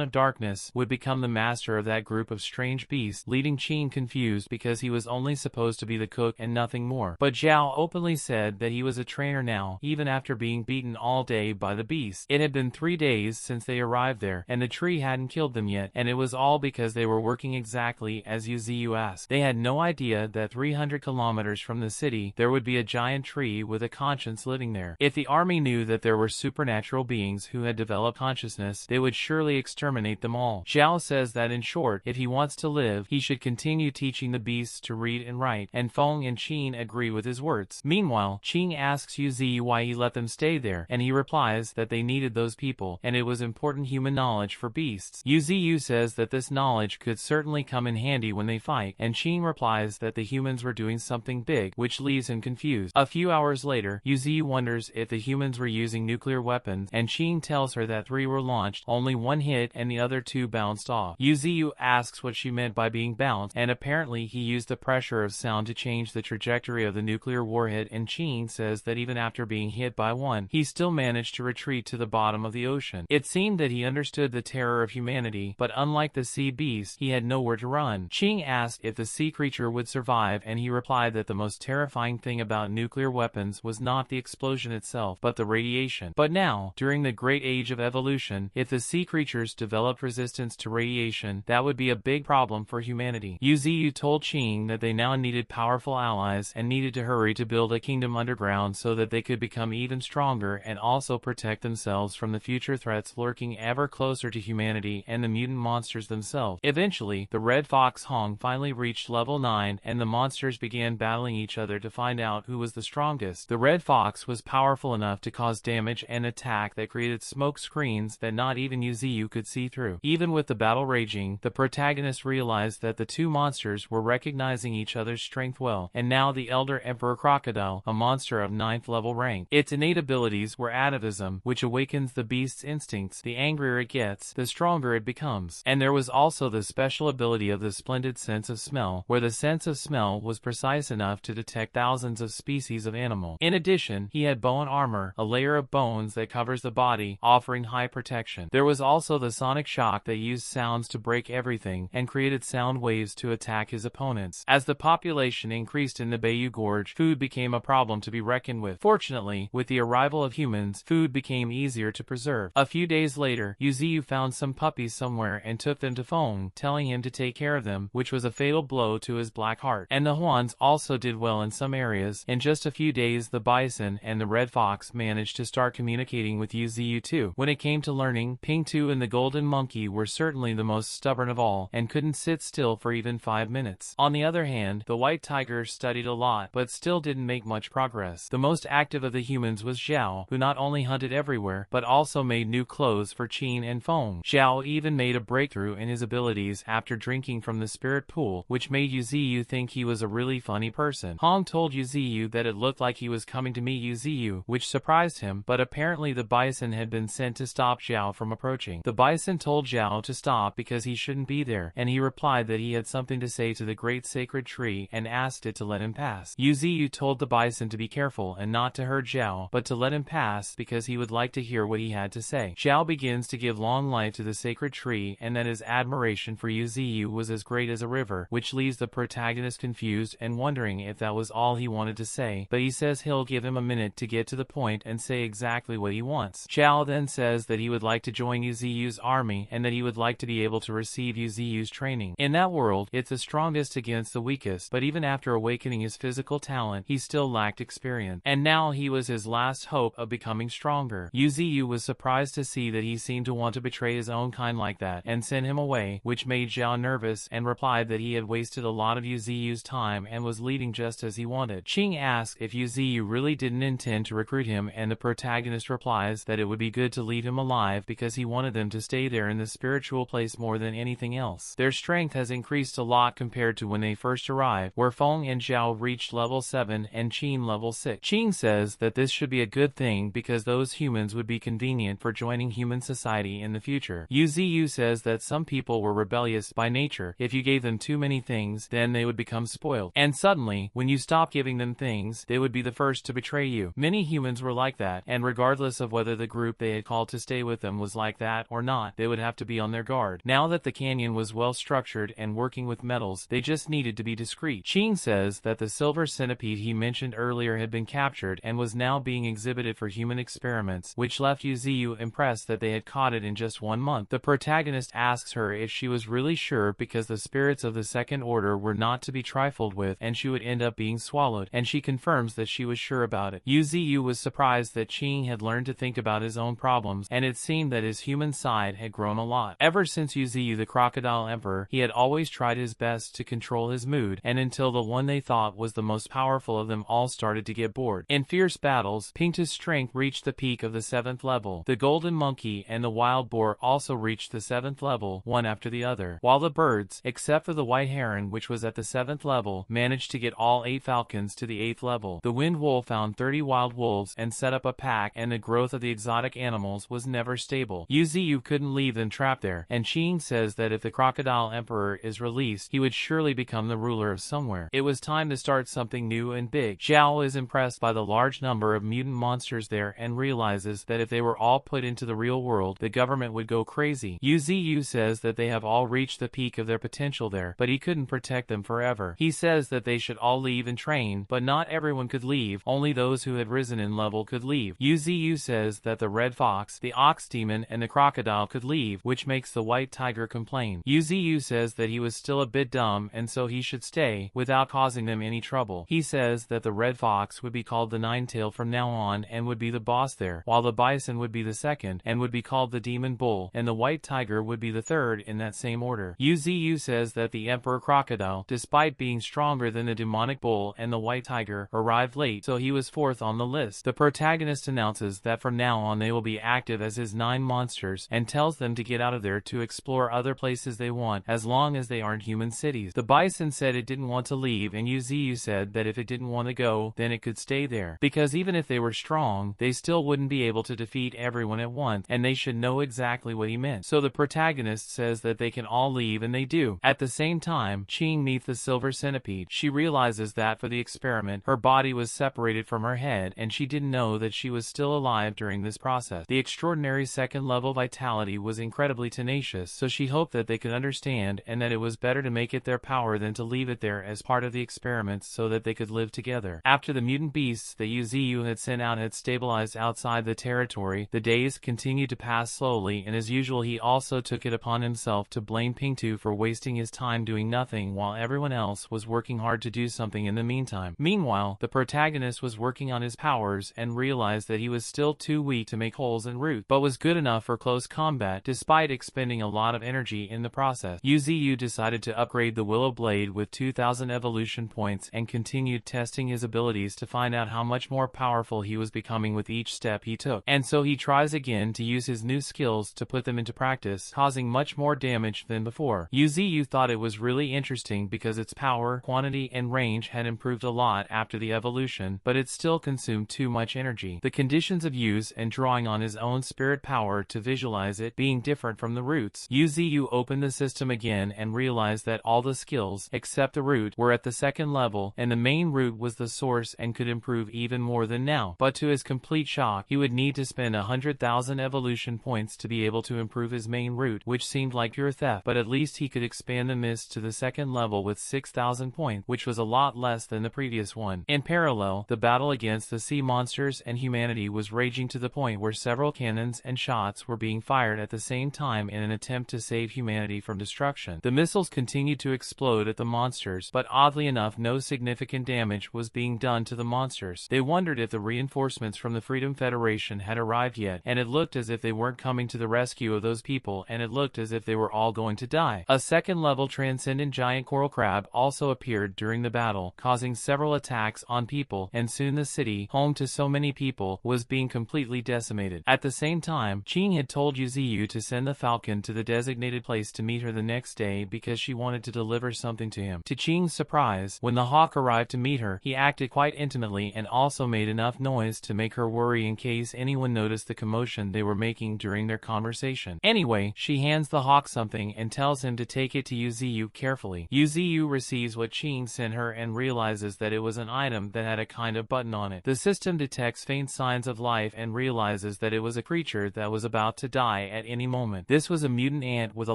[SPEAKER 1] of darkness, would become the master of that group of strange beasts, leaving Qin confused because he was only supposed to be the cook and nothing more. But Zhao openly said that he was a trainer now, even after being beaten all day by the beasts. It had been 3 days since they arrived there, and the tree hadn't killed them yet, and it was all because they were working exactly as Yuziyu asked. They had no idea that 300 kilometers from the city, there would be a giant tree with a conscience living there. If the army knew that there were supernatural beings who had developed consciousness, they would surely exterminate them all. Zhao says that in short, if he wants to live, he should continue teaching the beasts to read and write, and Feng and Qin agree with his words. Meanwhile, Qin asks Yuziyu why he let them stay there, and he replies that they needed those people, and it was important human knowledge for beasts. Yuziyu says that this knowledge could certainly come in handy when they fight, and Qin replies that the humans were doing something big, which leaves him confused. A few hours later, Yuziyu wonders if the humans were using nuclear weapons, and Qin tells her that 3 were launched, only 1 hit and the other 2 bounced off. Yuziyu asks what she meant by being bounced, and apparently he used the pressure of sound to change the trajectory of the nuclear warhead, and Qin says that even after being hit by 1, he still managed to retreat to the bottom of the ocean. It seemed that he understood the terror of humanity, but unlike the sea beast, he had nowhere to run. Qin asked if the sea creature would survive, and he replied that the most terrifying thing about nuclear weapons was not the explosion itself, but the radiation. But now, during the great age of evolution, if the sea creatures developed resistance to radiation, that would be a big problem for humanity. Yuziyu told Qin that they now needed powerful allies and needed to hurry to build a kingdom underground so that they could become even stronger and also protect themselves from the future threats lurking ever closer to humanity and the mutant monsters themselves. Eventually, the red fox Hong finally reached level 9, and the monsters began battling each other to find out who was the strongest. The red fox was powerful enough to cause damage and attack that created smoke screens that not even Yuziyu could see through. Even with the battle raging, the protagonist realized that the 2 monsters were recognizing each other's strength well, and now the elder emperor crocodile, a monster of 9th level rank. Its innate abilities were atavism, which awakens the beast's instincts. The angrier it gets, the stronger it becomes. And there was also the special ability of the splendid sense of smell, where the sense of smell was precise enough to detect thousands of species of animal. In addition, he had bone armor, a layer of bones that covers the body, offering high protection. There was also the sonic shock that used sounds to break everything and created sound waves to attack his opponents. As the population increased in the Bayou Gorge, food became a problem to be reckoned with. Fortunately, with the arrival of humans, food became easier to preserve. A few days later, Yuziyu found some puppies somewhere and took them to Feng, telling him to take care of them, which was a fatal blow to his black heart. And the Huans also did well in some areas. In just a few days, the bison and the red fox managed to start communicating with Yuziyu too. When it came to learning, Pingtu and the golden monkey were certainly the most stubborn of all, and couldn't sit still for even 5 minutes. On the other hand, the white tiger studied a lot, but still didn't make much progress. The most active of the humans was Zhao, who not only hunted everywhere, but also made new clothes for Qin and Feng. Zhao even made a breakthrough in his abilities after drinking drinking from the spirit pool, which made Yuziyu think he was a really funny person. Hong told Yuziyu that it looked like he was coming to meet Yuziyu, which surprised him, but apparently the bison had been sent to stop Zhao from approaching. The bison told Zhao to stop because he shouldn't be there, and he replied that he had something to say to the great sacred tree and asked it to let him pass. Yuziyu told the bison to be careful and not to hurt Zhao, but to let him pass because he would like to hear what he had to say. Zhao begins to give long life to the sacred tree and that his admiration for Yuziyu was as great as a river, which leaves the protagonist confused and wondering if that was all he wanted to say, but he says he'll give him a minute to get to the point and say exactly what he wants. Zhao then says that he would like to join Yuziyu's army and that he would like to be able to receive Yuziyu's training. In that world, it's the strongest against the weakest, but even after awakening his physical talent, he still lacked experience. And now he was his last hope of becoming stronger. Yuziyu was surprised to see that he seemed to want to betray his own kind like that and send him away, which made Zhao nervous and replied that he had wasted a lot of Yuziyu's time and was leaving just as he wanted. Qing asks if Yuziyu really didn't intend to recruit him, and the protagonist replies that it would be good to leave him alive because he wanted them to stay there in the spiritual place more than anything else. Their strength has increased a lot compared to when they first arrived, where Feng and Zhao reached level 7 and Qing level 6. Qing says that this should be a good thing because those humans would be convenient for joining human society in the future. Yuziyu says that some people were rebellious by nature. If you gave them too many things, then they would become spoiled. And suddenly, when you stop giving them things, they would be the first to betray you. Many humans were like that, and regardless of whether the group they had called to stay with them was like that or not, they would have to be on their guard. Now that the canyon was well structured and working with metals, they just needed to be discreet. Qing says that the silver centipede he mentioned earlier had been captured and was now being exhibited for human experiments, which left Yuziyu impressed that they had caught it in just 1 month. The protagonist asks her if she was really sure because the spirits of the second order were not to be trifled with and she would end up being swallowed, and she confirms that she was sure about it. Yuziyu was surprised that Qing had learned to think about his own problems, and it seemed that his human side had grown a lot. Ever since Yuziyu the Crocodile Emperor, he had always tried his best to control his mood, and until the one they thought was the most powerful of them all started to get bored. In fierce battles, Pingta's strength reached the peak of the 7th level. The golden monkey and the wild boar also reached the 7th level, one after the other, while the birds, except for the white heron which was at the 7th level, managed to get all 8 falcons to the 8th level. The wind wolf found 30 wild wolves and set up a pack, and the growth of the exotic animals was never stable. Yuziyu couldn't leave them trapped there, and Qing says that if the Crocodile Emperor is released, he would surely become the ruler of somewhere. It was time to start something new and big. Zhao is impressed by the large number of mutant monsters there and realizes that if they were all put into the real world, the government would go crazy. Yuziyu says that they have all reached the peak of their potential there, but he couldn't protect them forever. He says that they should all leave and train, but not everyone could leave, only those who had risen in level could leave. Yuziyu says that the red fox, the ox demon, and the crocodile could leave, which makes the white tiger complain. Yuziyu says that he was still a bit dumb and so he should stay, without causing them any trouble. He says that the red fox would be called the Nine-Tail from now on and would be the boss there, while the bison would be the second and would be called the demon bull, and the white tiger would be the third in that same order. Yuziyu says that the emperor crocodile, despite being stronger than the demonic bull and the white tiger, arrived late, so he was 4th on the list. The protagonist announces that from now on they will be active as his 9 monsters and tells them to get out of there to explore other places they want, as long as they aren't human cities. The bison said it didn't want to leave, and Yuziyu said that if it didn't want to go, then it could stay there, because even if they were strong, they still wouldn't be able to defeat everyone at once, and they should know exactly what he meant. So the protagonist says that they can all leave, and they do. At the same time, Qing meets the silver centipede. She realizes that for the experiment, her body was separated from her head, and she didn't know that she was still alive during this process. The extraordinary 2nd level vitality was incredibly tenacious, so she hoped that they could understand and that it was better to make it their power than to leave it there as part of the experiments so that they could live together. After the mutant beasts that Yuziyu had sent out had stabilized outside the territory, the days continued to pass slowly, and as usual he also took it upon himself to blame Pingtu for wasting his time doing nothing while everyone else was working hard to do something in the meantime. Meanwhile, the protagonist was working on his powers and realized that he was still too weak to make holes in roots, but was good enough for close combat despite expending a lot of energy in the process. Yuziyu decided to upgrade the willow blade with 2,000 evolution points and continued testing his abilities to find out how much more powerful he was becoming with each step he took. And so he tries again to use his new skills to put them into practice, causing much more damage than before. Yuziyu thought it was really interesting because its power, quantity, and range had improved a lot after the evolution, but it still consumed too much energy. The conditions of use and drawing on his own spirit power to visualize it being different from the roots. Yuziyu opened the system again and realized that all the skills, except the root, were at the second level, and the main root was the source and could improve even more than now. But to his complete shock, he would need to spend 100,000 evolution points to be able to improve his main root, which seemed like pure theft, but at least he could expand the mist to the second level with 6,000 points, which was a lot less than the previous one. In parallel, the battle against the sea monsters and humanity was raging to the point where several cannons and shots were being fired at the same time in an attempt to save humanity from destruction. The missiles continued to explode at the monsters, but oddly enough no significant damage was being done to the monsters. They wondered if the reinforcements from the Freedom Federation had arrived yet, and it looked as if they weren't coming to the rescue of those people, and it looked as if they were all going to die. A second-level transcendent giant coral crab also appeared during the battle, causing several attacks on people, and soon the city, home to so many people, was being completely decimated. At the same time, Ching had told Yuziyu to send the falcon to the designated place to meet her the next day because she wanted to deliver something to him. To Ching's surprise, when the hawk arrived to meet her, he acted quite intimately and also made enough noise to make her worry in case anyone noticed the commotion they were making during their conversation. Anyway, she hands the hawk something and tells him to take it to Yuziyu carefully. Yuziyu receives what Ching sent her and realizes that it was an item that had a kind of button on it. The system detects faint signs of life and realizes that it was a creature that was about to die at any moment. This was a mutant ant with a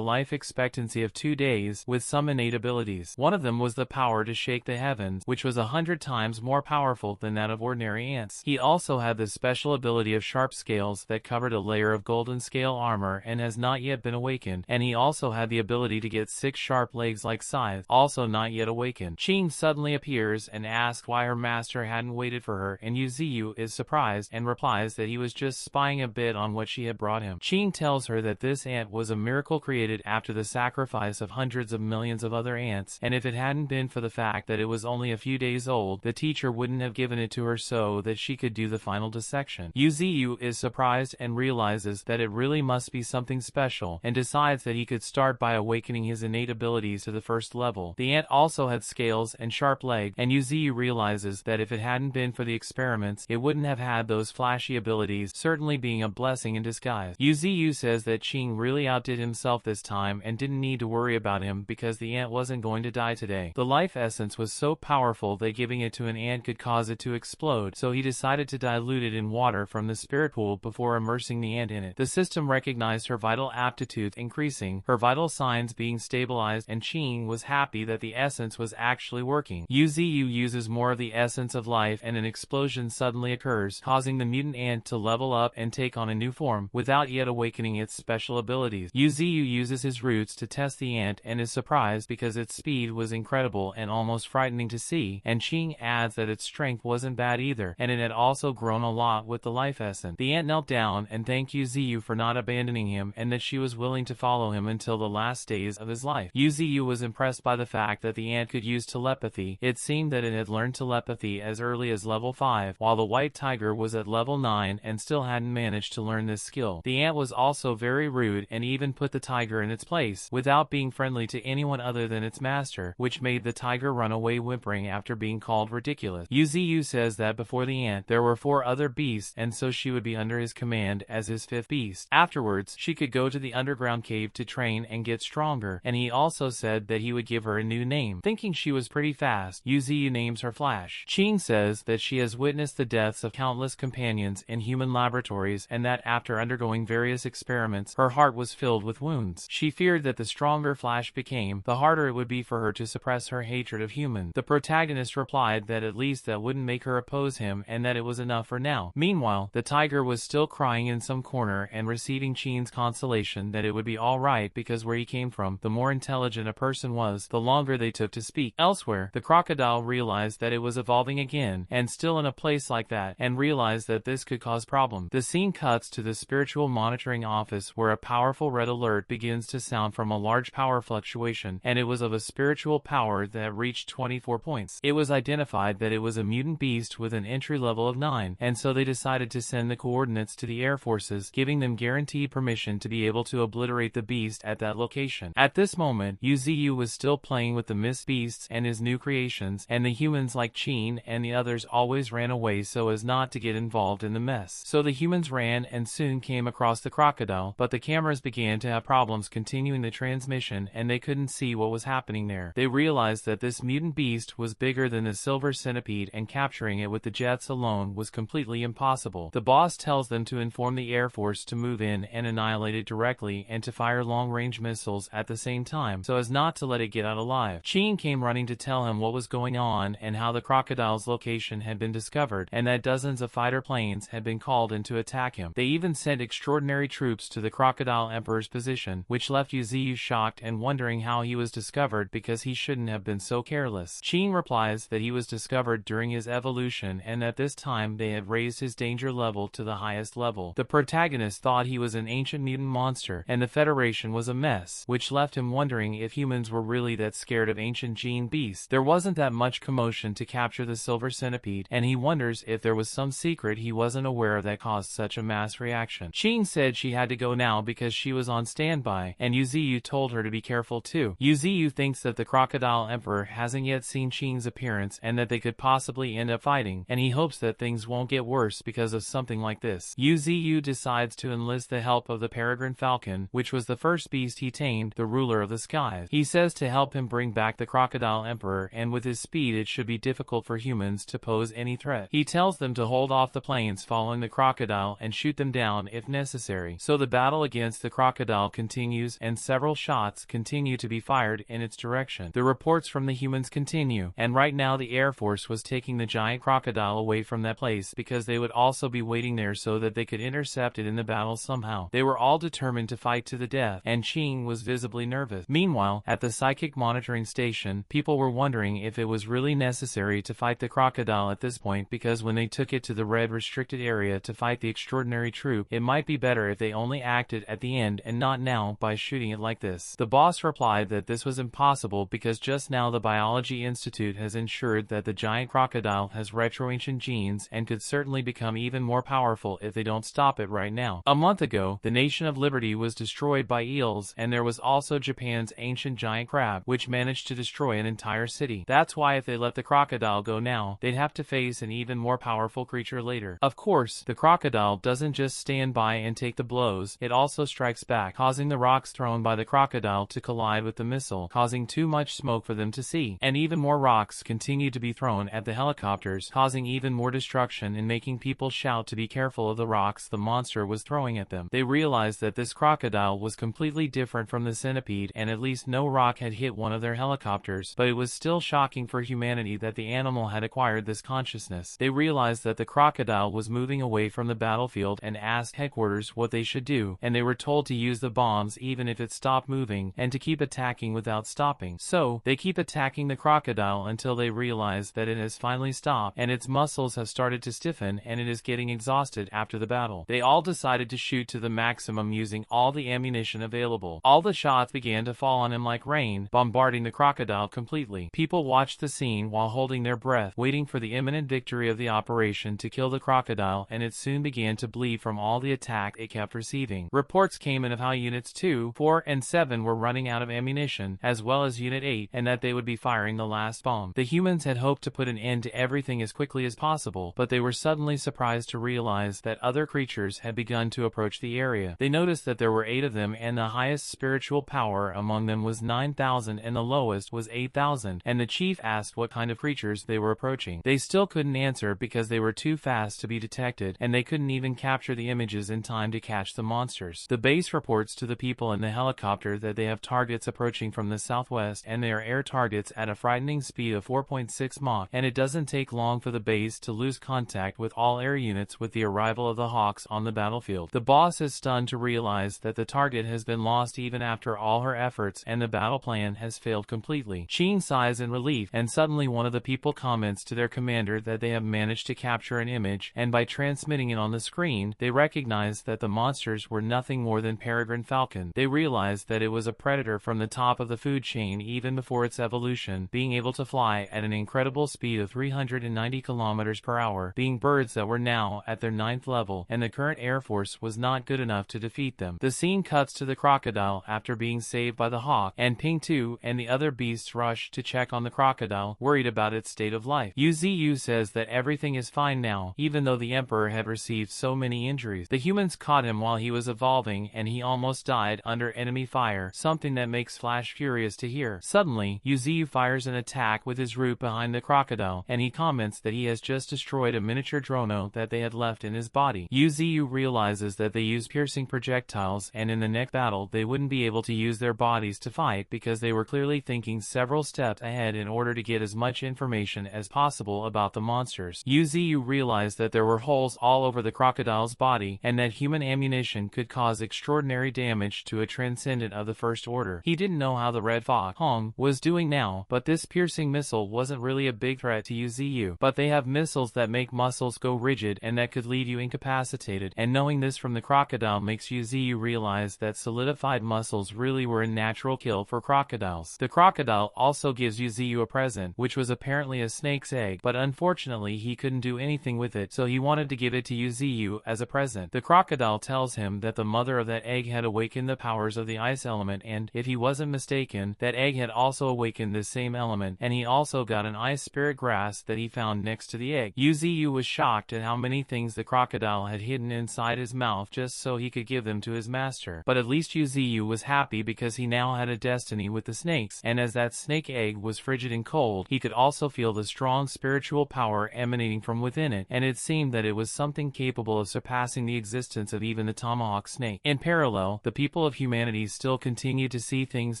[SPEAKER 1] life expectancy of 2 days, with some innate abilities. One of them was the power to shake the heavens, which was 100 times more powerful than that of ordinary ants. He also had the special ability of sharp scales that covered a layer of golden scale armor and has not yet been awakened, and he also had the ability to get 6 sharp legs like scythes, also not yet awakened. Ching suddenly appears and asks why her master hadn't waited for her, and Yuziyu is surprised and replies that he was just spying a bit on what she had brought him. Ching tells her that this ant was a miracle created after the sacrifice of hundreds of millions of other ants, and if it hadn't been for the fact that it was only a few days old, the teacher wouldn't have given it to her so that she could do the final dissection. Yuziyu is surprised and realizes that it really must be something special, and decides that he could start by awakening his innate abilities to the first level. The ant also had scales and sharp legs, and Yuziyu realizes that if it hadn't been for the experiments, it wouldn't have had those flashy abilities, certainly being a blessing in disguise. Yuziyu says that Ching really outdid himself this time and didn't need to worry about him because the ant wasn't going to die today. The life essence was so powerful that giving it to an ant could cause it to explode, so he decided to dilute it in water from the spirit pool before immersing the ant in it. The system recognized her vital aptitude increasing, her vital signs being stabilized, and Ching was happy that the essence was actually working. Yuziyu uses more of the essence of life and an explosion suddenly occurs, causing the mutant ant to level up and take on a new form, without yet awakening its special abilities. Yuziyu uses his roots to test the ant and is surprised because its speed was incredible and almost frightening to see, and Ching adds that its strength wasn't bad either, and it had also grown a lot with the life essence. The ant knelt down and thanked Yuziyu for not abandoning him and that she was willing to follow him until the last days of his life. Yuziyu was impressed by the fact that the ant could use telepathy. It seemed that it had learned telepathy as early as level 5, while the white tiger was at level 9 and still hadn't managed to learn this skill. The ant was also very rude and even put the tiger in its place, without being friendly to anyone other than its master, which made the tiger run away whimpering after being called ridiculous. Yuziyu says that before the ant, there were 4 other beasts, and so she would be under his command as his 5th beast. Afterwards, she could go to the underground cave to train and get stronger, and he also said that he would give her a new name. Thinking she was pretty fast, Yuziyu names her Flash. Ching says that she has witnessed the deaths of countless companions in human laboratories and that after undergoing various experiments, her heart was filled with wounds. She feared that the stronger Flash became, the harder it would be for her to suppress her hatred of humans. The protagonist replied that at least that wouldn't make her oppose him and that it was enough for now. Meanwhile, the tiger was still crying in some corner and receiving Ching's consolation that it would be alright because where he came from, the more intelligent a person was, the longer they took to speak. Elsewhere, the crocodile realized that it was evolving again, and still in a place like that, and realized that this could cause problems. The scene cuts to the spiritual monitoring office where a powerful red alert begins to sound from a large power fluctuation, and it was of a spiritual power that reached 24 points. It was identified that it was a mutant beast with an entry level of 9, and so they decided to send the coordinates to the Air Forces, giving them guaranteed permission to be able to obliterate the beast at that location. direction. At this moment, Yuziyu was still playing with the mist beasts and his new creations, and the humans like Chin and the others always ran away so as not to get involved in the mess. So the humans ran and soon came across the crocodile, but the cameras began to have problems continuing the transmission and they couldn't see what was happening there. They realized that this mutant beast was bigger than the silver centipede and capturing it with the jets alone was completely impossible. The boss tells them to inform the Air Force to move in and annihilate it directly and to fire long-range missiles at the same time so as not to let it get out alive. Chin came running to tell him what was going on and how the crocodile's location had been discovered and that dozens of fighter planes had been called in to attack him. They even sent extraordinary troops to the Crocodile Emperor's position, which left Yuziyu shocked and wondering how he was discovered because he shouldn't have been so careless. Chin replies that he was discovered during his evolution and at this time they had raised his danger level to the highest level. The protagonist thought he was an ancient mutant monster and the Federation was a mess, which left him wondering if humans were really that scared of ancient gene beasts. There wasn't that much commotion to capture the silver centipede and he wonders if there was some secret he wasn't aware of that caused such a mass reaction. Chin said she had to go now because she was on standby and Yuziyu told her to be careful too. Yuziyu thinks that the Crocodile Emperor hasn't yet seen Chin's appearance and that they could possibly end up fighting and he hopes that things won't get worse because of something like this. Yuziyu decides to enlist the help of the peregrine falcon, which was the first beast he tamed, the ruler of the skies. He says to help him bring back the Crocodile Emperor and with his speed it should be difficult for humans to pose any threat. He tells them to hold off the planes following the crocodile and shoot them down if necessary. So the battle against the crocodile continues and several shots continue to be fired in its direction. The reports from the humans continue and right now the Air Force was taking the giant crocodile away from that place because they would also be waiting there so that they could intercept it in the battle somehow. They were all determined to fight to the death and Chin was visibly nervous. Meanwhile, at the psychic monitoring station, people were wondering if it was really necessary to fight the crocodile at this point because when they took it to the red restricted area to fight the extraordinary troop, it might be better if they only acted at the end and not now by shooting it like this. The boss replied that this was impossible because just now the Biology Institute has ensured that the giant crocodile has retro-ancient genes and could certainly become even more powerful if they don't stop it right now. A month ago, the Nation of Liberty was destroyed by eels and there was also Japan's ancient giant crab, which managed to destroy an entire city. That's why if they let the crocodile go now, they'd have to face an even more powerful creature later. Of course, the crocodile doesn't just stand by and take the blows, it also strikes back, causing the rocks thrown by the crocodile to collide with the missile, causing too much smoke for them to see. And even more rocks continue to be thrown at the helicopters, causing even more destruction and making people shout to be careful of the rocks the monster was throwing at them. They realized that this crocodile was completely different from the centipede and at least no rock had hit one of their helicopters, but it was still shocking for humanity that the animal had acquired this consciousness. They realized that the crocodile was moving away from the battlefield and asked headquarters what they should do, and they were told to use the bombs even if it stopped moving and to keep attacking without stopping. So, they keep attacking the crocodile until they realize that it has finally stopped and its muscles have started to stiffen and it is getting exhausted after the battle. They all decided to shoot to the maximum using all the ammunition available. All the shots began to fall on him like rain, bombarding the crocodile completely. People watched the scene while holding their breath, waiting for the imminent victory of the operation to kill the crocodile, and it soon began to bleed from all the attack it kept receiving. Reports came in of how Units 2, 4, and 7 were running out of ammunition, as well as Unit 8, and that they would be firing the last bomb. The humans had hoped to put an end to everything as quickly as possible, but they were suddenly surprised to realize that other creatures had begun to approach the area. They noticed that there were 8 of them and the highest spiritual power among them was 9,000 and the lowest was 8,000, and the chief asked what kind of creatures they were approaching. They still couldn't answer because they were too fast to be detected and they couldn't even capture the images in time to catch the monsters. The base reports to the people in the helicopter that they have targets approaching from the southwest and they are air targets at a frightening speed of 4.6 Mach, and it doesn't take long for the base to lose contact with all air units with the arrival of the Hawks on the battlefield. The boss is stunned to realize that the target has been lost even after all her efforts and the battle plan has failed completely. Chin sighs in relief and suddenly one of the people comments to their commander that they have managed to capture an image, and by transmitting it on the screen, they recognize that the monsters were nothing more than peregrine falcon. They realized that it was a predator from the top of the food chain even before its evolution, being able to fly at an incredible speed of 390 kilometers per hour, being birds that were now at their 9th level, and the current Air Force was not good enough to defeat them. The scene cuts to the crocodile after being saved by the hawk, and Ping too and the other beasts rush to check on the crocodile, worried about its state of life. Yuzu says that everything is fine now, even though the emperor had received so many injuries. The humans caught him while he was evolving and he almost died under enemy fire, something that makes Flash furious to hear. Suddenly, Yuzu fires an attack with his root behind the crocodile, and he comments that he has just destroyed a miniature drono that they had left in his body. Yuzu realizes that they use piercing projectiles, and in the next battle they wouldn't be able to use their bodies to fight because they were clearly thinking several steps ahead in order to get as much information as possible about the monsters. Yuzu realized that there were holes all over the crocodile's body, and that human ammunition could cause extraordinary damage to a transcendent of the First Order. He didn't know how the Red Fox, Hong, was doing now, but this piercing missile wasn't really a big threat to Yuzu. But they have missiles that make muscles go rigid and that could leave you incapacitated, and knowing this from the crocodile makes Yuzu realize that solidified muscles really were a natural kill for crocodiles. The crocodile also gives Yuzu a present, which was apparently a snake's egg, but unfortunately he couldn't do anything with it, so he wanted to give it to Yuzu as a present. The crocodile tells him that the mother of that egg had awakened the powers of the ice element, and, if he wasn't mistaken, that egg had also awakened this same element, and he also got an ice spirit grass that he found next to the egg. Yuzu was shocked at how many things the crocodile had hidden inside his mouth just so he could give them to his master. But at least Yuzu was happy because he now had a destiny with the snakes, and as that snake egg was frigid and cold, he could also feel the strong spiritual power emanating from within it, and it seemed that it was something capable of surpassing the existence of even the tomahawk snake. In parallel, the people of humanity still continued to see things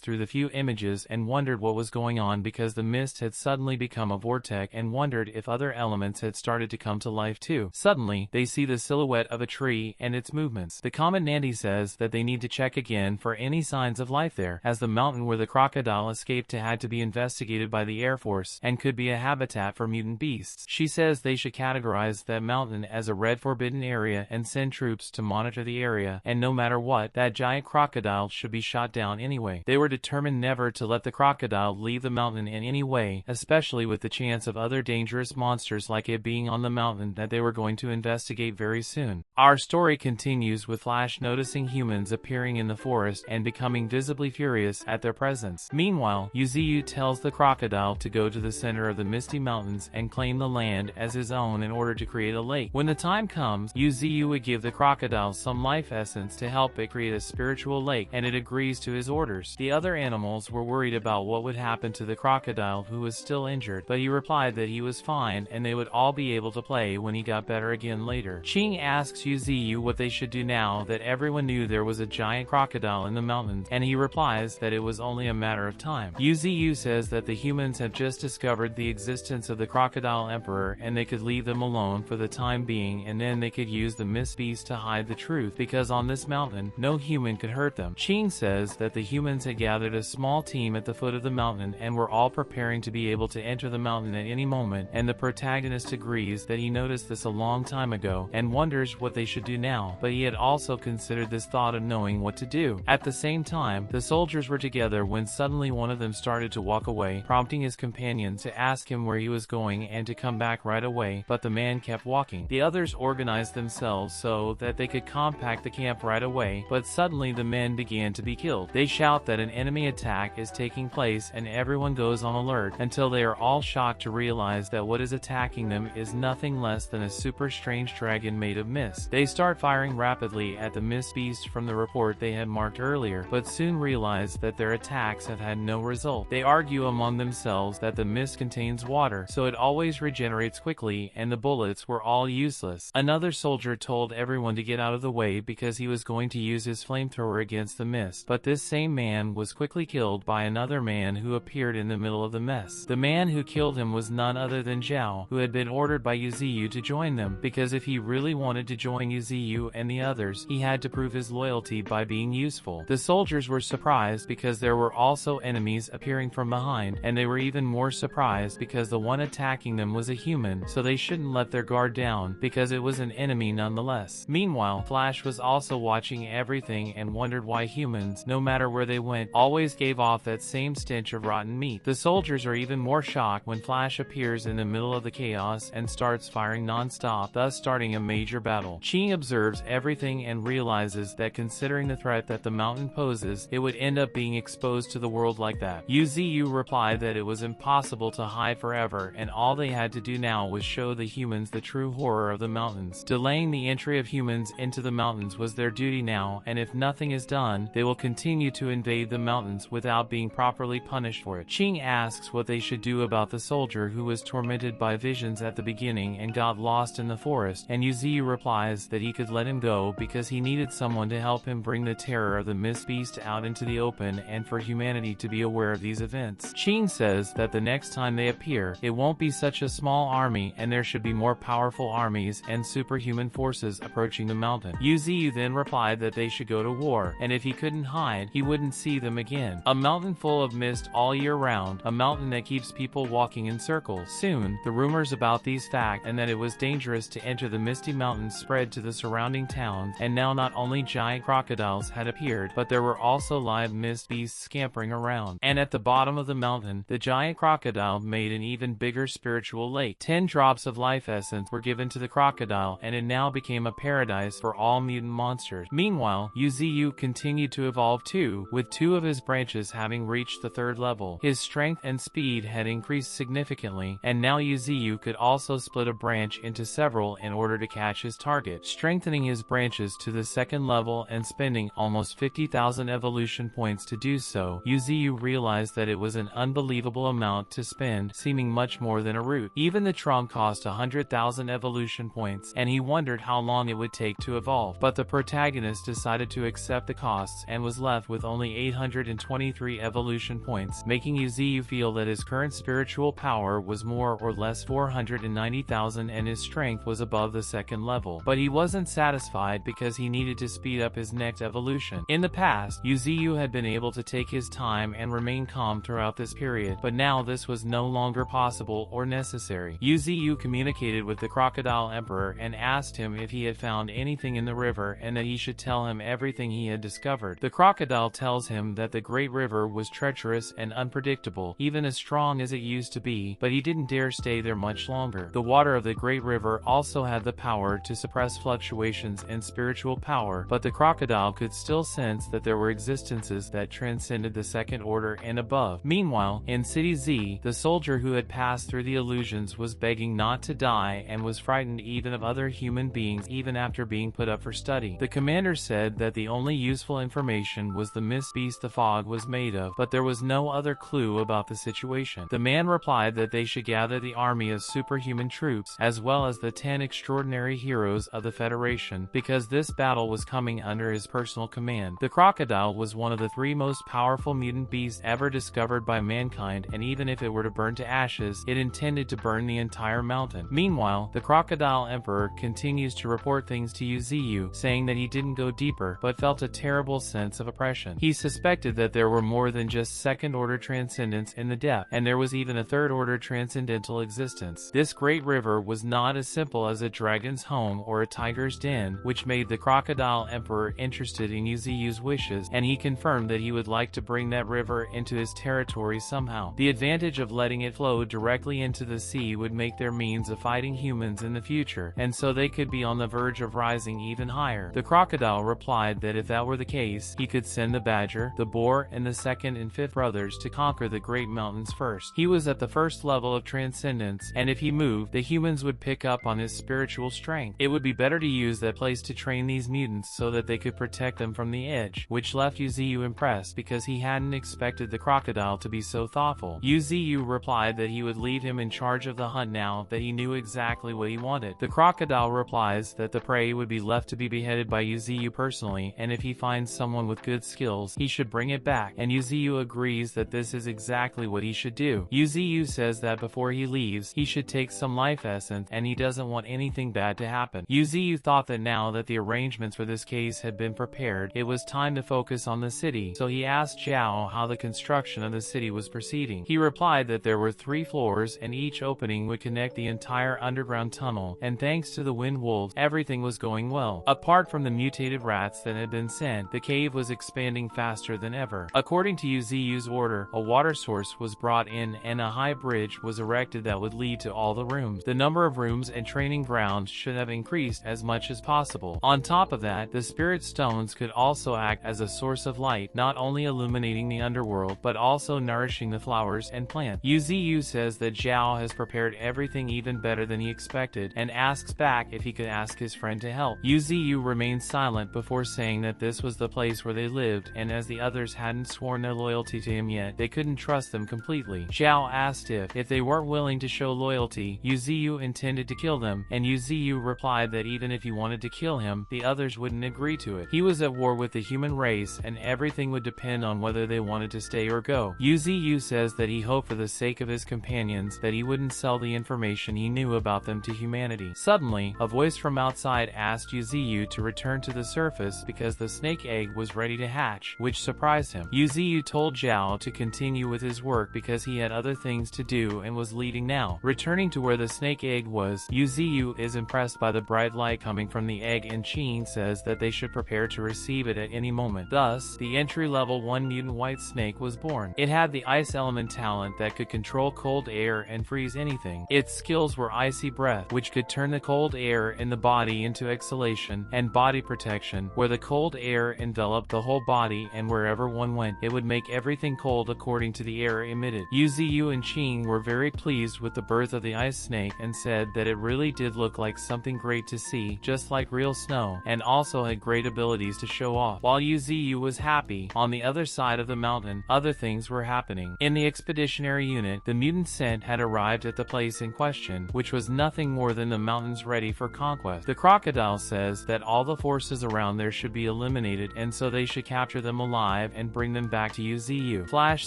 [SPEAKER 1] through the few images and wondered what was going on because the mist had suddenly become a vortex, and wondered if other elements had started to come to life too. Suddenly, they see the silhouette of a tree and its movements. The commandant says that they need to check again for any signs of life there, as the mountain where the crocodile escaped to had to be investigated by the Air Force and could be a habitat for mutant beasts. She says they should categorize that mountain as a red forbidden area and send troops to monitor the area, and no matter what, that giant crocodile should be shot down anyway. They were determined never to let the crocodile leave the mountain in any way, especially with the chance of other dangerous monsters like it being on the mountain that they were going to investigate very soon. Our story continues with Flash noticing humans appearing in the forest and becoming visibly furious at their presence. Meanwhile, Yuzu tells the crocodile to go to the center of the Misty Mountains and claim the land as his own in order to create a lake. When the time comes, Yuzu would give the crocodile some life essence to help it create a spiritual lake, and it agrees to his orders. The other animals were worried about what would happen to the crocodile, who was still injured, but he replied that he was fine and they would all be able to play when he got better again later. Ching asks Yuzu what they should do now that everyone knew there was a giant crocodile in the mountains, and he replies that it was only a matter of time. Yuzu says that the humans have just discovered the existence of the crocodile emperor and they could leave them alone for the time being, and then they could use the mist beast to hide the truth because on this mountain no human could hurt them. Ching says that the humans had gathered a small team at the foot of the mountain and were all preparing to be able to enter the mountain at any moment, and the protagonist agrees that he noticed this a long time ago and wonders what they should do now, but he had also considered this thought of knowing what to do. At the same time, the soldiers were together when suddenly one of them started to walk away, prompting his companion to ask him where he was going and to come back right away, but the man kept walking. The others organized themselves so that they could compact the camp right away, but suddenly the men began to be killed. They shout that an enemy attack is taking place and everyone goes on alert until they are all shocked to realize that what is attacking them is nothing less than a super strange dragon made of mist. They start firing rapidly at the mist beast from the report they had marked earlier, but soon realize that their attacks have had no result. They argue among themselves that the mist contains water, so it always regenerates quickly, and the bullets were all useless. Another soldier told everyone to get out of the way because he was going to use his flamethrower against the mist, but this same man was quickly killed by another man who appeared in the middle of the mess. The man who killed him was none other than Zhao, who had been ordered by Yuzu to join them, because if he really wanted to join Yuzu and the others, he had to prove his loyalty by being useful. The soldiers were surprised because there were also enemies appearing from behind, and they were even more surprised because the one attacking them was a human, so they shouldn't let their guard down because it was an enemy nonetheless. Meanwhile, Flash was also watching everything and wondered why humans, no matter where they went, always gave off that same stench of rotten meat. The soldiers are even more shocked when Flash appears in the middle of the chaos and starts firing non-stop, thus starting a major battle. Ching observes everything and realizes that considering the threat that the mountain supposes it would end up being exposed to the world like that. Yuzu replied that it was impossible to hide forever, and all they had to do now was show the humans the true horror of the mountains. Delaying the entry of humans into the mountains was their duty now, and if nothing is done, they will continue to invade the mountains without being properly punished for it. Ching asks what they should do about the soldier who was tormented by visions at the beginning and got lost in the forest, and Yuzu replies that he could let him go because he needed someone to help him bring the terror of the mist beast out into the open and for humanity to be aware of these events. Ching says that the next time they appear, it won't be such a small army and there should be more powerful armies and superhuman forces approaching the mountain. Yuzu then replied that they should go to war, and if he couldn't hide, he wouldn't see them again. A mountain full of mist all year round, a mountain that keeps people walking in circles. Soon, the rumors about these facts and that it was dangerous to enter the misty mountains spread to the surrounding towns, and now not only giant crocodiles had appeared, but there were also live mist beasts scampering around. And at the bottom of the mountain, the giant crocodile made an even bigger spiritual lake. 10 drops of life essence were given to the crocodile, and it now became a paradise for all mutant monsters. Meanwhile, Yuzu continued to evolve too, with 2 of his branches having reached the 3rd level. His strength and speed had increased significantly, and now Yuzu could also split a branch into several in order to catch his target. Strengthening his branches to the 2nd level and spending almost 50,000 evolution points to do so, Yuzu realized that it was an unbelievable amount to spend, seeming much more than a root. Even the trunk cost 100,000 evolution points, and he wondered how long it would take to evolve. But the protagonist decided to accept the costs and was left with only 823 evolution points, making Yuzu feel that his current spiritual power was more or less 490,000 and his strength was above the 2nd level. But he wasn't satisfied because he needed to speed up his next evolution. In the past, Yuzu had been able to take his time and remain calm throughout this period, but now this was no longer possible or necessary. Yuzu communicated with the Crocodile Emperor and asked him if he had found anything in the river and that he should tell him everything he had discovered. The crocodile tells him that the great river was treacherous and unpredictable, even as strong as it used to be, but he didn't dare stay there much longer. The water of the great river also had the power to suppress fluctuations in spiritual power, but the crocodile could still sense that there were existences that transcended the 2nd order and above. Meanwhile, in City Z, the soldier who had passed through the illusions was begging not to die and was frightened even of other human beings even after being put up for study. The commander said that the only useful information was the mist beast the fog was made of, but there was no other clue about the situation. The man replied that they should gather the army of superhuman troops, as well as the 10 extraordinary heroes of the Federation, because this battle was coming under his personal command. The crocodile was one of the 3 most powerful mutant beasts ever discovered by mankind, and even if it were to burn to ashes, it intended to burn the entire mountain. Meanwhile, the Crocodile Emperor continues to report things to Yuzu, saying that he didn't go deeper, but felt a terrible sense of oppression. He suspected that there were more than just 2nd order transcendence in the depth, and there was even a 3rd order transcendental existence. This great river was not as simple as a dragon's home or a tiger's den, which made the Crocodile Emperor interested in Yuzu's wishes, and he confirmed that he would like to bring that river into his territory somehow. The advantage of letting it flow directly into the sea would make their means of fighting humans in the future, and so they could be on the verge of rising even higher. The crocodile replied that if that were the case, he could send the badger, the boar, and the 2nd and 5th brothers to conquer the great mountains first. He was at the 1st level of transcendence, and if he moved, the humans would pick up on his spiritual strength. It would be better to use that place to train these mutants so that they could protect them from the edge, which left Yuzu impressed because he hadn't expected the crocodile to be so thoughtful. Yuzu replied that he would leave him in charge of the hunt now that he knew exactly what he wanted. The crocodile replies that the prey would be left to be beheaded by Yuzu personally, and if he finds someone with good skills, he should bring it back, and Yuzu agrees that this is exactly what he should do. Yuzu says that before he leaves, he should take some life essence, and he doesn't want anything bad to happen. Yuzu thought that now that the arrangements for this case had been prepared, it was time to focus on the city, so he asked Zhao how the construction of the city was proceeding. He replied that there were 3 floors and each opening would connect the entire underground tunnel, and thanks to the wind wolves, everything was going well. Apart from the mutated rats that had been sent, the cave was expanding faster than ever. According to Yuzu's order, a water source was brought in and a high bridge was erected that would lead to all the rooms. The number of rooms and training grounds should have increased as much as possible. On top of that, the spirit stones could also act as a source of light, not only illuminating the underworld, but also nourishing the flowers and plants. Yuziyu says that Zhao has prepared everything even better than he expected, and asks back if he could ask his friend to help. Yuziyu remains silent before saying that this was the place where they lived, and as the others hadn't sworn their loyalty to him yet, they couldn't trust them completely. Zhao asked if they weren't willing to show loyalty, Yuziyu intended to kill them, and Yuziyu replied that even if he wanted to kill him, the others wouldn't agree to it. He was at war with the human race, and everything would depend on whether they wanted to stay or go. Yuziyu says that he hoped for the sake of his companions that he wouldn't sell the information he knew about them to humanity. Suddenly, a voice from outside asked Yuziyu to return to the surface because the snake egg was ready to hatch, which surprised him. Yuziyu told Zhao to continue with his work because he had other things to do and was leaving now. Returning to where the snake egg was, Yuziyu is impressed by the bright light coming from the egg, and Qing says that they should prepare to receive it at any moment. Thus, the entry-level 1 mutant white snake was born. It had the ice element talent that could control cold air and freeze anything. Its skills were icy breath, which could turn the cold air in the body into exhalation, and body protection, where the cold air enveloped the whole body, and wherever one went, it would make everything cold according to the air emitted. Yuziyu and Qing were very pleased with the birth of the ice snake and said that it really did look like something great to see, just like real snow, and also had great abilities to show off. While Yuziyu was happy, on the other side of the mountain, other things were happening. In the expeditionary unit, the mutant scent had arrived at the place in question, which was nothing more than the mountains ready for conquest. The crocodile says that all the forces around there should be eliminated, and so they should capture them alive and bring them back to Yuziyu. Flash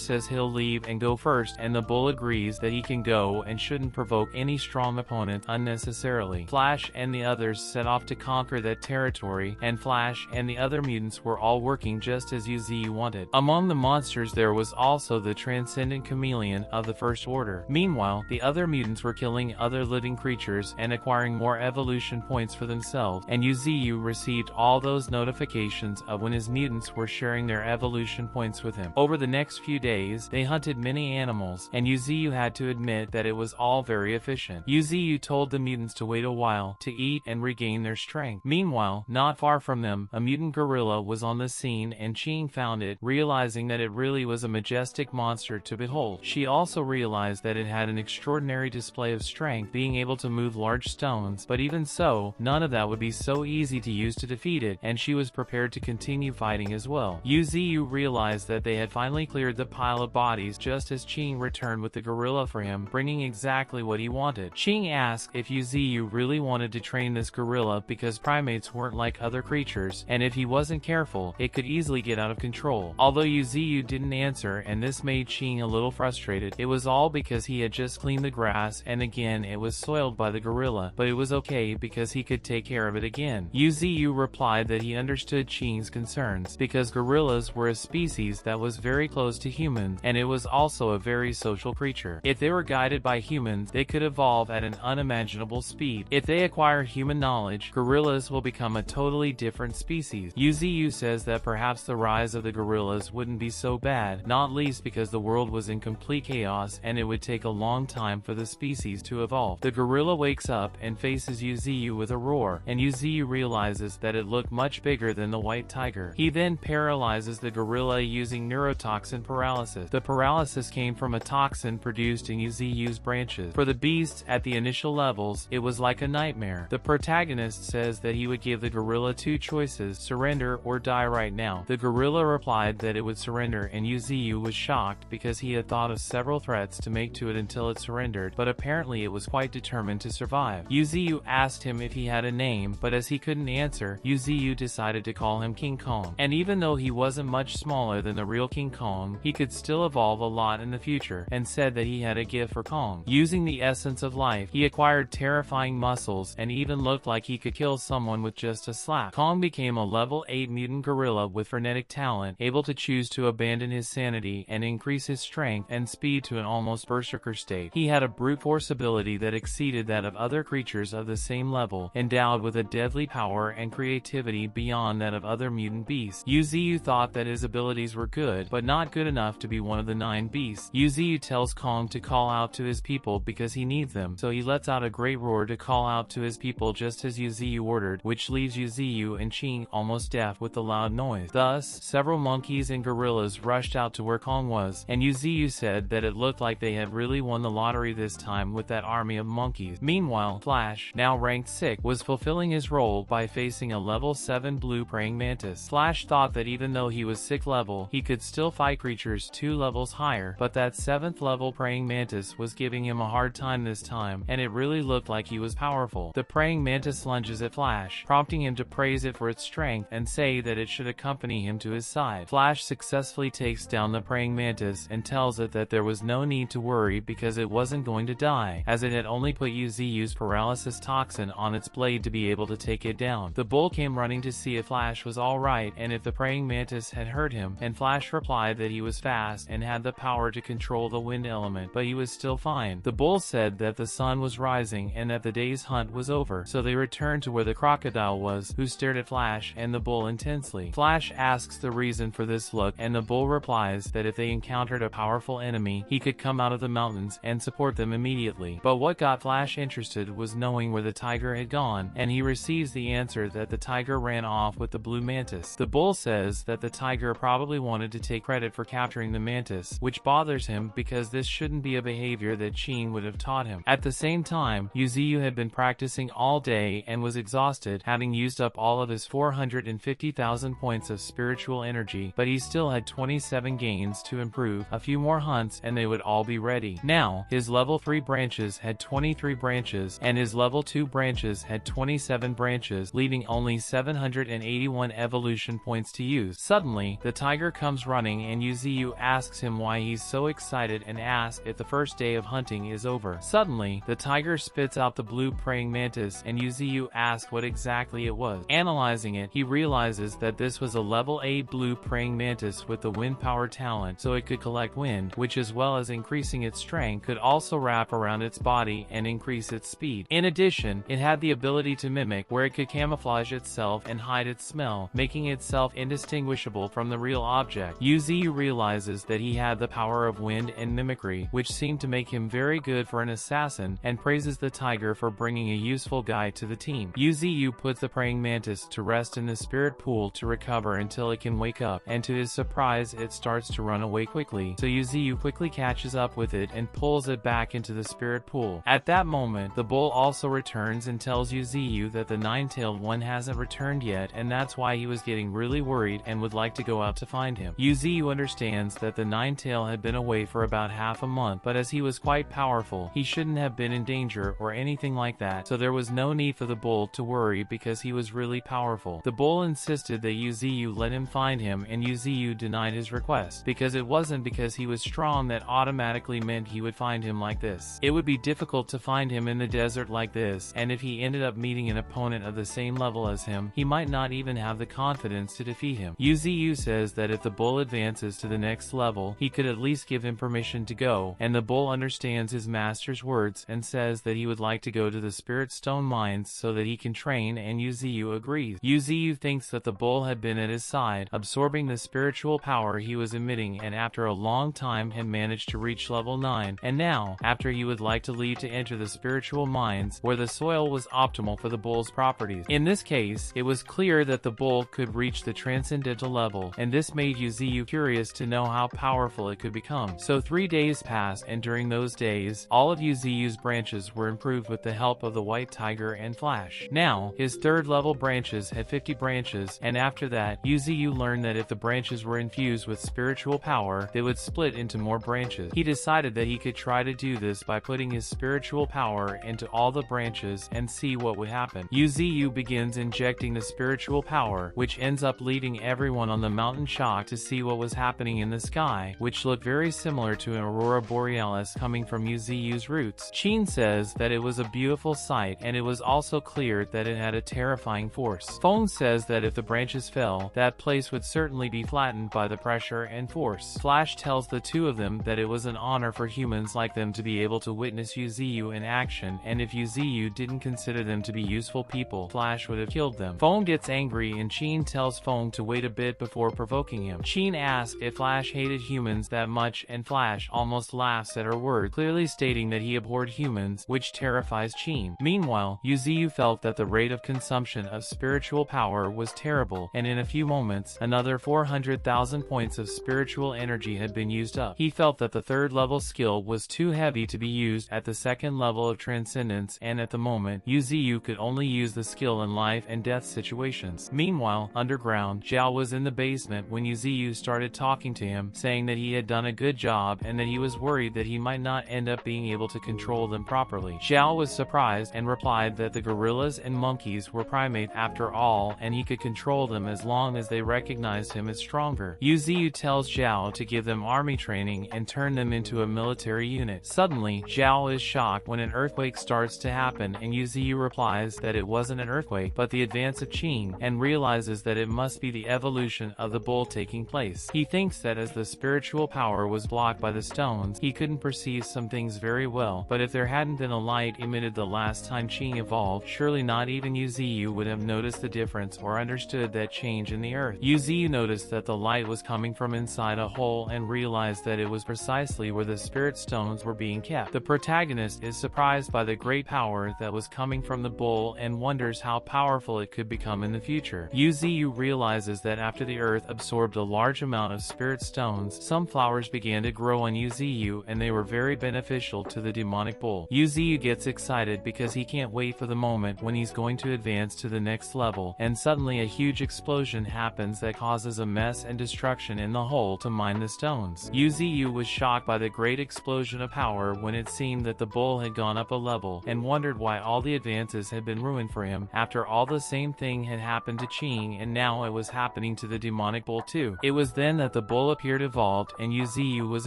[SPEAKER 1] says he'll leave and go first, and the bull agrees that he can go and shouldn't provoke any strong opponent unnecessarily. Flash and the others set off to conquer that territory, and Flash and the other mutants were all working just as Yuziyu wanted. Among the monsters there was also the transcendent chameleon of the First Order. Meanwhile, the other mutants were killing other living creatures and acquiring more evolution points for themselves, and Yuziyu received all those notifications of when his mutants were sharing their evolution points with him. Over the next few days, they hunted many animals, and Yuziyu had to admit that it was all very efficient. Yuziyu told the mutants to wait a while to eat and regain their strength. Meanwhile, not far from them, a mutant gorilla was on the scene, and Qing found it, realizing that it really was a majestic monster to behold. She also realized that it had an extraordinary display of strength, being able to move large stones, but even so, none of that would be so easy to use to defeat it, and she was prepared to continue fighting as well. Yuziyu realized that they had finally cleared the pile of bodies just as Qing returned with the gorilla for him, bringing exactly what he wanted. Qing asked if Yuziyu really wanted to train this gorilla because primates weren't like other creatures, and if he wasn't careful, it could easily get out of control. Although Yuziyu didn't answer, and this made Qing a little frustrated, it was all because he had just cleaned the grass, and again it was soiled by the gorilla, but it was okay because he could take care of it again. Yuziyu replied that he understood Qing's concerns, because gorillas were a species that was very close to humans, and it was also a very social creature. If they were guided by humans, they could evolve at an unimaginable speed. If they acquire human knowledge, gorillas will become a totally different species. Yuziyu says that perhaps the rise of the gorillas wouldn't be so bad, not least because the world was in complete chaos and it would take a long time for the species to evolve. The gorilla wakes up and faces Yuziyu with a roar, and Yuziyu realizes that it looked much bigger than the white tiger. He then paralyzes the gorilla using neurotoxin paralysis. The paralysis came from a toxin produced in Yuziyu's branches. For the beasts at the initial levels, it was like a nightmare. The protagonist says that he would give the gorilla two choices: surrender or die right now. The gorilla replied that it would surrender, and Yuziyu was shocked because he had thought of several threats to make to it until it surrendered, but apparently it was quite determined to survive. Yuziyu asked him if he had a name, but as he couldn't answer, Yuziyu decided to call him King Kong. And even though he wasn't much smaller than the real King Kong, he could still evolve a lot in the future, and said that he had a gift for Kong. Using the essence of life, he acquired terrifying muscles and even looked like he could kill someone with just a slap. Kong became a level 8 mutant gorilla with frenetic talent, able to choose to abandon his sanity and increase his strength and speed to an almost berserker state. He had a brute force ability that exceeded that of other creatures of the same level, endowed with a deadly power and creativity beyond that of other mutant beasts. Yuziyu thought that his abilities were good, but not good enough to be one of the 9 beasts. Yuziyu tells Kong to call out to his people because he needs them, so he lets out a great roar to call out to his people just as Yuziyu ordered, which leaves Yuziyu and Qing almost deaf with the loud loud noise. Thus, several monkeys and gorillas rushed out to where Kong was, and Yuziyu said that it looked like they had really won the lottery this time with that army of monkeys. Meanwhile, Flash, now ranked 6, was fulfilling his role by facing a level 7 blue praying mantis. Flash thought that even though he was 6th level, he could still fight creatures 2 levels higher, but that 7th level praying mantis was giving him a hard time this time, and it really looked like he was powerful. The praying mantis lunges at Flash, prompting him to praise it for its strength and say that it should accompany him to his side. Flash successfully takes down the praying mantis and tells it that there was no need to worry because it wasn't going to die, as it had only put Yuziyu's paralysis toxin on its blade to be able to take it down. The bull came running to see if Flash was alright and if the praying mantis had hurt him, and Flash replied that he was fast and had the power to control the wind element, but he was still fine. The bull said that the sun was rising and that the day's hunt was over, so they returned to where the crocodile was, who stared at Flash and the bull intensely. Flash asks the reason for this look, and the bull replies that if they encountered a powerful enemy, he could come out of the mountains and support them immediately. But what got Flash interested was knowing where the tiger had gone, and he receives the answer that the tiger ran off with the blue mantis. The bull says that the tiger probably wanted to take credit for capturing the mantis, which bothers him because this shouldn't be a behavior that Sheen would have taught him. At the same time, Yuziyu had been practicing all day and was exhausted, having used up all of his 450,000 points of spiritual energy, but he still had 27 gains to improve, a few more hunts and they would all be ready. Now, his level 3 branches had 23 branches, and his level 2 branches had 27 branches, leaving only 781 evolution points to use. Suddenly, the tiger comes running and Yuziyu asks him why he's so excited and asks if the first day of hunting is over. Suddenly, the tiger spits out the blue praying mantis and Yuziyu asks what exactly it was. Analyzing it, he realizes that this was a level 8 blue praying mantis with the wind power talent, so it could collect wind, which as well as increasing its strength, could also wrap around its body and increase its speed. In addition, it had the ability to mimic, where it could camouflage itself and hide its smell, making itself indistinguishable from the real object. Yuziyu realizes that he had the power of wind and mimicry, which seemed to make him very good for an assassin, and praises the tiger for bringing a useful guy to the team. Yuziyu puts the praying mantis to rest in the spirit pool to recover until it can wake up, and to his surprise it starts to run away quickly, so Yuziyu quickly catches up with it and pulls it back into the spirit pool. At that moment, the bull also returns and tells Yuziyu that the nine-tailed one hasn't returned yet, and that's why he was getting really worried and would like to go out to find him. Yuziyu understands that the nine-tail had been away for about half a month, but as he was quite powerful, he shouldn't have been in danger or anything like that, so there was no need for the bull to worry because he was really powerful. The bull insisted that Yuziyu let him find him, and Yuziyu denied his request, because it wasn't because he was strong that automatically meant he would find him like this. It would be difficult to find him in the desert like this, and if he ended up meeting an opponent of the same level as him, he might not even have the confidence to defeat him. Yuziyu says that if the bull advances to the next level, he could at least give him permission to go, and the bull understands his master's words and says that he would like to go to the Spirit Stone mines so that he can train, and Yuziyu agrees. Yuziyu thinks that the bull had been at his side, absorbing the spiritual power he was emitting, and after a long time had managed to reach level 9, and now, after he would like to leave to enter the spiritual mines, where the soil was optimal for the bull's properties. In this case, it was clear that the bull could reach the transcendental level, and this made Yuziyu curious to know how powerful it could become. So 3 days passed, and during those days, all of Yuziyu's branches were improved with the help of the white tiger and Flash. Now, his 3rd level branches had 50 branches, and after that, Yuziyu learned that if the branches were infused with spiritual power, they would split into more branches. He decided that he could try to do this by putting his spiritual power into all the branches and see what would happen. Yuziyu begins injecting the spiritual power, which ends up leading everyone on the mountain shocked to see what was happening in the sky, which looked very similar to an aurora borealis coming from Yuziyu's roots. Sheen says that it was a beautiful sight, and it was also clear that it had a terrifying force. Fong says that if the branches fell, that place would certainly be flattened by the pressure and force. Flash tells the two of them that it was an honor for humans like them to be able to witness Yuziyu in action, and if Yuziyu didn't consider them to be useful people, Flash would have killed them. Fong gets angry and Sheen tells Fong to wait a bit before provoking him. Sheen asks if Flash hated humans that much, and Flash almost laughs at her word, clearly stating that he abhorred humans, which terrifies Sheen. Meanwhile, Yuziyu felt that the rate of consumption of spiritual power was terrible, and and in a few moments, another 400,000 points of spiritual energy had been used up. He felt that the third level skill was too heavy to be used at the second level of transcendence, and at the moment, Yuziu could only use the skill in life and death situations. Meanwhile, underground, Zhao was in the basement when Yuziu started talking to him, saying that he had done a good job and that he was worried that he might not end up being able to control them properly. Zhao was surprised and replied that the gorillas and monkeys were primates after all, and he could control them as long as they recognized him as stronger. Yuziu tells Zhao to give them army training and turn them into a military unit. Suddenly, Zhao is shocked when an earthquake starts to happen, and Yuziu replies that it wasn't an earthquake but the advance of Qing, and realizes that it must be the evolution of the bull taking place. He thinks that as the spiritual power was blocked by the stones, he couldn't perceive some things very well, but if there hadn't been a light emitted the last time Qing evolved, surely not even Yuziu would have noticed the difference or understood that change in the earth. Yuziu noticed that the light was coming from inside a hole and realized that it was precisely where the spirit stones were being kept. The protagonist is surprised by the great power that was coming from the bull and wonders how powerful it could become in the future. Yuziu realizes that after the earth absorbed a large amount of spirit stones, some flowers began to grow on Yuziu, and they were very beneficial to the demonic bull. Yuziu gets excited because he can't wait for the moment when he's going to advance to the next level, and suddenly a huge explosion happens that causes a mess and destruction in the hole to mine the stones. Yuziu was shocked by the great explosion of power when it seemed that the bull had gone up a level, and wondered why all the advances had been ruined for him. After all, the same thing had happened to Qing, and now it was happening to the demonic bull too. It was then that the bull appeared evolved, and Yuziu was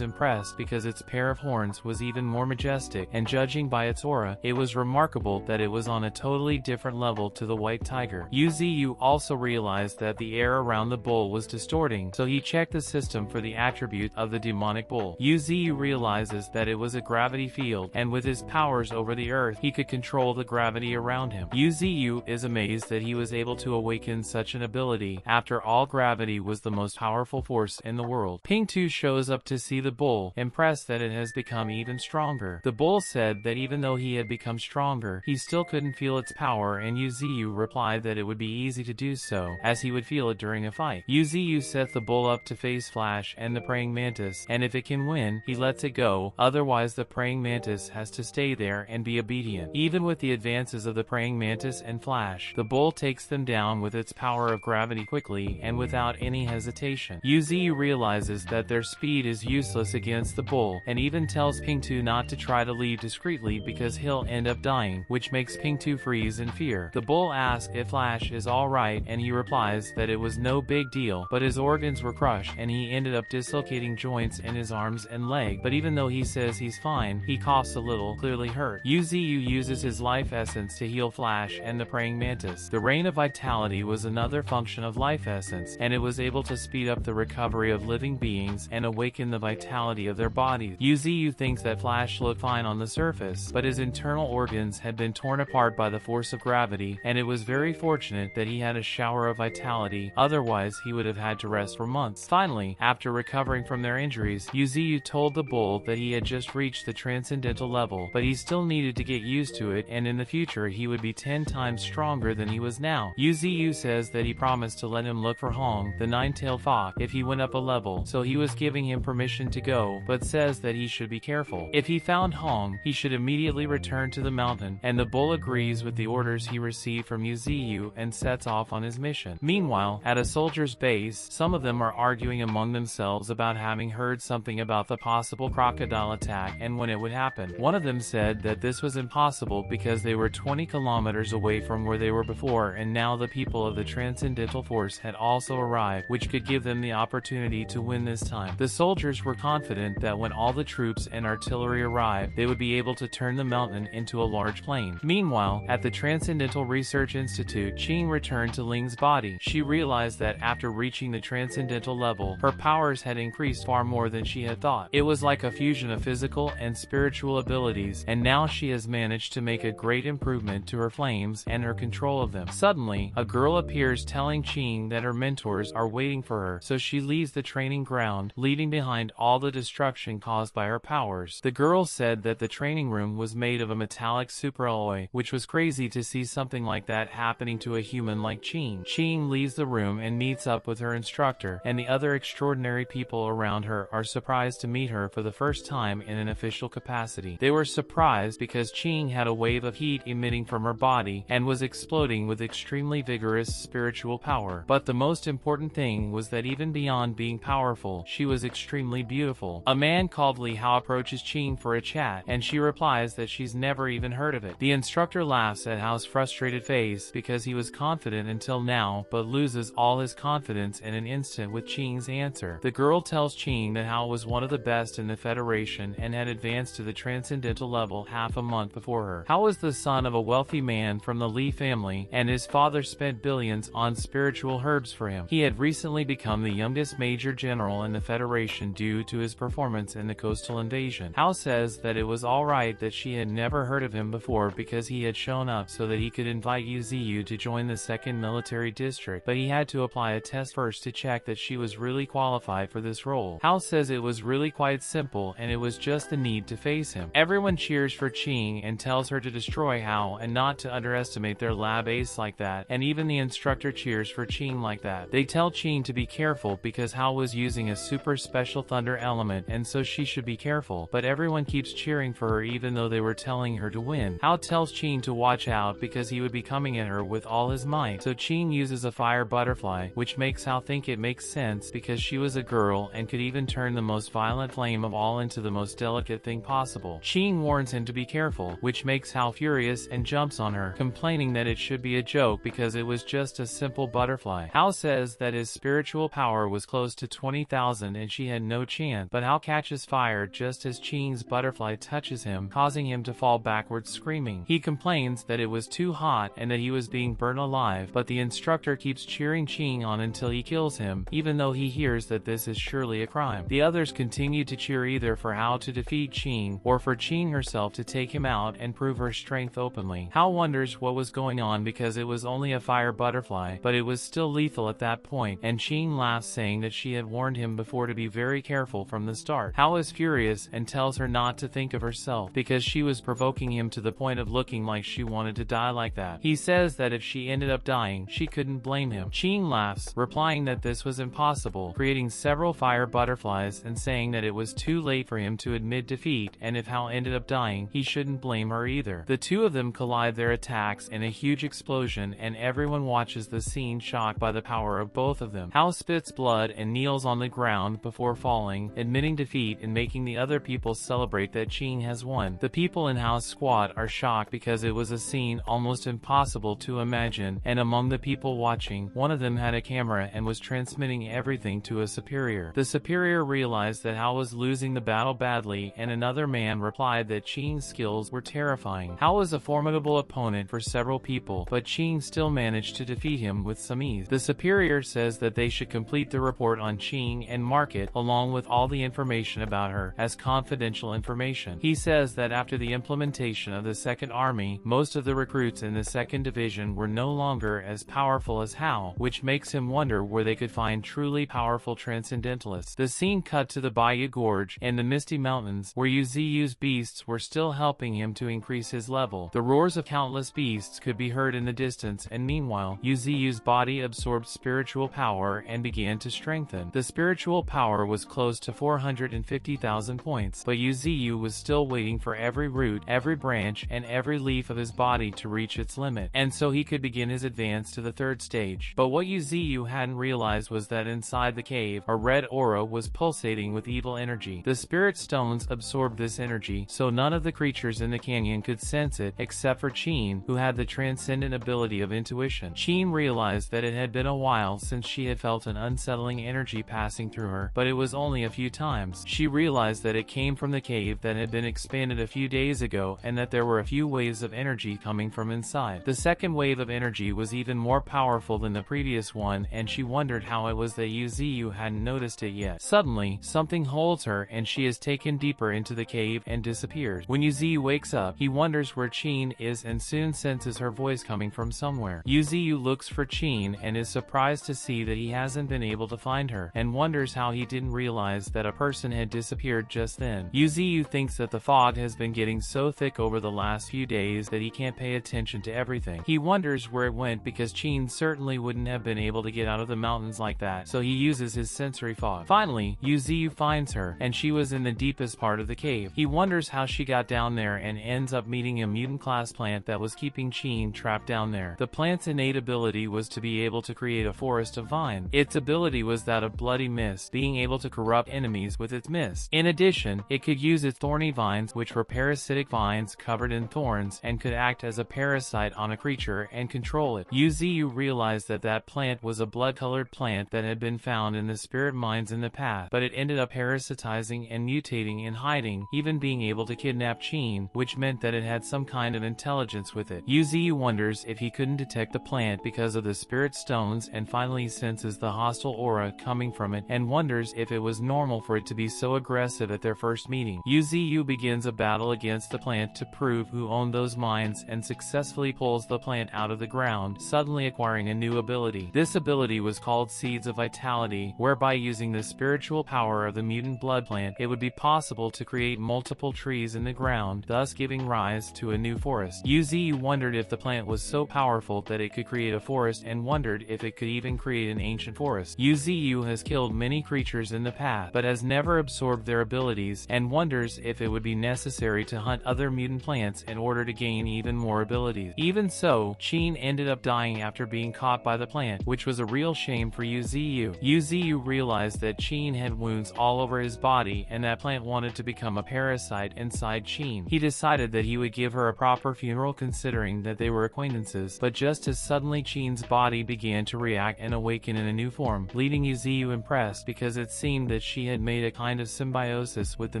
[SPEAKER 1] impressed because its pair of horns was even more majestic, and judging by its aura, it was remarkable that it was on a totally different level to the white tiger. Yuziu also realized that the air around the bull was distorting, so he checked the system for the attribute of the demonic bull. Yuziu realizes that it was a gravity field, and with his powers over the earth, he could control the gravity around him. Yuziu is amazed that he was able to awaken such an ability. After all, gravity was the most powerful force in the world. Ping-Tu shows up to see the bull, impressed that it has become even stronger. The bull said that even though he had become stronger, he still couldn't feel its power, and Yuziu replied that it would be easy to do so, as he would feel it during a fight. Yuziu sets the bull up to face Flash and the praying mantis, and if it can win, he lets it go, otherwise the praying mantis has to stay there and be obedient. Even with the advances of the praying mantis and Flash, the bull takes them down with its power of gravity quickly and without any hesitation. Yuziu realizes that their speed is useless against the bull, and even tells Ping-Tu not to try to leave discreetly because he'll end up dying, which makes Ping-Tu freeze in fear. The bull asks if Flash is alright, and he replies that it was no big deal, but his organs were crushed and he ended up dislocating joints in his arms and leg, but even though he says he's fine, he coughs a little, clearly hurt. Yuziu uses his life essence to heal Flash and the praying mantis. The Rain of Vitality was another function of life essence, and it was able to speed up the recovery of living beings and awaken the vitality of their bodies. Yuziu thinks that Flash looked fine on the surface, but his internal organs had been torn apart by the force of gravity, and it was very fortunate that he had a shower of vitality, otherwise he would have had to rest for months. Finally, after recovering from their injuries, Yuziu told the bull that he had just reached the transcendental level, but he still needed to get used to it, and in the future he would be 10 times stronger than he was now. Yuziu says that he promised to let him look for Hong, the nine-tailed fox, if he went up a level, so he was giving him permission to go, but says that he should be careful. If he found Hong, he should immediately return to the mountain, and the bull agrees with the orders he received from Yuziu and sets off on his mission. Meanwhile, at a soldier's base, some of them are arguing among themselves about having heard something about the possible crocodile attack and when it would happen. One of them said that this was impossible because they were 20 kilometers away from where they were before, and now the people of the Transcendental Force had also arrived, which could give them the opportunity to win this time. The soldiers were confident that when all the troops and artillery arrived, they would be able to turn the mountain into a large plain. Meanwhile, at the Transcendental Research Institute, Qing returned to Ling's body. She realized that after reaching the transcendental level, her powers had increased far more than she had thought. It was like a fusion of physical and spiritual abilities, and now she has managed to make a great improvement to her flames and her control of them. Suddenly, a girl appears telling Qing that her mentors are waiting for her, so she leaves the training ground, leaving behind all the destruction caused by her powers. The girl said that the training room was made of a metallic superalloy, which was crazy to see something like that happening to a human like Qing. Qing Ching leaves the room and meets up with her instructor, and the other extraordinary people around her are surprised to meet her for the first time in an official capacity. They were surprised because Ching had a wave of heat emitting from her body and was exploding with extremely vigorous spiritual power. But the most important thing was that even beyond being powerful, she was extremely beautiful. A man called Li Hao approaches Ching for a chat, and she replies that she's never even heard of it. The instructor laughs at Hao's frustrated face because he was confident until now, but loses all his confidence in an instant with Ching's answer. The girl tells Ching that Hao was one of the best in the Federation and had advanced to the transcendental level half a month before her. Hao was the son of a wealthy man from the Li family, and his father spent billions on spiritual herbs for him. He had recently become the youngest major general in the Federation due to his performance in the coastal invasion. Hao says that it was alright that she had never heard of him before because he had shown up so that he could invite Yu Ziyu to join the 2nd Military District, but he had to apply a test first to check that she was really qualified for this role. Hao says it was really quite simple and it was just the need to face him. Everyone cheers for Ching and tells her to destroy Hao and not to underestimate their lab ace like that, and even the instructor cheers for Ching like that. They tell Ching to be careful because Hao was using a super special thunder element and so she should be careful, but everyone keeps cheering for her even though they were telling her to win. Hao tells Ching to watch out because he would be coming at her with all his might, so Ching uses a fire butterfly, which makes Hao think it makes sense because she was a girl and could even turn the most violent flame of all into the most delicate thing possible. Ching warns him to be careful, which makes Hao furious and jumps on her, complaining that it should be a joke because it was just a simple butterfly. Hao says that his spiritual power was close to 20,000 and she had no chance, but Hao catches fire just as Ching's butterfly touches him, causing him to fall backwards screaming. He complains that it was too hot and that he was being burned alive, but the instructor keeps cheering Ching on until he kills him, even though he hears that this is surely a crime. The others continue to cheer either for Hao to defeat Ching or for Ching herself to take him out and prove her strength openly. Hao wonders what was going on because it was only a fire butterfly, but it was still lethal at that point, and Ching laughs saying that she had warned him before to be very careful from the start. Hao is furious and tells her not to think of herself because she was provoking him to the point of looking like she wanted to die like that. He says that if she ended up dying, she couldn't blame him. Ching laughs, replying that this was impossible, creating several fire butterflies and saying that it was too late for him to admit defeat, and if Hao ended up dying, he shouldn't blame her either. The two of them collide their attacks in a huge explosion, and everyone watches the scene shocked by the power of both of them. Hao spits blood and kneels on the ground before falling, admitting defeat and making the other people celebrate that Ching has won. The people in Hao's squad are shocked because it was a scene almost impossible to imagine, and among the people watching, one of them had a camera and was transmitting everything to a superior. The superior realized that Hao was losing the battle badly, and another man replied that Ching's skills were terrifying. Hao was a formidable opponent for several people, but Ching still managed to defeat him with some ease. The superior says that they should complete the report on Ching and mark it, along with all the information about her, as confidential information. He says that after the implementation of the Second Army, most of the recruits in the 2nd Division were no longer as powerful as Hao, which makes him wonder where they could find truly powerful transcendentalists. The scene cut to the Bayou Gorge and the Misty Mountains, where Yu Ziyu's beasts were still helping him to increase his level. The roars of countless beasts could be heard in the distance, and meanwhile, Yu Ziyu's body absorbed spiritual power and began to strengthen. The spiritual power was close to 450,000 points, but Yu Ziyu was still waiting for every root, every branch, and every leaf of his body to reach its limit, and so he could begin his advance to the 3rd stage. But what Yu Ziyu hadn't realized was that inside the cave, a red aura was pulsating with evil energy. The spirit stones absorbed this energy, so none of the creatures in the canyon could sense it except for Ching, who had the transcendent ability of intuition. Ching realized that it had been a while since she had felt an unsettling energy passing through her, but it was only a few times. She realized that it came from the cave that had been expanded a few days ago and that there were a few waves of energy coming from inside. The second wave of energy was even more powerful than the previous one, and she wondered how it was that Yu Ziyu hadn't noticed it yet. Suddenly, something holds her and she is taken deeper into the cave and disappears. When Yu Ziyu wakes up, he wonders where Ching is and soon senses her voice coming from somewhere. Yu Ziyu looks for Ching and is surprised to see that he hasn't been able to find her, and wonders how he didn't realize that a person had disappeared just then. Yu Ziyu thinks that the fog has been getting so thick over the last few days that he can't pay attention to everything. He wonders where it went because Ching certainly wouldn't have been able to get out of the mountains like that, so he uses his sensory fog. Finally, Yuziu finds her, and she was in the deepest part of the cave. He wonders how she got down there and ends up meeting a mutant class plant that was keeping Chin trapped down there. The plant's innate ability was to be able to create a forest of vines. Its ability was that of bloody mist, being able to corrupt enemies with its mist. In addition, it could use its thorny vines, which were parasitic vines covered in thorns, and could act as a parasite on a creature and control it. Yuziu realized that that plant was a blood-colored plant that had been found in the spirit mines in the past, but it ended up parasitizing and mutating and hiding, even being able to kidnap Chin, which meant that it had some kind of intelligence with it. Yuziu wonders if he couldn't detect the plant because of the spirit stones, and finally senses the hostile aura coming from it and wonders if it was normal for it to be so aggressive at their first meeting. Yuziu begins a battle against the plant to prove who owned those mines and successfully pulls the plant out of the ground, suddenly acquiring a new ability. This ability was called Seeds of Vitality, whereby using the spiritual power of the mutant blood plant, it would be possible to create multiple trees in the ground, thus giving rise to a new forest. Yuziu wondered if the plant was so powerful that it could create a forest and wondered if it could even create an ancient forest. Yuziu has killed many creatures in the past, but has never absorbed their abilities, and wonders if it would be necessary to hunt other mutant plants in order to gain even more abilities. Even so, Chin ended up dying after being caught by the plant, which was a real shame for Yuziu. Yuziu realized that Chin had wounds all over his body and that plant wanted to become a parasite inside Chin. He decided that he would give her a proper funeral considering that they were acquaintances, but just as suddenly Chin's body began to react and awaken in a new form, leaving Yuziu impressed because it seemed that she had made a kind of symbiosis with the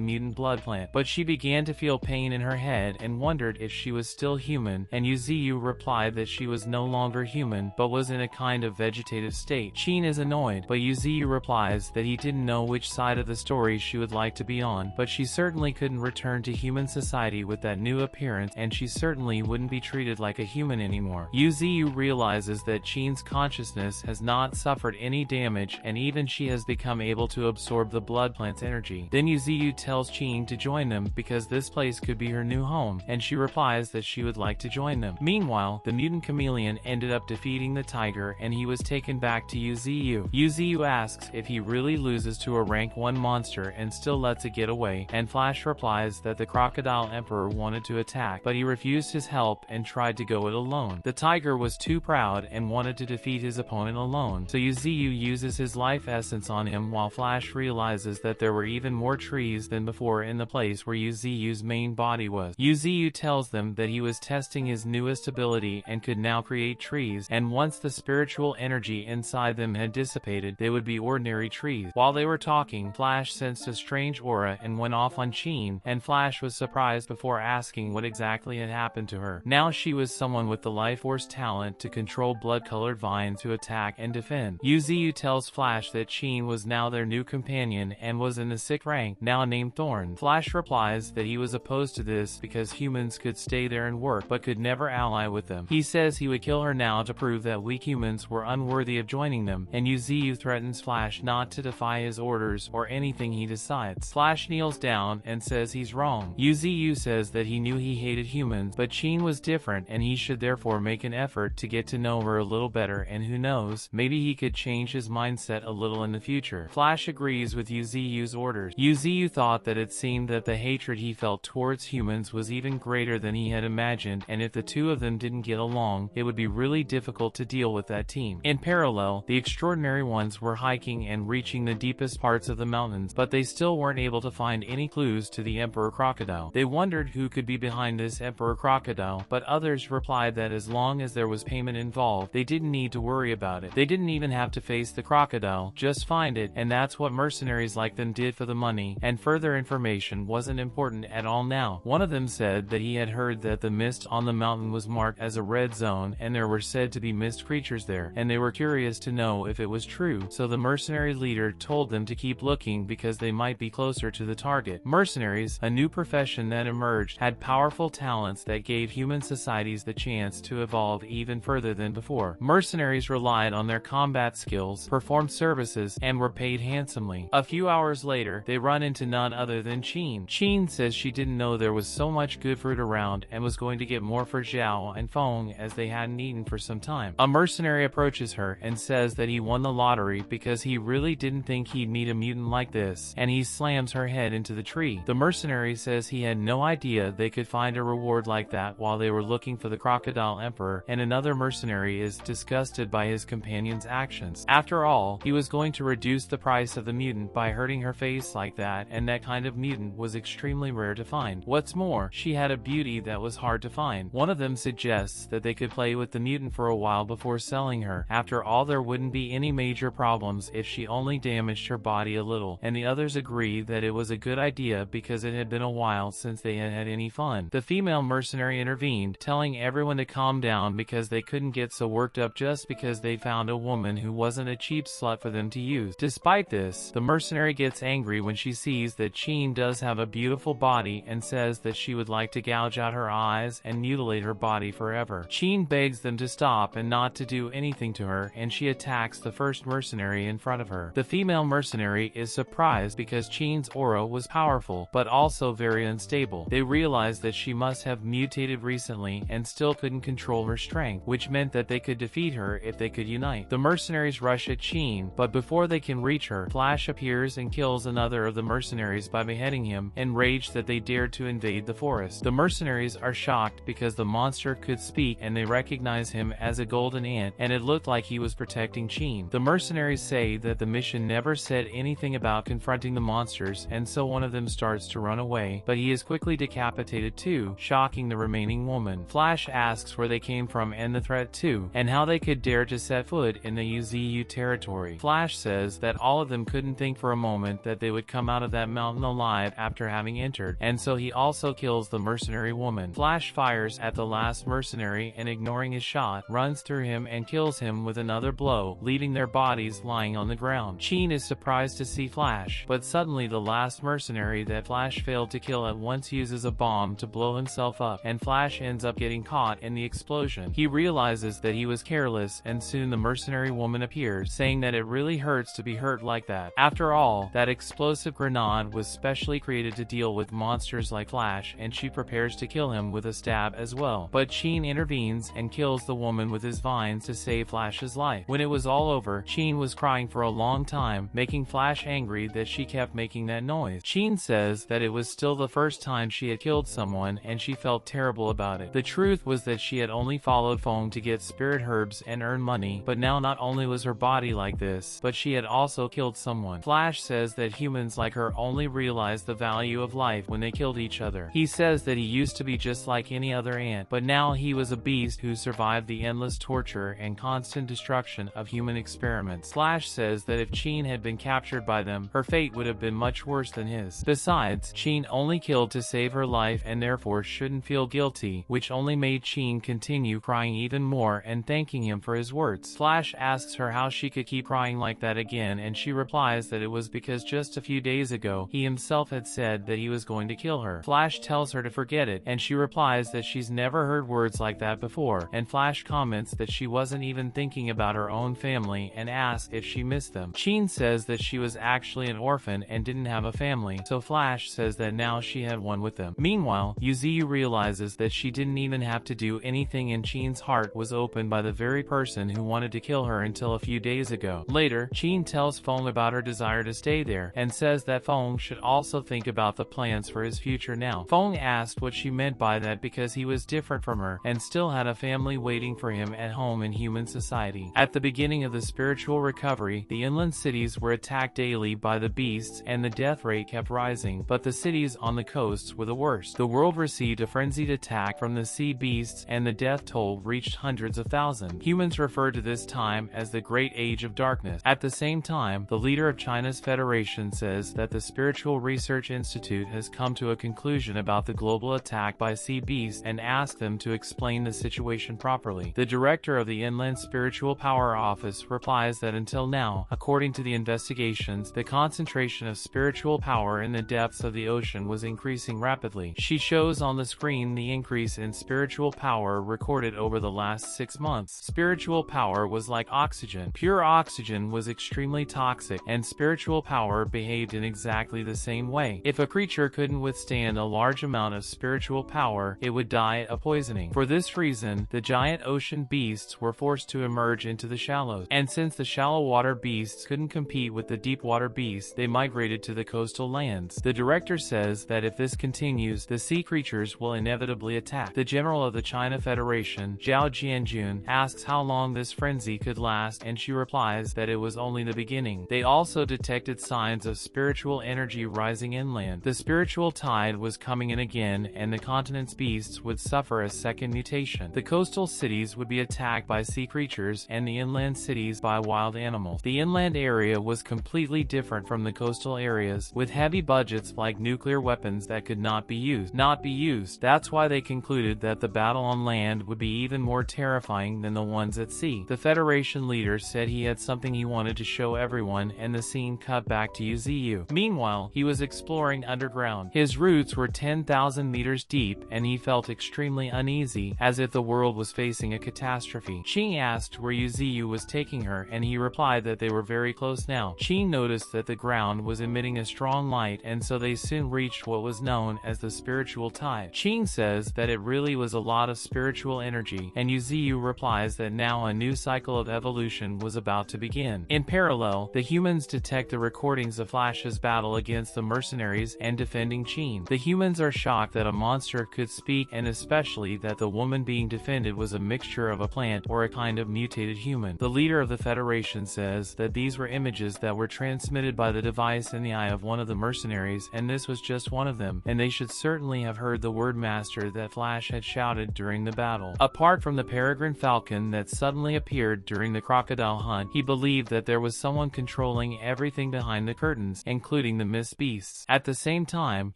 [SPEAKER 1] mutant blood plant. But she began to feel pain in her head and wondered if she was still human, and Yuziu replied that she was no longer human but was in a kind of vegetative state. Chin is annoyed, but Yuziu replies that he didn't know which side of the story she would like to be on, but she certainly couldn't return to human society with that new appearance, and she certainly wouldn't be treated like a human anymore. Yuziu realizes that Chin's consciousness has not suffered any damage, and even she has become able to absorb the blood plant's energy. Then Yuziu tells Chin to join them because this place could be her new home, and she replies that she would like to join them. Meanwhile, the mutant chameleon ended up defeating the tiger and he was taken back to Yuziu. Yuziu asks if he really loses to a rank 1 monster and still lets it get away, and Flash replies that the crocodile emperor wanted to attack, but he refused his help and tried to go it alone. The tiger was too proud and wanted to defeat his opponent alone, so Yuziu uses his life essence on him while Flash realizes that there were even more trees than before in the place where Yuziu's main body was. Yuziu tells them that he was testing his newest ability and could now create trees, and once the spiritual energy inside them had dissipated, they would be ordinary trees. While they were talking, Flash sensed a strange aura and went off on Chin, and Flash was surprised before asking what exactly had happened to her. Now she was someone with the life force talent to control blood-colored vines to attack and defend. Yuziu tells Flash that Chin was now their new companion and was in the 6th rank, now named Thorn. Flash replies that he was opposed to this because humans could stay there and work but could never ally with them. He says he would kill her now to prove that weak humans were unworthy of joining them, and Yuziu threatens Flash not to defy his orders or anything he decides. Flash kneels down and says he's wrong. Yuziu says that he knew he hated humans, but Chin was different and he should therefore make an effort to get to know her a little better, and who knows, maybe he could change his mindset a little in the future. Flash agrees with Yuziu's orders. Yuziu thought that it seemed that the hatred he felt towards humans was even greater than he had imagined, and if the two of them didn't get along, it would be really difficult to deal with that team. In parallel, the extraordinary ones were hiking and reaching the deepest parts of the mountains, but they still weren't able to find any clues to the Emperor Crocodile. They wondered who could be behind this Emperor Crocodile, but others replied that as long as there was payment involved, they didn't need to worry about it. They didn't even have to face the crocodile, just find it, and that's what mercenaries like them did for the money, and further information wasn't important at all now. One of them said that he had heard that the mist on the mountain was marked as a red zone and there were said to be mist creatures there, and they were curious to know if it was true, so the mercenary leader told them to keep looking because they might be closer to the target. Mercenaries, a new profession that emerged, had powerful talents that gave human societies the chance to evolve even further than before. Mercenaries relied on their combat skills, performed services, and were paid handsomely. A few hours later, they run into none other than Chin. Chin says she didn't know there was so much good fruit around and was going to get more for Zhao and Feng as they hadn't eaten for some time. A mercenary approaches her and says that he won the lottery because he really didn't think he'd meet a mutant like this, and he slams her head into the tree. The mercenary says he had no idea they could find a reward like that while they were looking for the crocodile emperor, and another mercenary is disgusted by his companion's actions. After all, he was going to reduce the price of the mutant by hurting her face like that, and that kind of mutant was extremely rare to find. What's more, she had a beauty that was hard to find. One of them suggests that they could play with the mutant for a while before selling her. After all, there wouldn't be any major problems if she only damaged her body a little, and the others agree that it was a good idea because it had been a while since they had had any fun. The female mercenary intervened, telling everyone to calm down because they couldn't get so worked up just because they found a woman who wasn't a cheap slut for them to use. Despite this, the mercenary gets angry when she sees that Cheen does have a beautiful body and says that she would like to gouge out her eyes and mutilate her body forever. Cheen begs them to stop and not to do anything to her, and she attacks the first mercenary in front of her. The female mercenary is surprised because Cheen's aura was powerful, but also very unstable. They realize that she must have mutated recently and still couldn't control her strength, which meant that they could defeat her if they could unite. The mercenaries rush at Cheen, but before they can reach her, Flash appears and kills another of the mercenaries by beheading him, enraged that they dared to invade the forest. The mercenaries are shocked because the monster could speak and they recognize him as a golden ant, and it looked like he was protecting Cheen. The mercenaries say that the mission never said anything about confronting the monsters, and so one of them starts to run away, but he is quickly decapitated too, shocking the remaining woman. Flash asks where they came from and the threat too, and how they could dare to set foot in the UZU territory. Flash says that all of them couldn't think for a moment that they would come out of that mountain alive after having entered, and so he also kills the mercenary woman. Flash fires at the last mercenary and, ignoring his shot, runs through him and kills him with another blow, leaving their bodies lying on the ground. Cheen is surprised to see Flash, but suddenly the last mercenary that Flash failed to kill at once uses a bomb to blow himself up, and Flash ends up getting caught in the explosion. He realizes that he was careless, and soon the mercenary woman appears, saying that it really hurts to be hurt like that. After all, that explosive grenade was specially created to deal with monsters like Flash, and she prepares to kill him with a stab as well. But Cheen intervenes and kills the woman with his vines to save Flash's life. When it was all over, Cheen was crying for a long time, making Flash angry that she kept making that noise. Cheen says that it was still the first time she had killed someone, and she felt terrible about it. The truth was that she had only followed Fong to get spirit herbs and earn money, but now not only was her body like this, but she had also killed someone. Flash says that humans like her only realize the value of life when they killed each other. He says that he used to be just like any other ant, but now he was a beast who survived the endless torture and constant destruction of human experiments. Flash says that if Cheen had been captured by them, her fate would have been much worse than his. Besides, Cheen only killed to save her life and therefore shouldn't feel guilty, which only made Cheen continue crying even more and thanking him for his words. Flash asks her how she could keep crying like that again, and she replies that it was because just a few days ago, he himself had said that he was going to kill her. Flash tells her to forget it, and she replies that she's never heard words like that before, and Flash comments that she wasn't even thinking about her own family and asks if she missed them. Cheen says that she was actually an orphan and didn't have a family, so Flash says that now she had one with them. Meanwhile, Yuziu realizes that she didn't even have to do anything, and Cheen's heart was opened by the very person who wanted to kill her until a few days ago. Later, Cheen tells Fong about her desire to stay there, and says that Fong should also think about the plans for his future now. Fong asked what she meant by that because he was different from her, and still had a family waiting for him at home in human society. At the beginning of the spiritual recovery, the inland cities were attacked daily by the beasts, and the death rate kept rising, but the cities on the coasts were the worst. The world received a frenzied attack from the sea beasts, and the death toll reached hundreds of thousands. Humans refer to this time as the Great Age of Darkness. At the same time, the leader of China's Federation says that the Spiritual Research Institute has come to a conclusion about the global attack by sea beasts and asked them to explain the situation properly. The director of the Inland Spiritual Power Office replies that until now, according to the investigations, the concentration of spiritual power in the depths of the ocean was increasing rapidly. She shows on the screen the increase in spiritual power recorded over the last 6 months. Spiritual power was like oxygen. Pure oxygen was extremely toxic, and spiritual power behaved in exactly the same way. If a creature couldn't withstand a large amount of spiritual power, it would die of poisoning. For this reason, the giant ocean beast beasts were forced to emerge into the shallows. And since the shallow water beasts couldn't compete with the deep water beasts, they migrated to the coastal lands. The director says that if this continues, the sea creatures will inevitably attack. The general of the China Federation, Zhao Jianjun, asks how long this frenzy could last, and she replies that it was only the beginning. They also detected signs of spiritual energy rising inland. The spiritual tide was coming in again, and the continent's beasts would suffer a second mutation. The coastal cities would be attacked by sea creatures, and the inland cities by wild animals. The inland area was completely different from the coastal areas, with heavy budgets like nuclear weapons that could not be used. That's why they concluded that the battle on land would be even more terrifying than the ones at sea. The Federation leader said he had something he wanted to show everyone, and the scene cut back to Yuziyu. Meanwhile, he was exploring underground. His roots were 10,000 meters deep, and he felt extremely uneasy, as if the world was facing a catastrophe. Qing asked where Yuziyu was taking her, and he replied that they were very close now. Qing noticed that the ground was emitting a strong light, and so they soon reached what was known as the spiritual tide. Qing says that it really was a lot of spiritual energy, and Yuziyu replies that now a new cycle of evolution was about to begin. In parallel, the humans detect the recordings of Flash's battle against the mercenaries and defending Qing. The humans are shocked that a monster could speak, and especially that the woman being defended was a mixture of a plant or a kind of mutated human. The leader of the Federation says that these were images that were transmitted by the device in the eye of one of the mercenaries, and this was just one of them, and they should certainly have heard the word master that Flash had shouted during the battle. Apart from the peregrine falcon that suddenly appeared during the crocodile hunt, he believed that there was someone controlling everything behind the curtains, including the mist beasts. At the same time,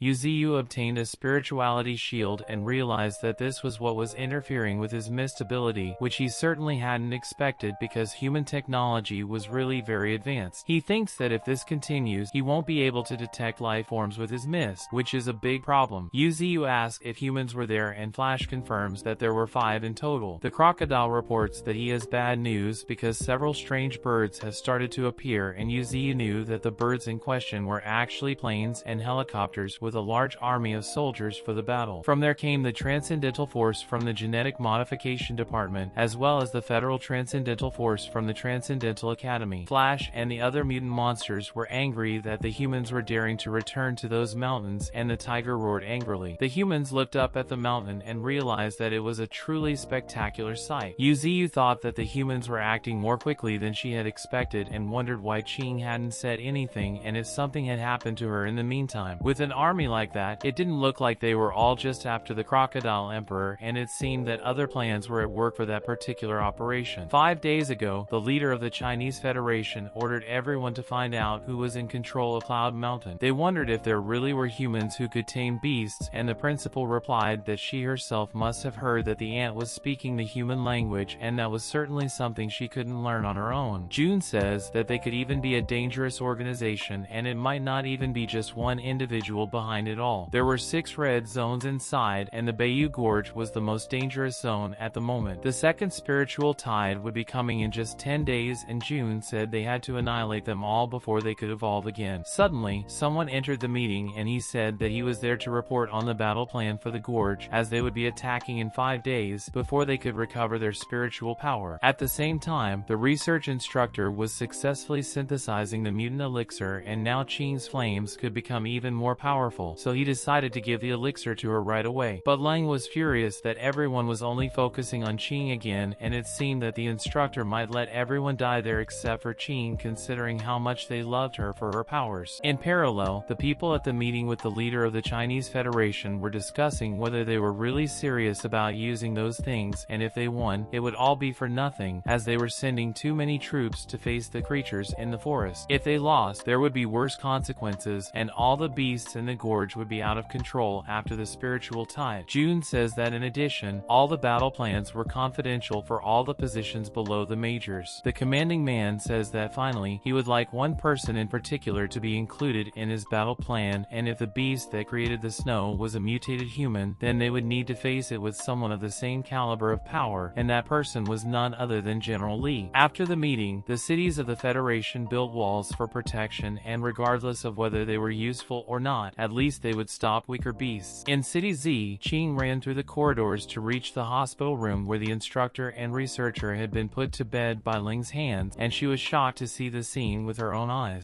[SPEAKER 1] Yuziyu obtained a spirituality shield and realized that this was what was interfering with his mist ability, which he certainly hadn't expected because human technology was really very advanced. He thinks that if this continues, he won't be able to detect life forms with his mist, which is a big problem. Yuziyu asks if humans were there, and Flash confirms that there were 5 in total. The crocodile reports that he has bad news because several strange birds have started to appear, and Yuziyu knew that the birds in question were actually planes and helicopters with a large army of soldiers for the battle. From there came the Transcendental Force from the Genetic Modification Department, as well as the Federal Transcendental Force from the Transcendental Academy. Flash and the other mutant monsters were angry that the humans were daring to return to those mountains, and the tiger roared angrily. The humans looked up at the mountain and realized that it was a truly spectacular sight. Yuziyu thought that the humans were acting more quickly than she had expected and wondered why Qing hadn't said anything and if something had happened to her in the meantime. With an army like that, it didn't look like they were all just after the Crocodile Emperor, and it seemed that other plans were at work for that particular operation. 5 days ago, the leader of the Chinese Federation ordered everyone to find out who was in control of Cloud Mountain. They wondered if there really were humans who could tame beasts, and the principal replied that she herself must have heard that the ant was speaking the human language, and that was certainly something she couldn't learn on her own. June says that they could even be a dangerous organization, and it might not even be just one individual behind it all. There were 6 red zones inside, and the Bayou Gorge was the most dangerous zone at the moment. The second spiritual tide would be coming in just 10 days, and June said they had to annihilate them all before they could evolve again. Suddenly, someone entered the meeting, and he said that he was there to report on the battle plan for the Gorge, as they would be attacking in 5 days before they could recover their spiritual power. At the same time, the research instructor was successfully synthesizing the mutant elixir, and now Qing's flames could become even more powerful, so he decided to give the elixir to her right away. But Lang was furious that everyone was only focusing on Qing again, and it seemed that the instructor might let everyone die there except for Qing, considering how much they loved her for her powers. In parallel, the people at the meeting with the leader of the Chinese Federation were discussing whether they were really serious about using those things, and if they won, it would all be for nothing, as they were sending too many troops to face the creatures in the forest. If they lost, there would be worse consequences, and all the beasts in the gorge would be out of control after the spiritual tide. June says that in addition, all the battle plans were confidential for all the positions below the majors. The commanding man says that finally, he would like one person in particular to be included in his battle plan, and if the beast that created the snow was a mutated human, then they would need to face it with someone of the same caliber of power, and that person was none other than General Li. After the meeting, the cities of the Federation built walls for protection, and regardless of whether they were useful or not, at least they would stop weaker beasts. In City Z, Qing ran through the corridors to reach the hospital room where the instructor instructor and researcher had been put to bed by Ling's hands, and she was shocked to see the scene with her own eyes.